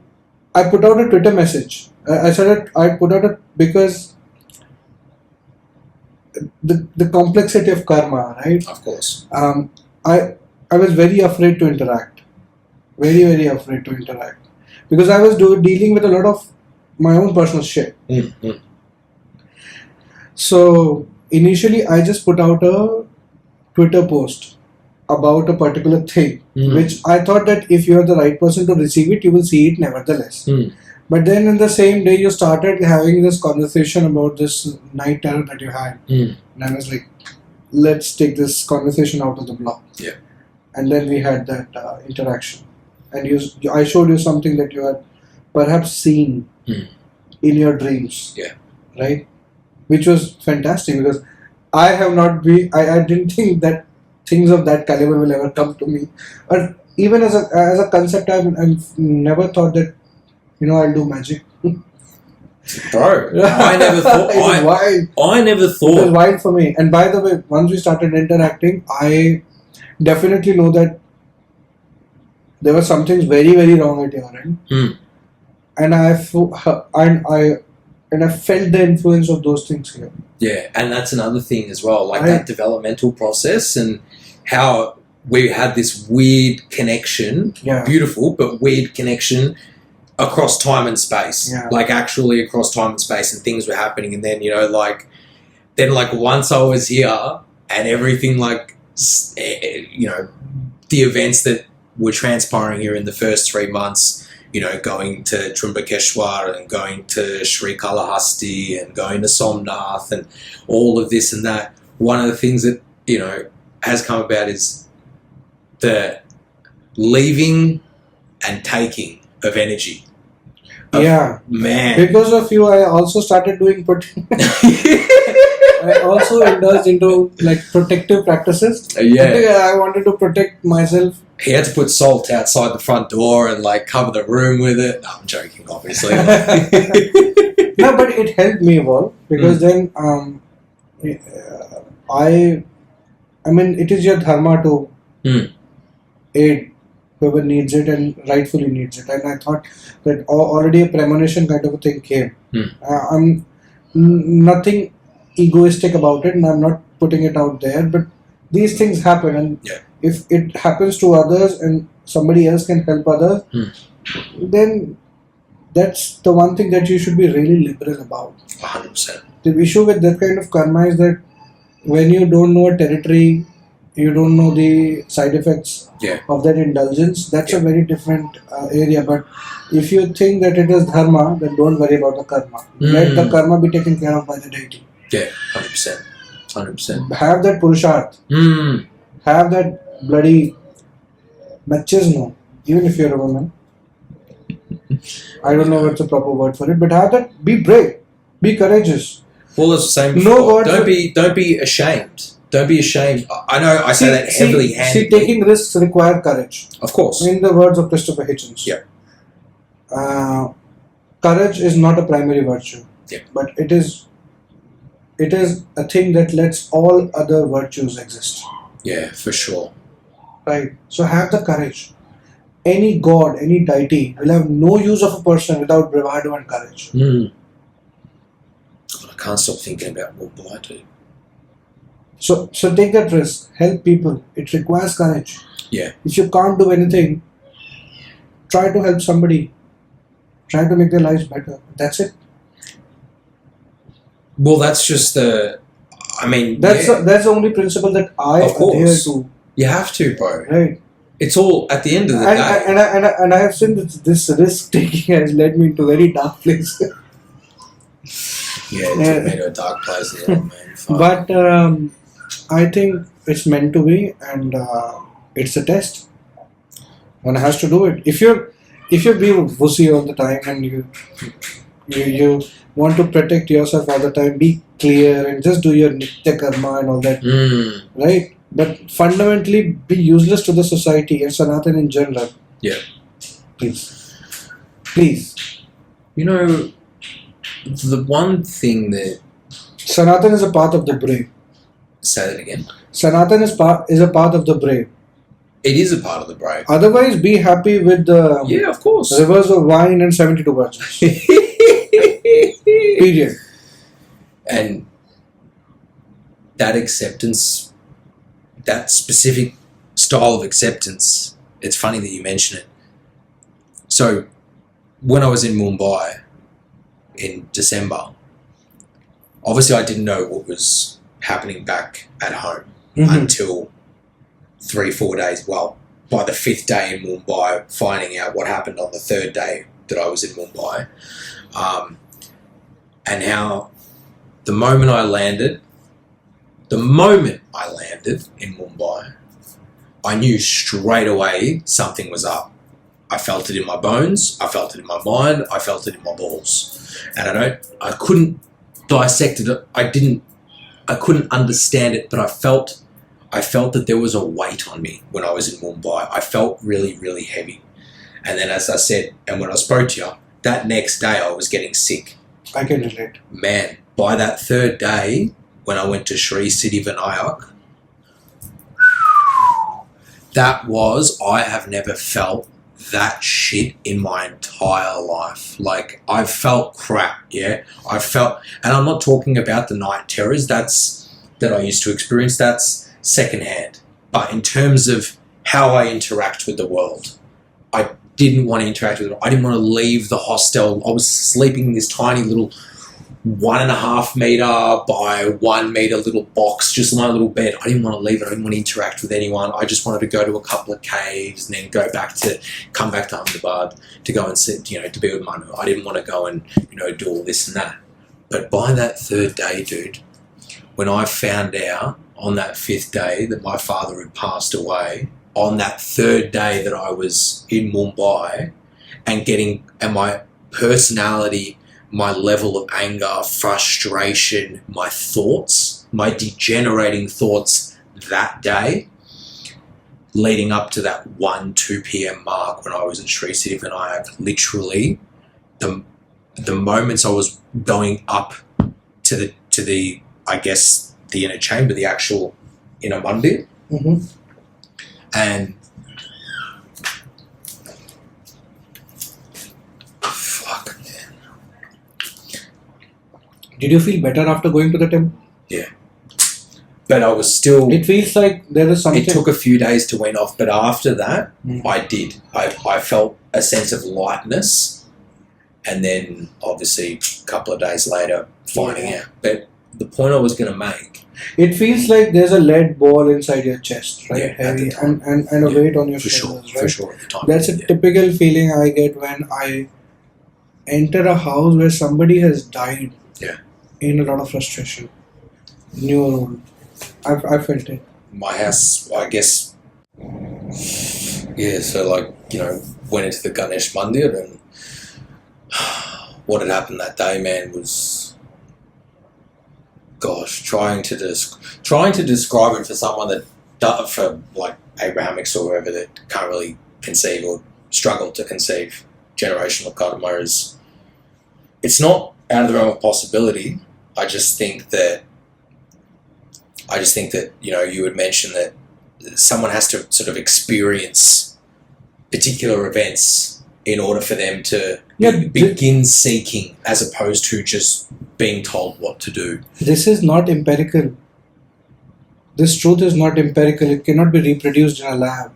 I put out a Twitter message. I put out it because the complexity of karma, right? of course. I was very afraid to interact. Very, very afraid to interact. Because I was dealing with a lot of my own personal shit. Mm. So initially I just put out a Twitter post about a particular thing, which I thought that if you are the right person to receive it, you will see it nevertheless. Mm. But then in the same day, you started having this conversation about this night terror that you had. Mm. And I was like, let's take this conversation out of the blog. Yeah. And then we had that interaction. And I showed you something that you had perhaps seen in your dreams. Yeah. Right? Which was fantastic because I didn't think that things of that caliber will ever come to me. But even as a concept, I've never thought that, I'll do magic. Bro, I never thought. It was wild. I never It was thought. wild for me. And by the way, once we started interacting, I definitely know that there were some things very, very wrong at your end. Mm. And I felt the influence of those things here. Yeah, and that's another thing as well, like Right. that developmental process and how we had this weird connection, Yeah. beautiful but weird connection across time and space, Yeah. like actually across time and space, and things were happening, and then like once I was here and everything the events that were transpiring here in the first 3 months. Going to Trimbakeshwar and going to Sri Kalahasti and going to Somnath and all of this and that. One of the things that, has come about is the leaving and taking of energy. Yeah. Man. Because of you, I also started doing I also indulged into protective practices. Yeah. I wanted to protect myself. He had to put salt outside the front door and cover the room with it. No, I'm joking, obviously. No, but it helped me evolve because then it is your dharma to aid whoever needs it and rightfully needs it. And I thought that already a premonition kind of a thing came. I'm nothing egoistic about it and I'm not putting it out there, but these things happen, and if it happens to others and somebody else can help others, then that's the one thing that you should be really liberal about. 100%. The issue with that kind of karma is that when you don't know a territory, you don't know the side effects of that indulgence, that's a very different area. But if you think that it is dharma, then don't worry about the karma. Let the karma be taken care of by the deity. Yeah, 100%. 100%. Have that purusharth. Have that bloody machismo, even if you're a woman. I don't know what's the proper word for it, but have that. Be brave. Be courageous. Well, it's the same. No, don't be ashamed. Don't be ashamed. I know I say that heavily handedly. See, taking risks require courage. Of course. In the words of Christopher Hitchens. Yeah. Courage is not a primary virtue. Yeah. But it is a thing that lets all other virtues exist. Yeah, for sure. Right. So have the courage. Any god, any deity will have no use of a person without bravado and courage. I can't stop thinking about what will I do. So take that risk. Help people. It requires courage. Yeah. If you can't do anything, try to help somebody. Try to make their lives better. That's it. Well, that's just the. I mean, that's the only principle that I adhere to. You have to, bro. Right. It's all at the end of the day. And I have seen that this risk taking has led me to very dark places. Yeah, it took me to a dark place. Man. But I think it's meant to be, and it's a test. One has to do it. If you be wussy all the time and you want to protect yourself all the time, be clear and just do your nitya karma and all that, right? But fundamentally, be useless to the society and Sanatan in general. Yeah. Please. You know, the one thing that... Sanatan is a path of the brave. Say that again. Sanatan is a path of the brave. It is a part of the brave. Otherwise, be happy with the of course. rivers of wine and 72 virgins. Period. And that acceptance, that specific style of acceptance, it's funny that you mention it. So, when I was in Mumbai in December, obviously I didn't know what was happening back at home until 3-4 days. Well, by the 5th day in Mumbai, finding out what happened on the 3rd day that I was in Mumbai, and how the moment I landed in Mumbai, I knew straight away something was up. I felt it in my bones, I felt it in my mind, I felt it in my balls. And I couldn't dissect it, I couldn't understand it, but I felt that there was a weight on me when I was in Mumbai. I felt really, really heavy. And then, as I said, and when I spoke to you, that next day I was getting sick. I can relate. Man, by that 3rd day, when I went to Sri Siddhi Vinayak, I have never felt that shit in my entire life. Like, I felt crap, yeah? And I'm not talking about the night terrors that I used to experience, that's secondhand. But in terms of how I interact with the world, I didn't want to interact with it. I didn't want to leave the hostel. I was sleeping in this tiny little 1.5 meter by 1 meter little box, just my little bed. I didn't want to leave it. I didn't want to interact with anyone. I just wanted to go to a couple of caves and then come back to Ahmedabad to go and sit, to be with Manu. I didn't want to go and, do all this and that. But by that 3rd day, dude, when I found out on that 5th day that my father had passed away, on that 3rd day that I was in Mumbai and my personality, my level of anger, frustration, my thoughts, my degenerating thoughts that day, leading up to that 1-2 p.m. mark when I was in Sri Siddhi Vinayak, literally the moments I was going up to the I guess the inner chamber, the actual inner mandir, and fuck, man. Did you feel better after going to the temple? Yeah. But I was still... It feels like there is something... It took a few days to wean off, but after that, I did. I felt a sense of lightness, and then obviously a couple of days later, finding out. But the point I was going to make... It feels like there's a lead ball inside your chest, right? Yeah, heavy, and a weight on your shoulders, right? For sure, at the time. That's a typical feeling I get when I enter a house where somebody has died. Yeah. In a lot of frustration. New or old. I felt it. My house, I guess, yeah, so went into the Ganesh Mandir, and what had happened that day, man, was, gosh, trying to describe it for someone for Abrahamics or whoever that can't really conceive or struggle to conceive generational karma is, it's not out of the realm of possibility. I just think that you would mention that someone has to sort of experience particular events in order for them to begin seeking, as opposed to just being told what to do. This is not empirical. This truth is not empirical. It cannot be reproduced in a lab.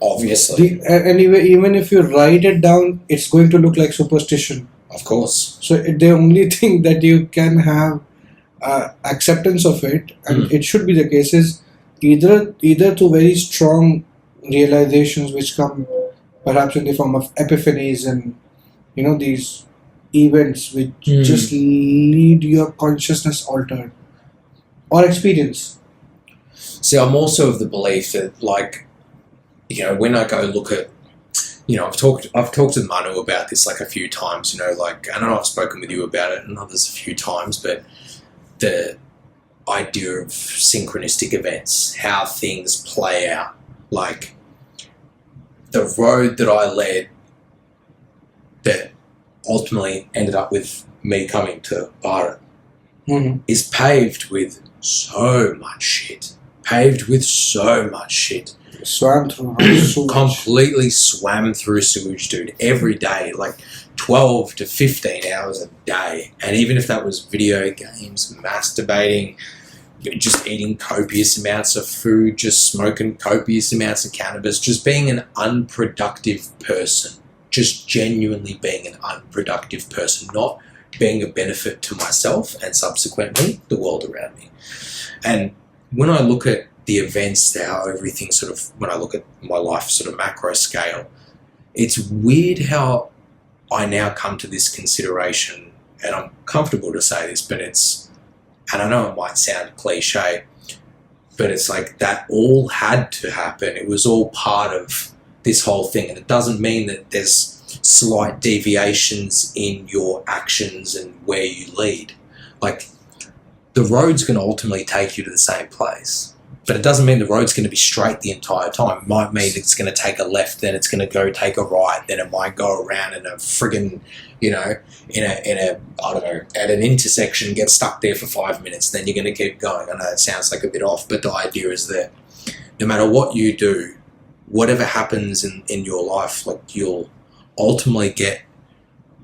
Obviously. Anyway, even if you write it down, it's going to look like superstition. Of course. So the only thing that you can have acceptance of it, and it should be the case, is either through very strong realizations which come perhaps in the form of epiphanies and these events which just lead your consciousness altered, or experience. See, I'm also of the belief that, like, when I go look at, I've talked to Manu about this like a few times. Like, I don't know, I've spoken with you about it and others a few times, but the idea of synchronistic events, how things play out, like the road that I led that ultimately ended up with me coming to Bharat is paved with so much shit. Swam through sewage. Completely swam through sewage, dude, every day, like 12 to 15 hours a day. And even if that was video games, masturbating, just eating copious amounts of food, just smoking copious amounts of cannabis, just being an unproductive person, just genuinely being an unproductive person, not being a benefit to myself and subsequently the world around me. And when I look at the events, how everything sort of, when I look at my life sort of macro scale, it's weird how I now come to this consideration, and I'm comfortable to say this, but and I know it might sound cliche, but it's like that all had to happen. It was all part of this whole thing. And it doesn't mean that there's slight deviations in your actions and where you lead. Like, the road's going to ultimately take you to the same place. But it doesn't mean the road's going to be straight the entire time. It might mean it's going to take a left, then it's going to go take a right, then it might go around in a friggin', in a I don't know, at an intersection, get stuck there for 5 minutes, then you're going to keep going. I know it sounds like a bit off, but the idea is that no matter what you do, whatever happens in your life, like, you'll ultimately get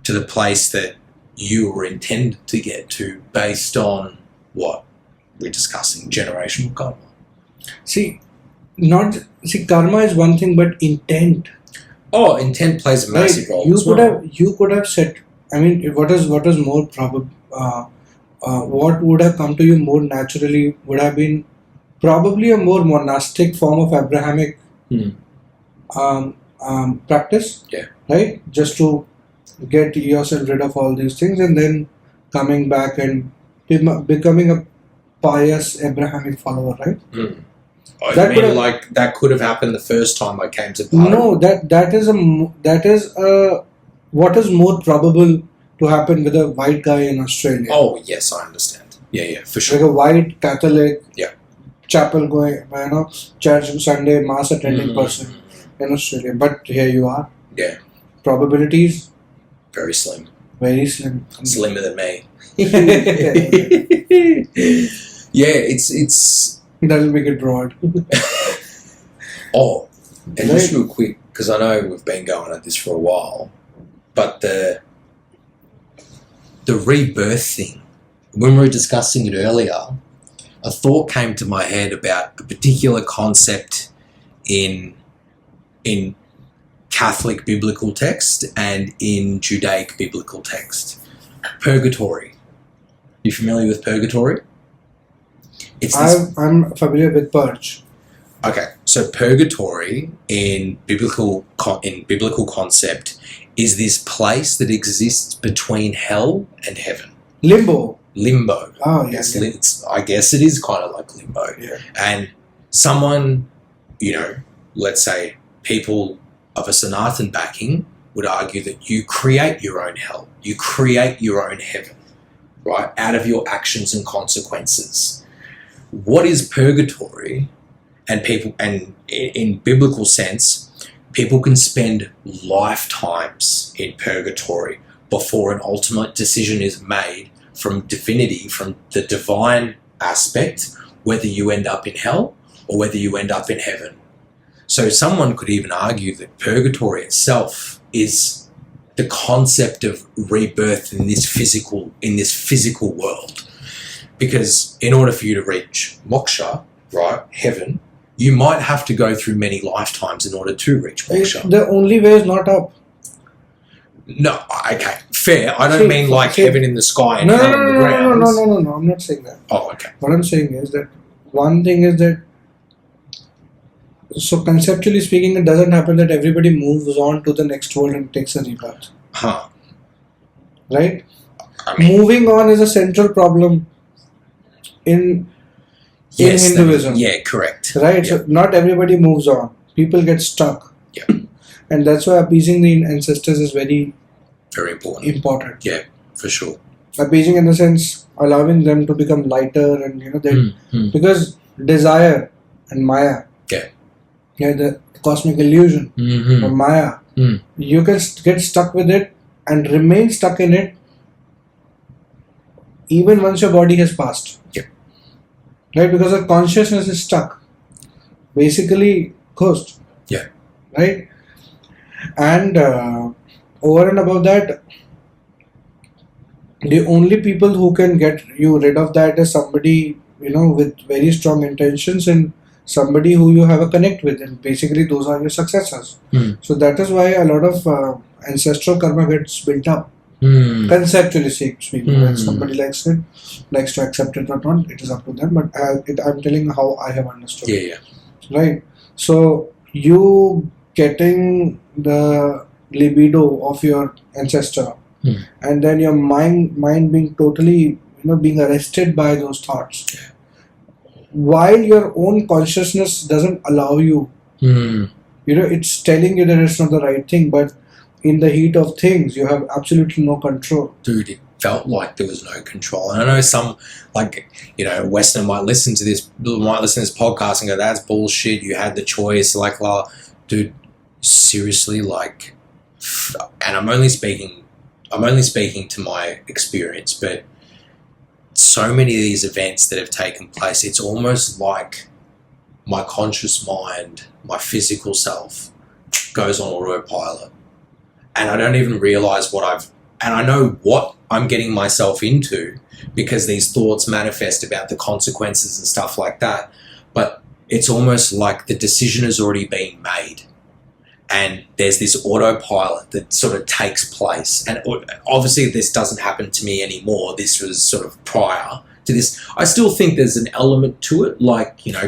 to the place that you were intended to get to based on what we're discussing, generational karma. Karma is one thing, but intent. Oh, intent plays a massive role. You could have said. I mean, what is more probable? What would have come to you more naturally would have been probably a more monastic form of Abrahamic practice. Yeah. Right. Just to get yourself rid of all these things, and then coming back and becoming a pious Abrahamic follower. Right. Oh, that you mean like that could have happened the first time I came to Bharat? No, that is what is more probable to happen with a white guy in Australia. Oh yes, I understand. Yeah, for sure. Like a white Catholic, yeah, chapel going, church Sunday mass attending person in Australia. But here you are. Yeah. Probabilities very slim. Very slim. Slimmer than me. Yeah, it's. That'll make it broad. Oh, and just real quick, because I know we've been going at this for a while, but the rebirth thing, when we were discussing it earlier, a thought came to my head about a particular concept in Catholic biblical text and in Judaic biblical text. Purgatory. You familiar with purgatory? I'm familiar with purge. Okay, so purgatory in biblical concept is this place that exists between hell and heaven. Limbo. Oh, yes. I guess it is kind of like limbo. Yeah. And someone, let's say people of a Sanatan backing would argue that you create your own hell, you create your own heaven, right, out of your actions and consequences. What is purgatory? And in biblical sense, people can spend lifetimes in purgatory before an ultimate decision is made from divinity, from the divine aspect, whether you end up in hell or whether you end up in heaven. So someone could even argue that purgatory itself is the concept of rebirth in this physical world. Because in order for you to reach moksha, right, heaven, you might have to go through many lifetimes in order to reach moksha. The only way is not up. No, okay, fair. I don't mean like heaven in the sky and hell on the ground. No, I'm not saying that. Oh, okay. What I'm saying is that one thing is that, so conceptually speaking, it doesn't happen that everybody moves on to the next world and takes a rebirth. Huh. Right? I mean, moving on is a central problem in Yes, in Hinduism. Correct. Right? Yeah. So not everybody moves on. People get stuck. Yeah. And that's why appeasing the ancestors is very Very important. important. Yeah, for sure. Appeasing in the sense allowing them to become lighter and because desire and Maya, the cosmic illusion or Maya, you can get stuck with it and remain stuck in it even once your body has passed. Yeah. Right? Because the consciousness is stuck. Basically, ghost. Yeah. Right? And over and above that, the only people who can get you rid of that is somebody, with very strong intentions and somebody who you have a connect with. And basically, those are your successors. So that is why a lot of ancestral karma gets built up. Conceptually speaking, when somebody likes to accept it or not, it is up to them. But I'm telling you how I have understood. Yeah. Right. So you getting the libido of your ancestor, and then your mind being totally, being arrested by those thoughts, while your own consciousness doesn't allow you. It's telling you that it's not the right thing, but in the heat of things, you have absolutely no control. Dude, it felt like there was no control. And I know some, Western might listen to this podcast and go, that's bullshit, you had the choice, dude, seriously, and I'm only speaking to my experience, but so many of these events that have taken place, it's almost like my conscious mind, my physical self, goes on autopilot. And I don't even realize and I know what I'm getting myself into because these thoughts manifest about the consequences and stuff like that. But it's almost like the decision has already been made. And there's this autopilot that sort of takes place. And obviously this doesn't happen to me anymore. This was sort of prior to this. I still think there's an element to it.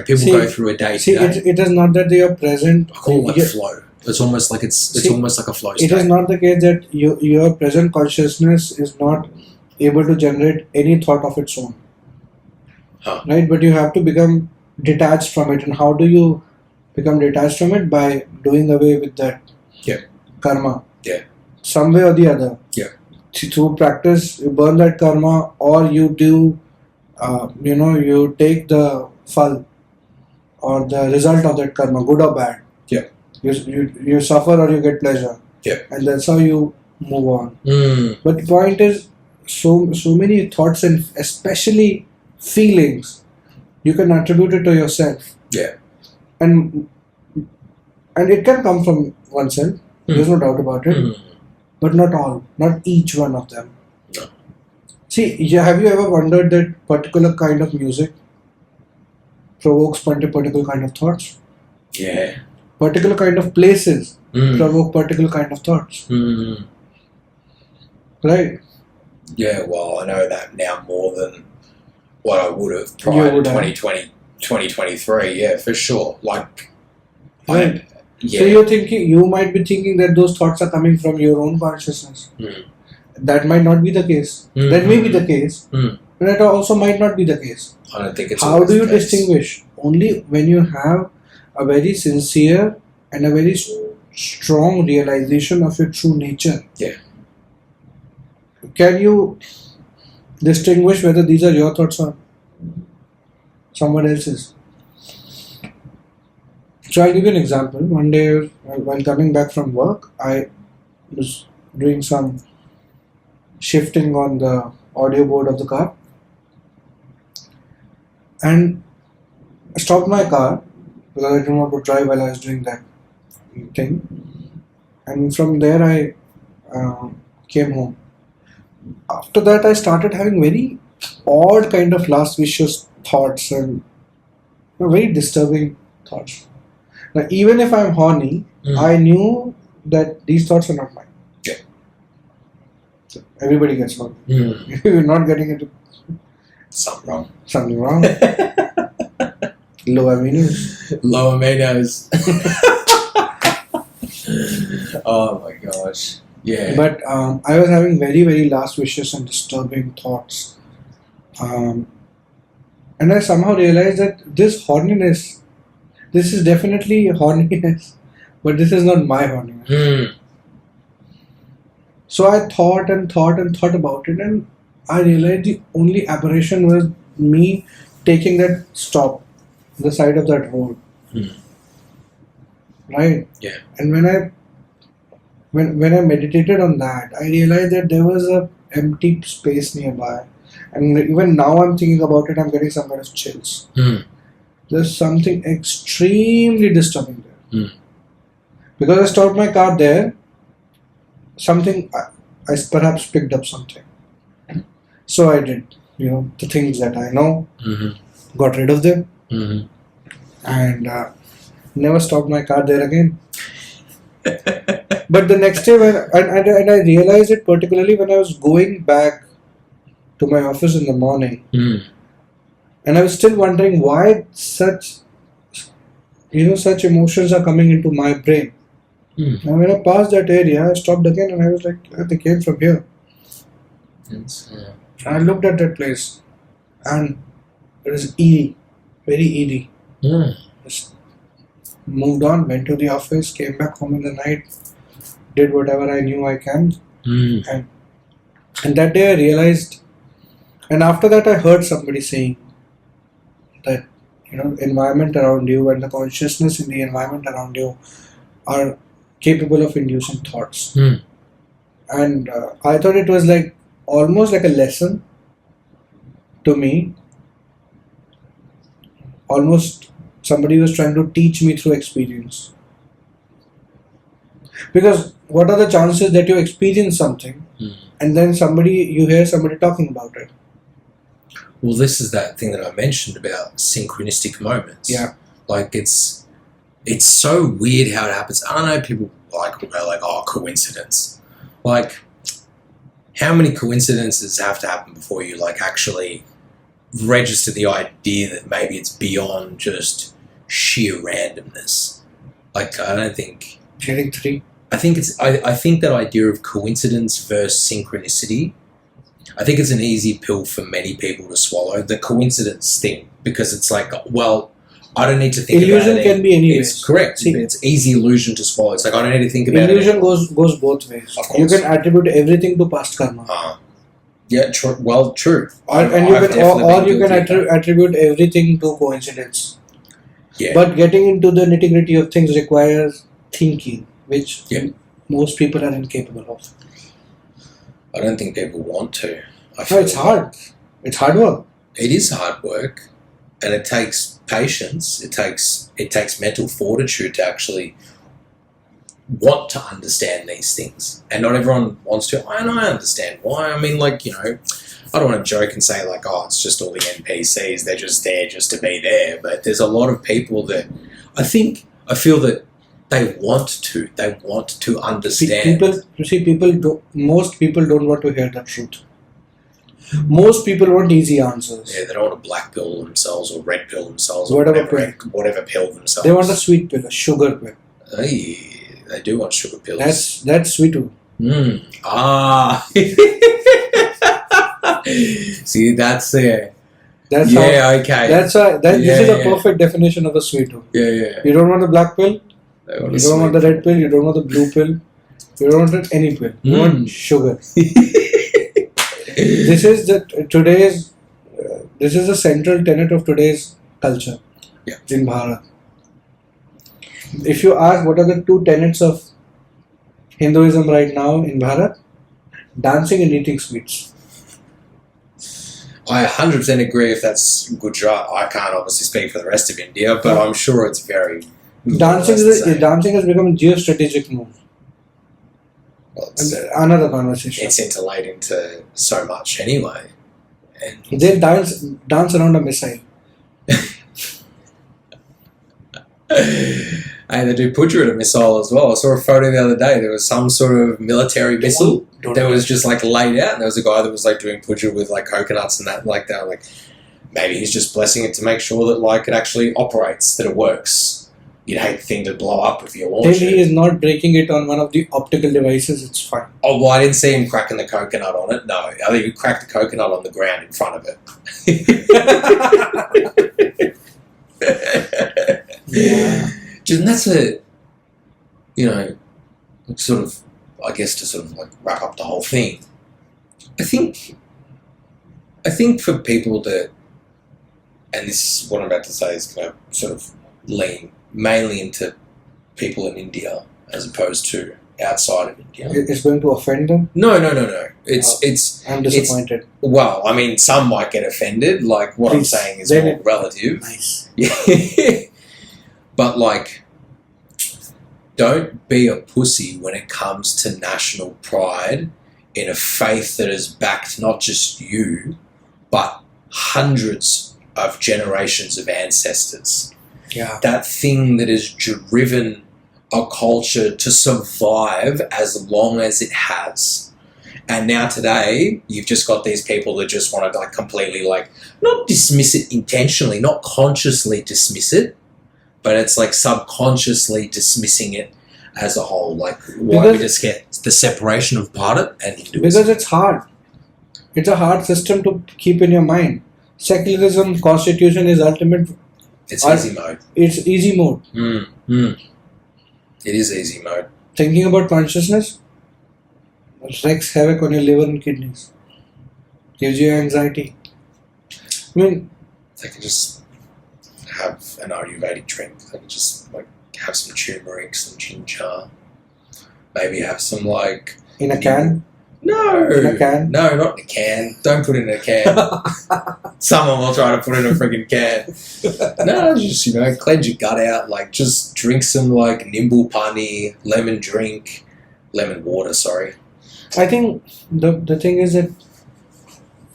People go through a day to day. It is not that they are present. I call it flow. It's almost like almost like a flow state. It is not the case that your present consciousness is not able to generate any thought of its own. Right? But you have to become detached from it. And how do you become detached from it? By doing away with that karma. Yeah. Some way or the other. Yeah. Through practice, you burn that karma, or you do, you take the phal or the result of that karma, good or bad. Yeah. You suffer or you get pleasure. Yeah. And that's how you move on. But the point is, so many thoughts and especially feelings, you can attribute it to yourself. Yeah. And it can come from oneself. There's no doubt about it. But not all. Not each one of them. No. See, have you ever wondered that particular kind of music provokes particular kind of thoughts? Yeah. Particular kind of places provoke particular kind of thoughts. Right? Yeah, well, I know that now more than what I would have prior to 2020, 2023. Yeah, for sure. Right. So you might be thinking that those thoughts are coming from your own consciousness. That might not be the case. That may be the case. But that also might not be the case. I don't think it's. How do you distinguish? Only when you have a very sincere and a very strong realization of your true nature. Yeah. Can you distinguish whether these are your thoughts or someone else's? So I'll give you an example. One day, while coming back from work, I was doing some shifting on the audio board of the car, and I stopped my car because I didn't want to drive while I was doing that thing. And from there, I came home. After that, I started having very odd kind of last vicious thoughts and very disturbing thoughts. Now, even if I'm horny, I knew that these thoughts are not mine. Yeah. So everybody gets horny. You're not getting into something wrong. Something wrong. Low aminos. Low aminos. Oh my gosh. Yeah. But I was having very, very last vicious and disturbing thoughts. And And I somehow realized that this horniness, this is definitely horniness, but this is not my horniness. Mm. So I thought and thought and thought about it, and I realized the only aberration was me taking that stop, the side of that road. Mm. Right? Yeah. And when I meditated on that, I realized that there was a empty space nearby. And even now I'm thinking about it, I'm getting some kind of chills. Mm. There's something extremely disturbing there. Mm. Because I stopped my car there, I perhaps picked up something. So I did, the things that I know, Mm-hmm. got rid of them, Mm-hmm. and never stopped my car there again. But the next day, and I realized it particularly when I was going back to my office in the morning, Mm. and I was still wondering why such emotions are coming into my brain. Mm. Now when I passed that area, I stopped again, and I was like, they came from here. And I looked at that place, and it was eerie, very eerie. Mm. Just moved on, went to the office, came back home in the night, did whatever I knew I can, Mm. and that day I realized, and after that I heard somebody saying that environment around you and the consciousness in the environment around you are capable of inducing thoughts. Mm. And I thought it was like almost like a lesson to me. Almost somebody was trying to teach me through experience. Because what are the chances that you experience something Mm. and then you hear somebody talking about it? Well, this is that thing that I mentioned about synchronistic moments. Yeah. Like it's so weird how it happens. I know people will go like, oh, coincidence. Like, how many coincidences have to happen before you like actually register the idea that maybe it's beyond just sheer randomness? Like, I don't think. Getting three. I think that idea of coincidence versus synchronicity, I think it's an easy pill for many people to swallow, the coincidence thing, because it's like, well, I don't need to think Illusion about it. can be any It's ways. correct. See, It's easy illusion to swallow. It's like, I don't need to think about illusion it. goes both ways. Of You course. can attribute everything to past karma. Yeah, true. Well, true. And you can attribute everything to coincidence. Yeah. But getting into the nitty-gritty of things requires thinking, which Yeah. most people are incapable of. I don't think people want to. No, it's hard. It's hard work. It is hard work, and it takes patience. It takes mental fortitude to actually want to understand these things, and not everyone wants to. And I understand why. I mean, like, I don't want to joke and say like, oh, it's just all the NPCs. They're just there just to be there. But there's a lot of people that I feel that they want to understand. Most people don't want to hear the truth. Most people want easy answers. Yeah, they don't want to black pill themselves or red pill themselves Whatever or whatever pill themselves. They want a sweet pill, a sugar pill. Hey, they do want sugar pills. That's sweet too. Ah. See, that's it. That's okay. This is a perfect definition of a sweet tooth. Yeah. You don't want a black pill. They want You a don't want the red pill. You don't want the blue pill. You don't want any pill. You want sugar. This is the central tenet of today's culture. Yeah. In Bharat. If you ask what are the two tenets of Hinduism right now in Bharat, dancing and eating sweets. I 100% agree if that's Gujarat. I can't obviously speak for the rest of India, but I'm sure it's very... Dancing has become a geostrategic move. Well, Another conversation. it's interlaid into so much anyway. And They dance around a missile. and they do puja at a missile as well. I saw a photo the other day. There was some sort of military missile that was just like laid out, and there was a guy that was like doing puja with like coconuts and that. Like that, like maybe he's just blessing it to make sure that like it actually operates, that it works. you'd hate the thing to blow up if you Till launched he it. is not breaking it on one of the optical devices, it's fine. Oh, well, I didn't see him cracking the coconut on it. No, I think he cracked the coconut on the ground in front of it. Yeah. And that's a, you know, sort of, I guess to sort of like wrap up the whole thing. I think for people that, and this is what I'm about to say is going to sort of lean mainly into people in India as opposed to outside of India. It's going to offend them? No. It's I'm disappointed. Well, I mean, some might get offended. Like what I'm Please, saying is then more relative. Nice. Yeah. But like, don't be a pussy when it comes to national pride in a faith that has backed not just you, but hundreds of generations of ancestors. Yeah. That thing that has driven a culture to survive as long as it has. And now today, you've just got these people that just want to like completely like, not dismiss it intentionally, not consciously dismiss it, but it's like subconsciously dismissing it as a whole. Like, why we just get the separation of Bharat and Hinduism? Because it's hard. It's a hard system to keep in your mind. Secularism, constitution is ultimate. It's easy mode. It's easy mode. It is easy mode. Thinking about consciousness wreaks havoc on your liver and kidneys. Gives you anxiety. I mean, They can just have an Ayurvedic drink. They can just like have some turmeric, some ginger. Maybe have some like in a can. No, In a can? No, not in a can. Don't put it in a can. Someone will try to put it in a freaking can. No, just cleanse your gut out. Like just drink some like nimble pani, lemon water. Sorry. I think the thing is that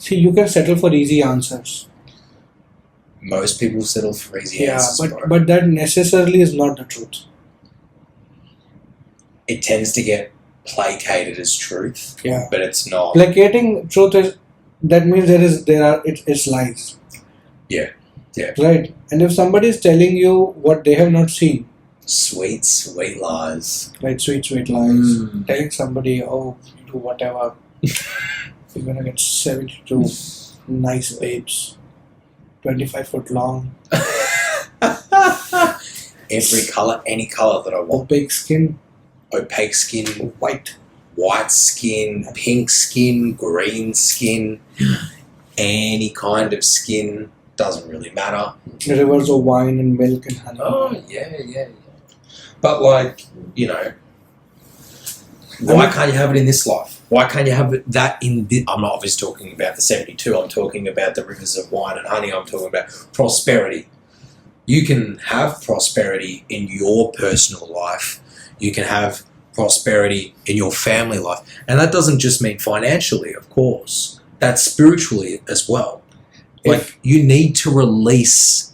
you can settle for easy answers. Most people settle for easy answers. But that necessarily is not the truth. It tends to get placated as truth. Yeah. But it's not. Placating truth is that means it's lies. Yeah. Right. And if somebody is telling you what they have not seen, sweet lies. right? Sweet lies. Telling somebody, oh, you do whatever, you're gonna get 72 nice babes, 25 foot long, Every color, any color that I want. opaque skin, white skin, pink skin, green skin, any kind of skin, doesn't really matter. rivers of wine and milk and honey. Oh, yeah. But like, why can't you have it in this life? Why can't you have that in this? I'm not obviously talking about the 72, I'm talking about the rivers of wine and honey, I'm talking about prosperity. You can have prosperity in your personal life. You can have prosperity in your family life. And that doesn't just mean financially, of course. That's spiritually as well. Like, you need to release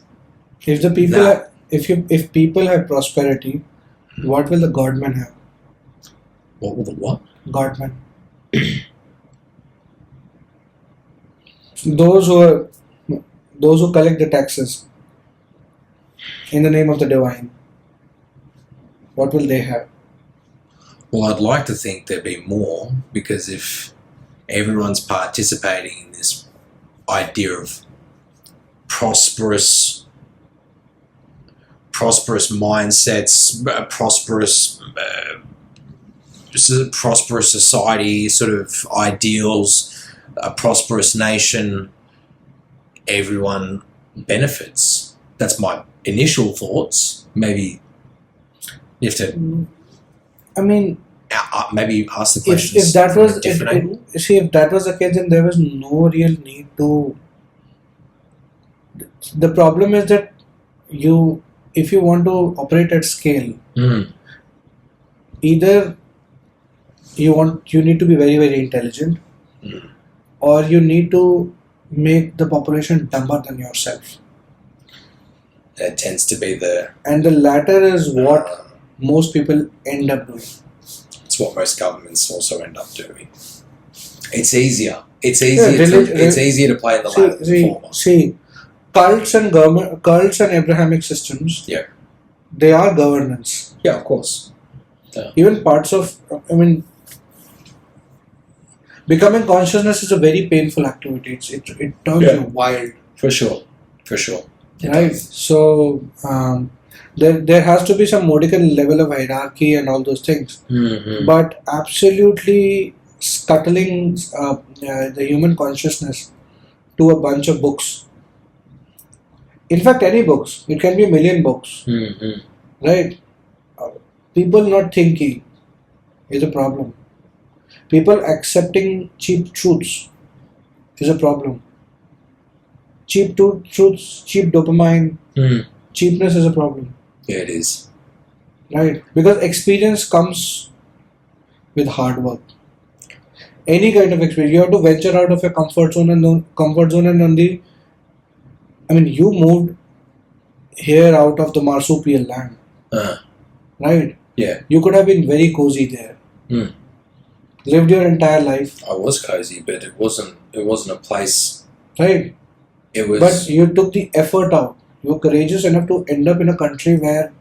If the people that. if people have prosperity, what will the godman have? What will the what? Godman. Those who collect the taxes in the name of the divine, what will they have? Well, I'd like to think there'd be more, because if everyone's participating in this idea of prosperous mindsets, prosperous society, sort of ideals, a prosperous nation, everyone benefits. That's my initial thoughts. Maybe you have to. I mean, maybe ask the question. if that was if that was the case, then there was no real need to. The problem is that if you want to operate at scale, either you need to be very, very intelligent, or you need to make the population dumber than yourself. That tends to be and the latter is what most people end up doing. It's what most governments also end up doing. It's easier. It's easier to play in the latter than the former. See, cults and Abrahamic systems. Yeah. they are governance. Yeah, of course. Even parts of, becoming consciousness is a very painful activity. It turns you wild. For sure. Right. So there has to be some modicum level of hierarchy and all those things. Mm-hmm. But absolutely scuttling the human consciousness to a bunch of books. In fact, any books. It can be a million books. Mm-hmm. Right? People not thinking is a problem. People accepting cheap truths is a problem. Cheap truths, cheap dopamine, cheapness is a problem. Yeah, it is. Right? Because experience comes with hard work. Any kind of experience, you have to venture out of your comfort zone and you moved here out of the marsupial land. Right? Yeah. You could have been very cozy there. Lived your entire life. I was cozy, but it wasn't a place. Right. It was. But you took the effort out. You were courageous enough to end up in a country where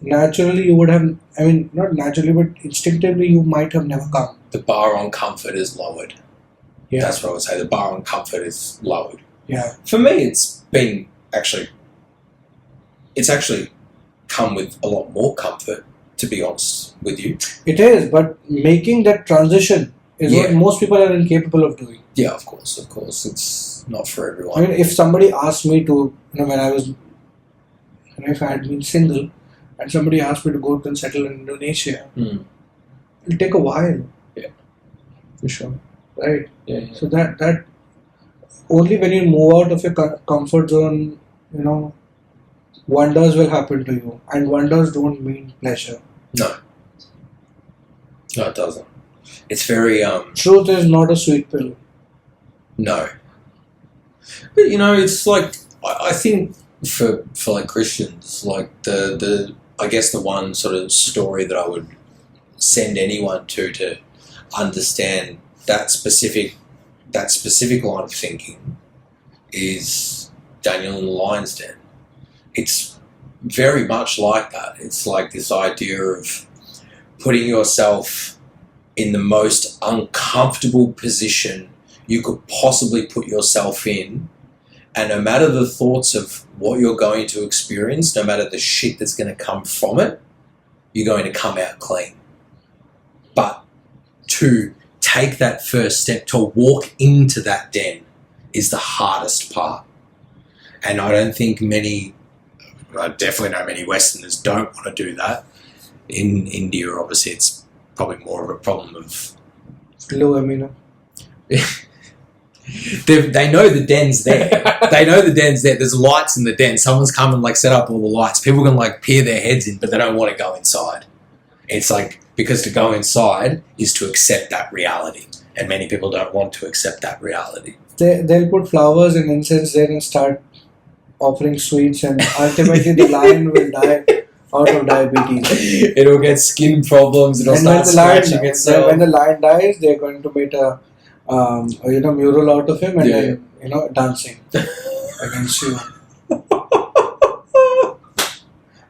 naturally you would have, not naturally, but instinctively you might have never come. The bar on comfort is lowered. Yeah. That's what I would say. The bar on comfort is lowered. Yeah. For me, it's actually come with a lot more comfort, to be honest with you. It is, but making that transition is what most people are incapable of doing. Yeah, of course. It's not for everyone. If somebody asked me to, if I had been single, and somebody asked me to go and settle in Indonesia, it'll take a while. Yeah, for sure. Right? Yeah. So that only when you move out of your comfort zone, wonders will happen to you. And wonders don't mean pleasure. No, it doesn't. It's very... Truth is not a sweet pill. No. But, it's like... I think for like Christians, like I guess the one sort of story that I would send anyone to understand that specific line of thinking is Daniel in the Lion's Den. It's very much like that. It's like this idea of putting yourself in the most uncomfortable position you could possibly put yourself in, and no matter the thoughts of what you're going to experience, no matter the shit that's going to come from it, you're going to come out clean. But to take that first step, to walk into that den, is the hardest part. And I don't think I definitely know many Westerners don't want to do that. In India, obviously, it's probably more of a problem of... Low amino. They know the den's there. There's lights in the den. Someone's come and set up all the lights. People can peer their heads in, but they don't want to go inside. It's because to go inside is to accept that reality, and many people don't want to accept that reality. They'll put flowers and incense there and start offering sweets, and ultimately the lion will die out of diabetes. It'll get skin problems. It'll start scratching itself. When the lion dies, they're going to make a mural out of him and then dancing against you.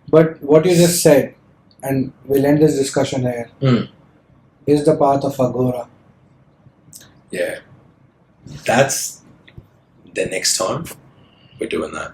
But what you just said, and we'll end this discussion here, is the path of Agora. Yeah. That's the next time we're doing that.